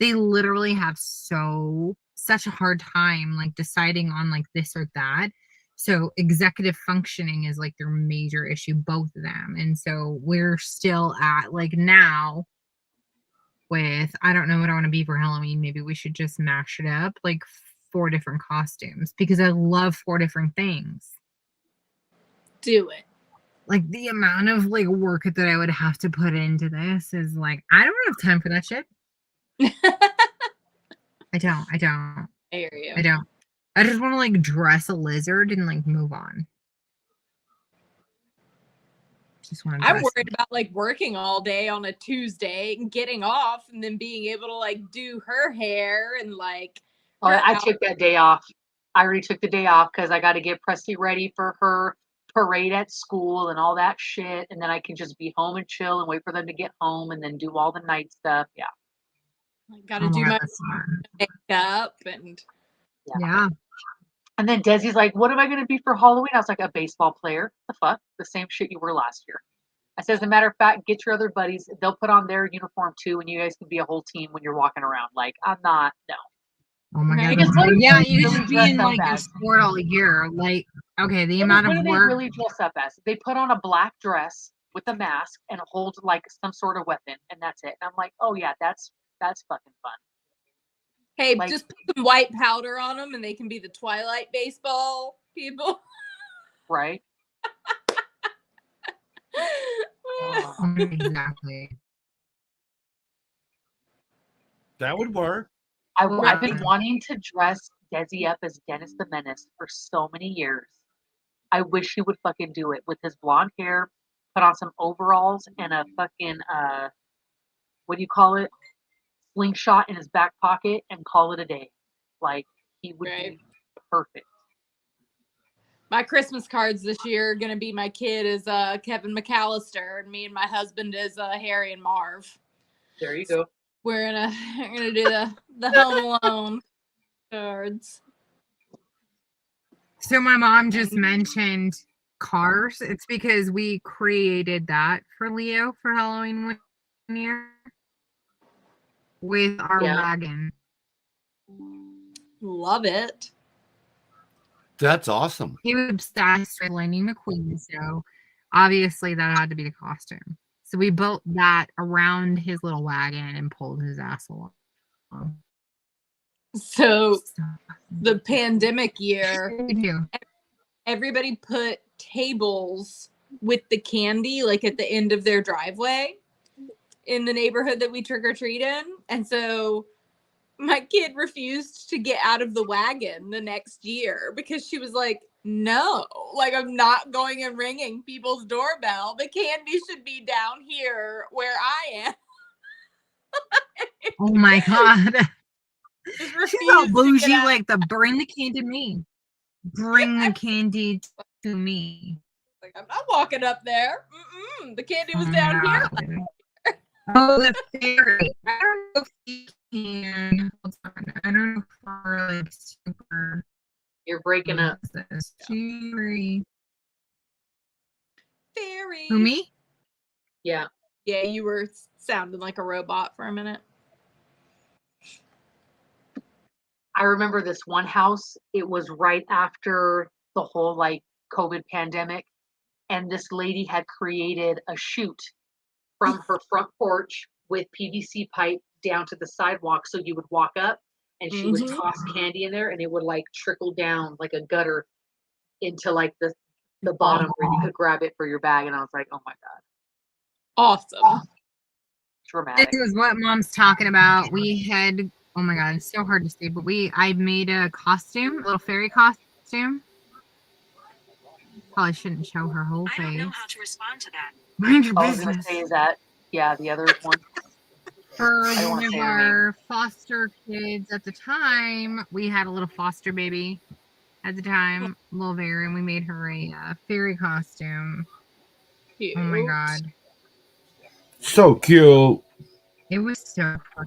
They literally have such a hard time like deciding on like this or that. So executive functioning is like their major issue, both of them. And so we're still at like now with I don't know what I want to be for Halloween. Maybe we should just mash it up like 4 different costumes because I love 4 different things. Do it. Like the amount of like work that I would have to put into this is like I don't have time for that shit. I don't. I hear you. I don't. I just want to like dress a lizard and like move on. Just want to I'm worried about like working all day on a Tuesday and getting off and then being able to like do her hair and like. Oh, I took that day off. I already took the day off because I got to get Presty ready for her parade at school and all that shit. And then I can just be home and chill and wait for them to get home and then do all the night stuff. Yeah. I got to do my makeup and. Yeah. And then Desi's like, what am I going to be for Halloween? I was like, a baseball player. The fuck? The same shit you were last year. I said, as a matter of fact, get your other buddies. They'll put on their uniform too, and you guys can be a whole team when you're walking around. Like, I'm not, no. Oh my God. Because what Yeah, do you really just be dress in up like your as? sport all year. Like, okay, the amount What of do they work. really dress up as? They put on a black dress with a mask and hold like some sort of weapon, and that's it. And I'm like, oh yeah, that's fucking fun. Hey, Like- just put some white powder on them and they can be the Twilight baseball people. Right? Exactly. That would work. I've been wanting to dress Desi up as Dennis the Menace for so many years. I wish he would fucking do it with his blonde hair, put on some overalls and a fucking what do you call it? Slingshot in his back pocket and call it a day. Like he would be perfect. My Christmas cards this year are gonna be my kid as Kevin McAllister and me and my husband as Harry and Marv. There you go. We're gonna do the Home Alone cards. So my mom just mentioned cars. It's because we created that for Leo for Halloween one year with our wagon. Love it. That's awesome. He was obsessed with Lightning McQueen, so obviously that had to be the costume. So we built that around his little wagon and pulled his ass along. So the pandemic year, do. Everybody put tables with the candy like at the end of their driveway in the neighborhood that we trick or treat in. And so my kid refused to get out of the wagon the next year because she was like, no, like I'm not going and ringing people's doorbell. The candy should be down here where I am. Oh my God. She's all bougie, out. like bring the candy to me. Bring the candy to me. Like, I'm not walking up there. The candy was down here. Oh, the fairy. I don't know if you can. Hold on. I don't know if we're like super. You're breaking up. Fairy. Fairy. Who, me? Yeah. Yeah, you were sounding like a robot for a minute. I remember this one house. It was right after the whole like COVID pandemic. And this lady had created a chute from her front porch with PVC pipe down to the sidewalk. So you would walk up and she would toss candy in there and it would like trickle down like a gutter into like the bottom where you could grab it for your bag. And I was like, oh my God. Awesome. Dramatic. This is what mom's talking about. We had, oh my God, it's so hard to say, but I made a costume, a little fairy costume. Probably shouldn't show her whole face. I don't know how to respond to that. Mind your I was going to business. say that, yeah, the other one. For one of our foster kids at the time, we had a little foster baby at the time, little Vera, and we made her a fairy costume. Cute. Oh my God. So cute. It was so fun.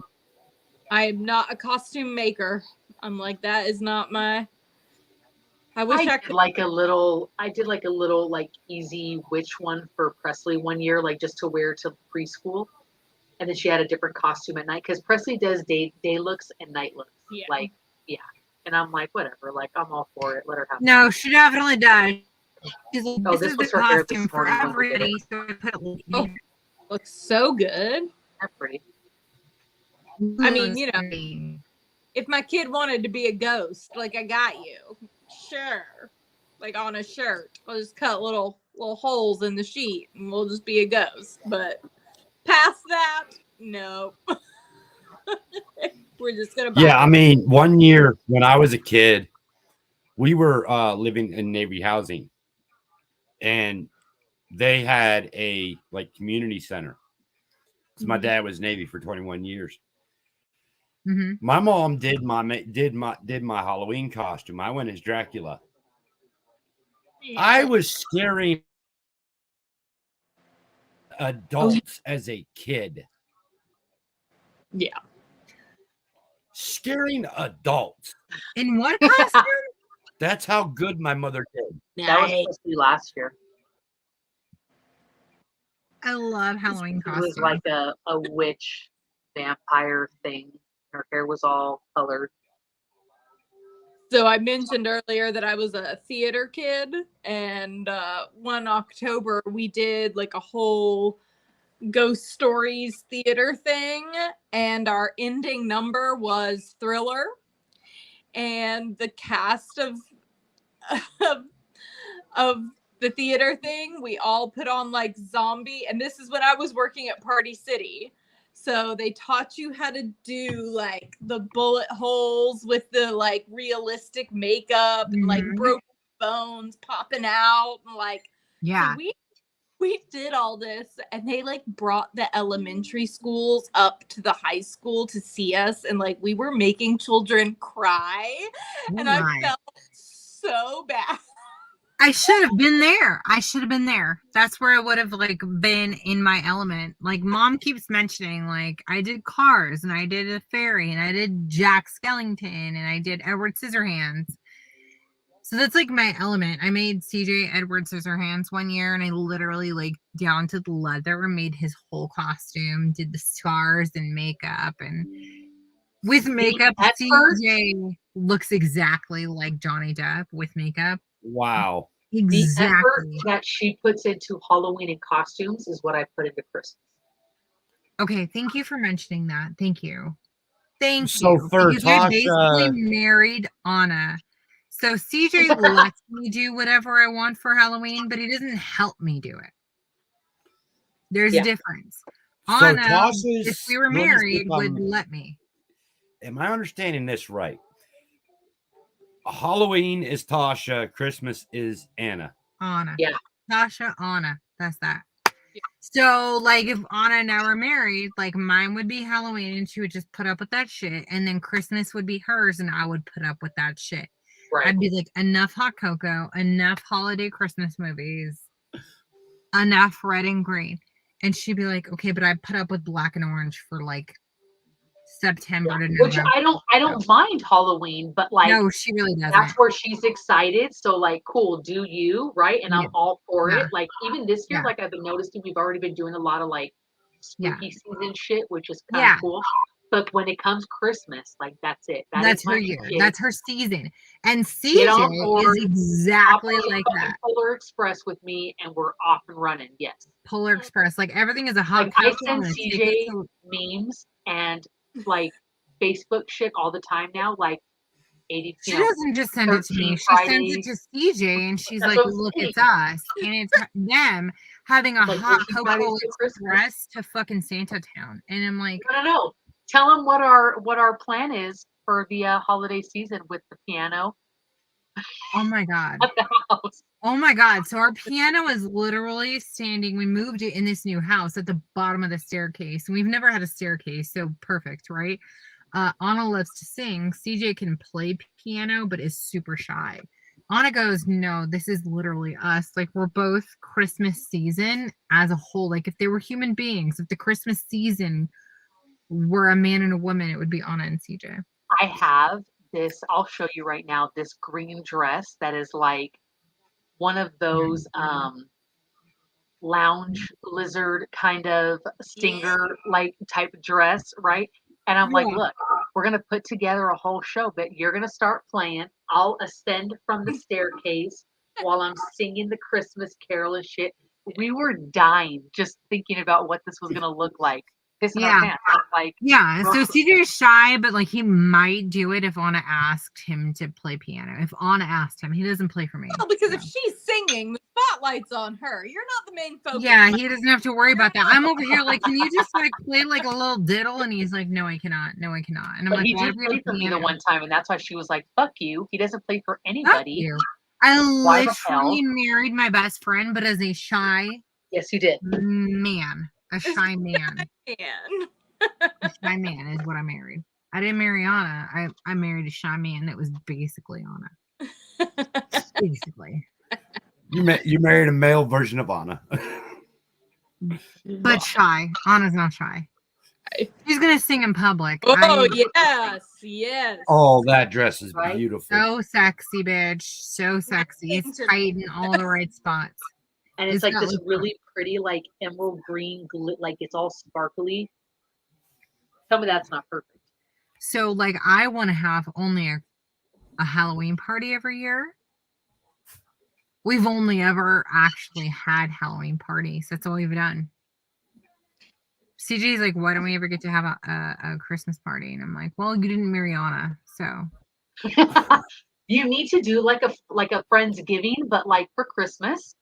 I'm not a costume maker. I'm like, that is not my. I wish I I could. did like a little like easy witch one for Presley one year, like just to wear to preschool. And then she had a different costume at night because Presley does day looks and night looks. Yeah. Like, yeah. And I'm like, whatever, like I'm all for it. Let her have it. No, she definitely does. She's like, Oh, this is was the her hair costume this for morning when we did everybody. it. So I put it Oh. Looks so good. They're pretty. I mean, you know, if my kid wanted to be a ghost, like I got you, sure. Like on a shirt, I'll just cut little holes in the sheet, and we'll just be a ghost. But past that, no. We're just gonna. Yeah, I mean, one year when I was a kid, we were living in Navy housing, and they had a like community center. So my dad was Navy for 21 years. Mm-hmm. My mom did my Halloween costume. I went as Dracula. I was scaring adults as a kid. Yeah. Scaring adults. In what costume? That's how good my mother did. That was supposed to be last year. I love Halloween It costumes. was like a witch vampire thing. Her hair was all colored. So I mentioned earlier that I was a theater kid, and one October we did like a whole ghost stories theater thing, and our ending number was Thriller, and the cast of the theater thing, we all put on like zombie, and this is when I was working at Party City. So they taught you how to do like the bullet holes with the like realistic makeup and like broken bones popping out, and like, yeah. So we did all this, and they like brought the elementary schools up to the high school to see us, and like we were making children cry, and I felt so bad. I should have been there. That's where I would have like been in my element. Like mom keeps mentioning, like I did Cars and I did a fairy and I did Jack Skellington and I did Edward Scissorhands. So that's like my element. I made CJ Edward Scissorhands one year, and I literally like down to the leather made his whole costume, did the scars and makeup, and with makeup, CJ looks exactly like Johnny Depp with makeup. Wow. Exactly. The effort that she puts into Halloween and costumes is what I put into Christmas. Okay, thank you for mentioning that. Thank you. Thank So you. for Because I basically Tasha, married Anna. So CJ lets me do whatever I want for Halloween, but he doesn't help me do it. There's a difference. So Anna, Tasha's, if we were let me see married, if would I'm- let me. Am I understanding this right? Halloween is Tasha, Christmas is Anna. Anna. Yeah. Tasha, Anna. That's that. So, like, if Anna and I were married, like, mine would be Halloween and she would just put up with that shit. And then Christmas would be hers and I would put up with that shit. Right. I'd be like, enough hot cocoa, enough holiday Christmas movies, enough red and green. And she'd be like, okay, but I put up with black and orange for like September to Which November. I don't mind Halloween, but like no, she really doesn't. That's where she's excited. So like, cool, do you, right? And I'm all for it. Like even this year, like I've been noticing, we've already been doing a lot of like spooky season shit, which is kind of cool. But when it comes Christmas, like that's it. That's her year. That's her season. And CJ is exactly like that. Polar Express with me, and we're off and running. Yes. Polar Express, like everything is a hot. Like I send CJ memes and like Facebook shit all the time now. Like 80. She doesn't just send it to me. She sends it to CJ, and she's like, "Look, it's us," and it's them having a hot cocoa express to fucking Santa Town, and I'm like, no. Tell them what our plan is for the holiday season with the piano. Oh my god! At the house. Oh my god! So our piano is literally standing. We moved it in this new house at the bottom of the staircase, and we've never had a staircase, so perfect, right? Anna loves to sing. CJ can play piano, but is super shy. Anna goes, no, this is literally us. Like we're both Christmas season as a whole. Like if they were human beings, if the Christmas season were a man and a woman, it would be Anna and CJ. I have this. I'll show you right now. This green dress that is like one of those lounge lizard kind of stinger like type dress, right? And I'm like, look, we're gonna put together a whole show, but you're gonna start playing. I'll ascend from the staircase while I'm singing the Christmas carol and shit. We were dying just thinking about what this was gonna look like. Pissing our pants. Like, so CJ is shy, but like he might do it if Anna asked him to play piano. If Anna asked him, he doesn't play for me. Well, because if she's singing, the spotlight's on her. You're not the main focus. Yeah, he doesn't have to worry about that. I'm over here like, can you just like play like a little diddle? And he's like, no, I cannot. No, I cannot. And I'm but like, he did play for me the one time, and that's why she was like, fuck you. He doesn't play for anybody. You. I Why the hell? literally married my best friend, but as a shy Yes, you did. man. A shy man. A shy man is what I married. I didn't marry Anna. I married a shy man that was basically Anna. Basically. You married a male version of Anna. But shy. Anna's not shy. She's gonna sing in public. Oh, yes. Oh, that dress is beautiful. So sexy, bitch. So sexy. It's tight in all the right spots. And it's like this really pretty, like emerald green, like it's all sparkly. Tell me that's not perfect. So, like, I want to have only a Halloween party every year. We've only ever actually had Halloween parties. That's all we've done. CJ's like, why don't we ever get to have a Christmas party? And I'm like, well, you didn't marry Anna, so. You need to do like a Friendsgiving, but like for Christmas.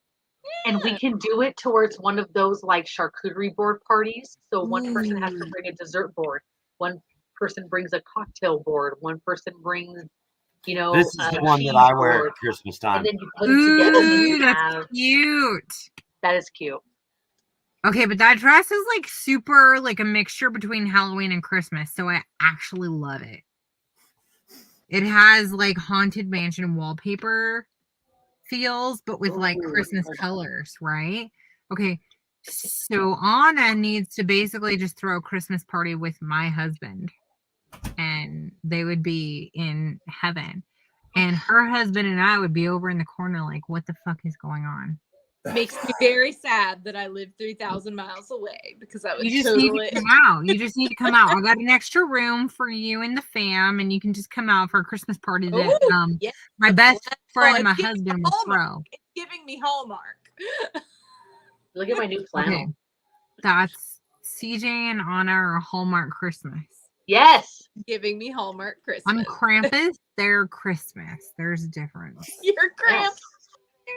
And we can do it towards one of those like charcuterie board parties. So one person has to bring a dessert board. One person brings a cocktail board. One person brings, this is the one that I wear at Christmas time. And then you put it together. And that's cute. That is cute. Okay, but that dress is like super like a mixture between Halloween and Christmas. So I actually love it. It has like Haunted Mansion wallpaper feels, but with like Christmas colors, right? Okay, so Anna needs to basically just throw a Christmas party with my husband, and they would be in heaven, and her husband and I would be over in the corner like, what the fuck is going on? Makes me very sad that I live 3,000 miles away, because I would You just need to come out. You just need to come out. I got an extra room for you and the fam, and you can just come out for a Christmas party that my best friend and my husband will throw. It's giving me Hallmark. Look at my new flannel. Okay. That's CJ and Anna are Hallmark Christmas. Yes. Giving me Hallmark Christmas. I'm Krampus. They're Christmas. There's a difference. You're Krampus. Yes.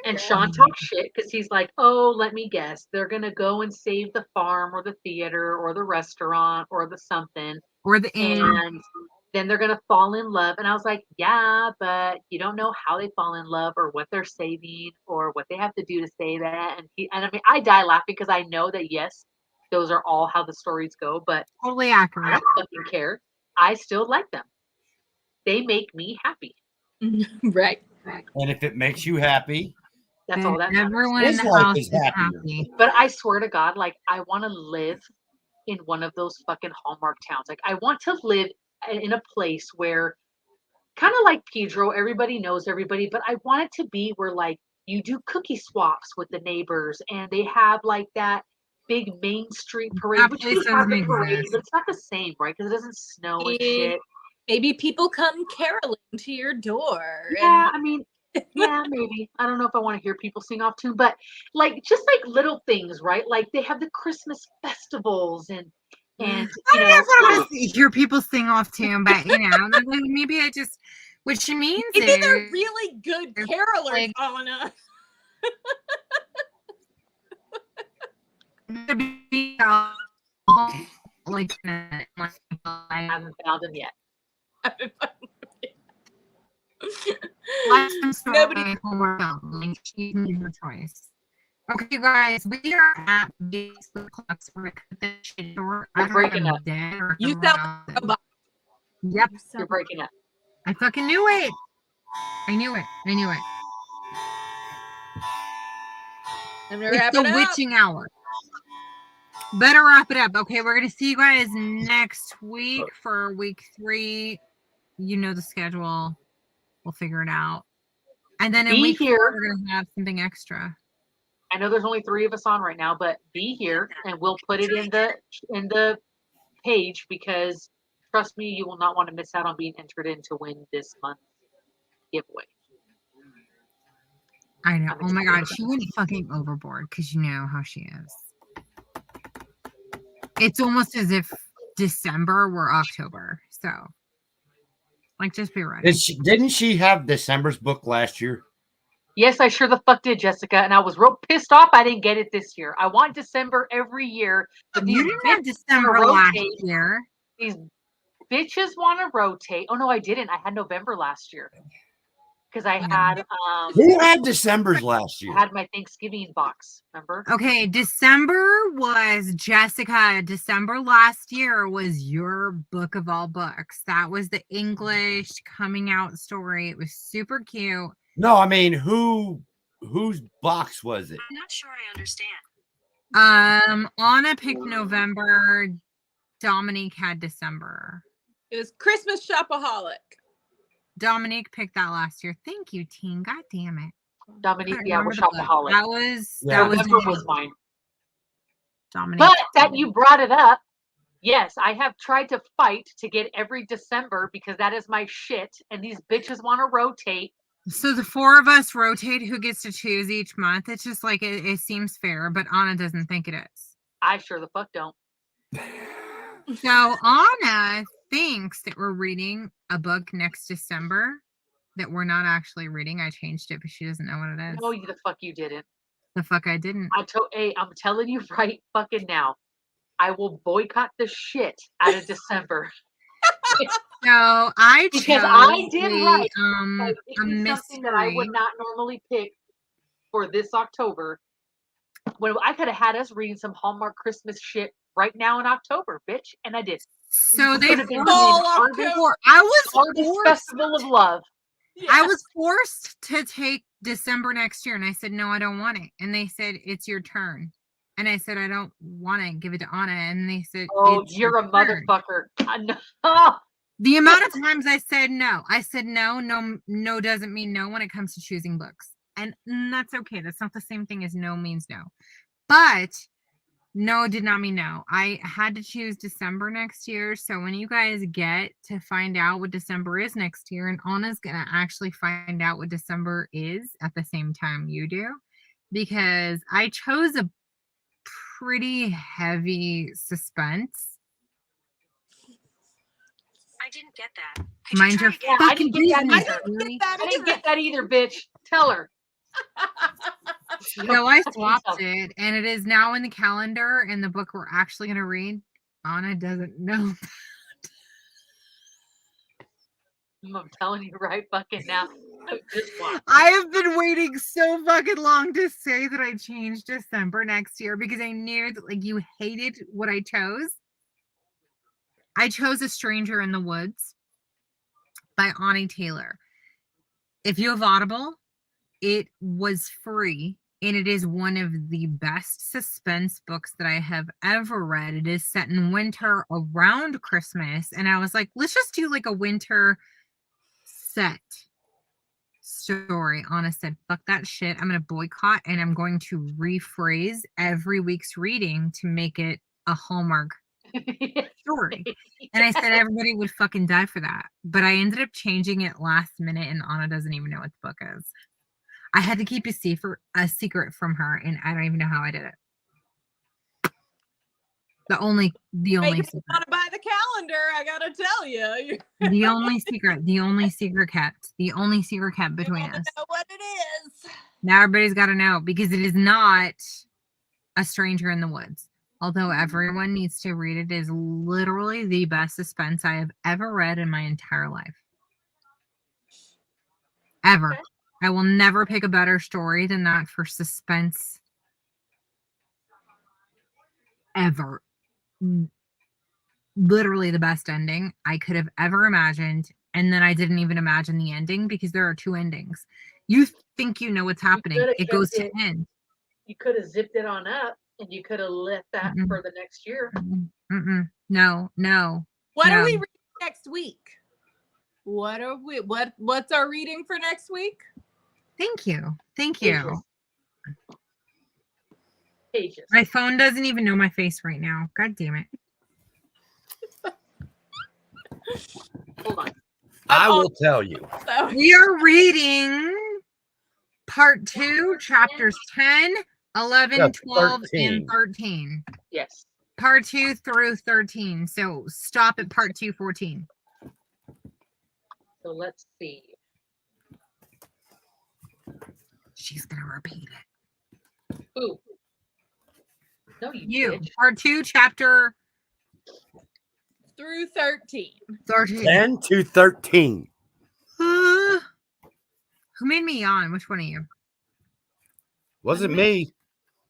And Sean talks shit because he's like, oh, let me guess. They're going to go and save the farm or the theater or the restaurant or the something. Or the inn. And then they're going to fall in love. And I was like, yeah, but you don't know how they fall in love or what they're saving or what they have to do to say that. And I mean, I die laughing because I know that, yes, those are all how the stories go. But totally accurate. I don't fucking care. I still like them. They make me happy. Right. And if it makes you happy, that's all that matters. Everyone in the house is happy. But I swear to God, like, I want to live in one of those fucking Hallmark towns. Like, I want to live in a place where, kind of like Pedro, everybody knows everybody, but I want it to be where, like, you do cookie swaps with the neighbors and they have, like, that big Main Street parade, which we have the parade, but it's not the same, right? Because it doesn't snow and shit. Maybe people come caroling to your door. Yeah, I mean, yeah, maybe. I don't know if I want to hear people sing off tune, but like just like little things, right? Like they have the Christmas festivals and I don't know if I want to hear people sing off tune, but you know, maybe I just what she means maybe is they're really good carolers, like, Anna. Like I haven't found them yet. Nobody choice. Okay, you guys, we are at these clocks. We're gonna cut this shit short. You're breaking up. You sound robot. Yep, you're breaking up. I fucking knew it. I knew it. It's the witching hour. Better wrap it up. Okay, we're gonna see you guys next week for week 3. you know the schedule. We'll figure it out. And then in Be week 4, here. we're gonna have something extra. I know there's only 3 of us on right now, but be here and we'll put it in the page because trust me, you will not want to miss out on being entered in to win this month's giveaway. I know. I'm Oh my excited god, about she went fucking overboard because you know how she is. It's almost as if December were October. So, like, just be ready. Didn't she have December's book last year? Yes, I sure the fuck did, Jessica, and I was real pissed off I didn't get it this year. I want December every year, but these You didn't have bitches December wanna last rotate. year. These bitches want to rotate. Oh no, I didn't. I had November last year because I had Who had December's last I year? had my Thanksgiving box. Remember? Okay, December was Jessica. December last year was your book of all books. That was the English coming out story. It was super cute. No, I mean whose box was it? I'm not sure I understand. Anna picked November. Dominique had December. It was Christmas Shopaholic. Dominique picked that last year. Thank you, team. God damn it. Dominique, Couldn't yeah, we're remember the book. shopaholic. That was November was mine. Dominique. But that you brought it up, yes, I have tried to fight to get every December because that is my shit, and these bitches want to rotate. So the 4 of us rotate who gets to choose each month. It's just like it seems fair, but Anna doesn't think it is. I sure the fuck don't. So Anna thinks that we're reading a book next December that we're not actually reading. I changed it, but she doesn't know what it is. No, the fuck you didn't. The fuck I didn't. Hey, I'm telling you right fucking now. I will boycott the shit out of December. So I chose because I did right. a something that I would not normally pick for this October. When I could have had us reading some Hallmark Christmas shit right now in October, bitch, and I did. So they Could have been forced. doing I was Harvest forced. Festival of Love. I was forced to take December next year, and I said no, I don't want it. And they said it's your turn, and I said I don't want it. Give it to Anna, and they said, "Oh, it's you're a your turn." motherfucker." No. The amount of times I said no, no doesn't mean no when it comes to choosing books. And that's okay. That's not the same thing as no means no. But no did not mean no. I had to choose December next year. So when you guys get to find out what December is next year, and Anna's going to actually find out what December is at the same time you do, because I chose a pretty heavy suspense. I didn't get that. Mind your fucking business. I didn't get that either, bitch. Tell her. So I swapped it, and it is now in the calendar. And the book we're actually going to read, Anna doesn't know. I'm telling you right fucking now. I have been waiting so fucking long to say that I changed December next year because I knew that like you hated what I chose. I chose A Stranger in the Woods by Ani Taylor. If you have Audible, it was free, and it is one of the best suspense books that I have ever read. It is set in winter around Christmas, and I was like, let's just do like a winter set story. Anna said, fuck that shit. I'm going to boycott, and I'm going to rephrase every week's reading to make it a Hallmark story. And I said everybody would fucking die for that. But I ended up changing it last minute, and Anna doesn't even know what the book is. I had to keep a secret from her, and I don't even know how I did it. The only Make secret. want to buy the calendar, I gotta tell you. the only secret kept between us. Know what it is. Now everybody's got to know, because it is not A Stranger in the Woods. Although everyone needs to read it, is literally the best suspense I have ever read in my entire life. Ever. Okay. I will never pick a better story than that for suspense. Ever. Literally the best ending I could have ever imagined. And then I didn't even imagine the ending because there are 2 endings. You think you know what's happening. It goes to end. You could have zipped it on up. And you could have left that for the next year. No. What are we reading next week? What's our reading for next week? Thank you. Thank you. Pages. Pages. My phone doesn't even know my face right now. God damn it. Hold on. I will tell you. We are reading part 2, chapters 10, 11, Yeah, 12, 13. and 13. Yes. Part 2 through 13. So stop at part 2, 14. So let's see. She's going to repeat it. Ooh. No, you bitch. Part 2, chapter Through 13. 13. 10 to 13. Who made me yawn? Which one of you? Wasn't me.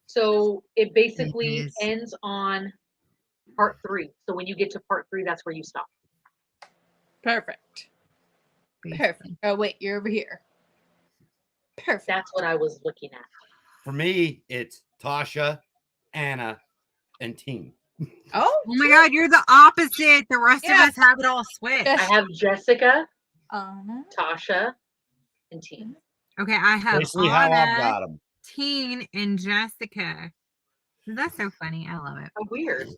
So it basically It is. ends on part 3. So when you get to part 3, that's where you stop. Perfect. Perfect. Oh, wait, you're over here. Perfect. That's what I was looking at. For me, it's Tasha, Anna, and Teen. Oh my God, you're the opposite. The rest of us have it all switched. I have Jessica, Anna, Tasha, and Teen. Okay, I have Basically how I've Anna, got them. Teen, and Jessica. That's so funny. I love it. How weird.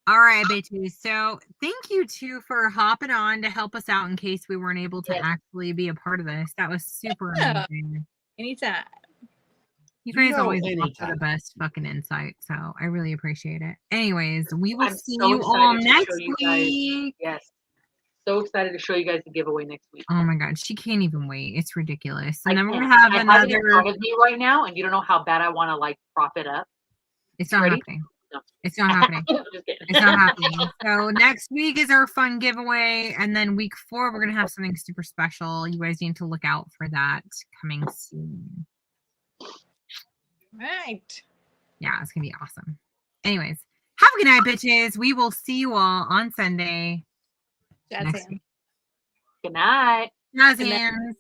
All right, bitches. So thank you two for hopping on to help us out in case we weren't able to actually be a part of this. That was super amazing. Anytime. You guys always offer the best fucking insight, so I really appreciate it. Anyways, we will see you all next week. Yes. So excited to show you guys the giveaway next week. Oh my God, she can't even wait. It's ridiculous. And then we're can't. gonna have I another. have it in front of me right now, and you don't know how bad I want to like prop it up. It's not happening. No. It's not happening. It's not happening. So next week is our fun giveaway, and then week 4 we're gonna have something super special. You guys need to look out for that coming soon. Right. Yeah, it's gonna be awesome. Anyways, have a good night, bitches. We will see you all on Sunday. That's it. Good night. Jazz hands.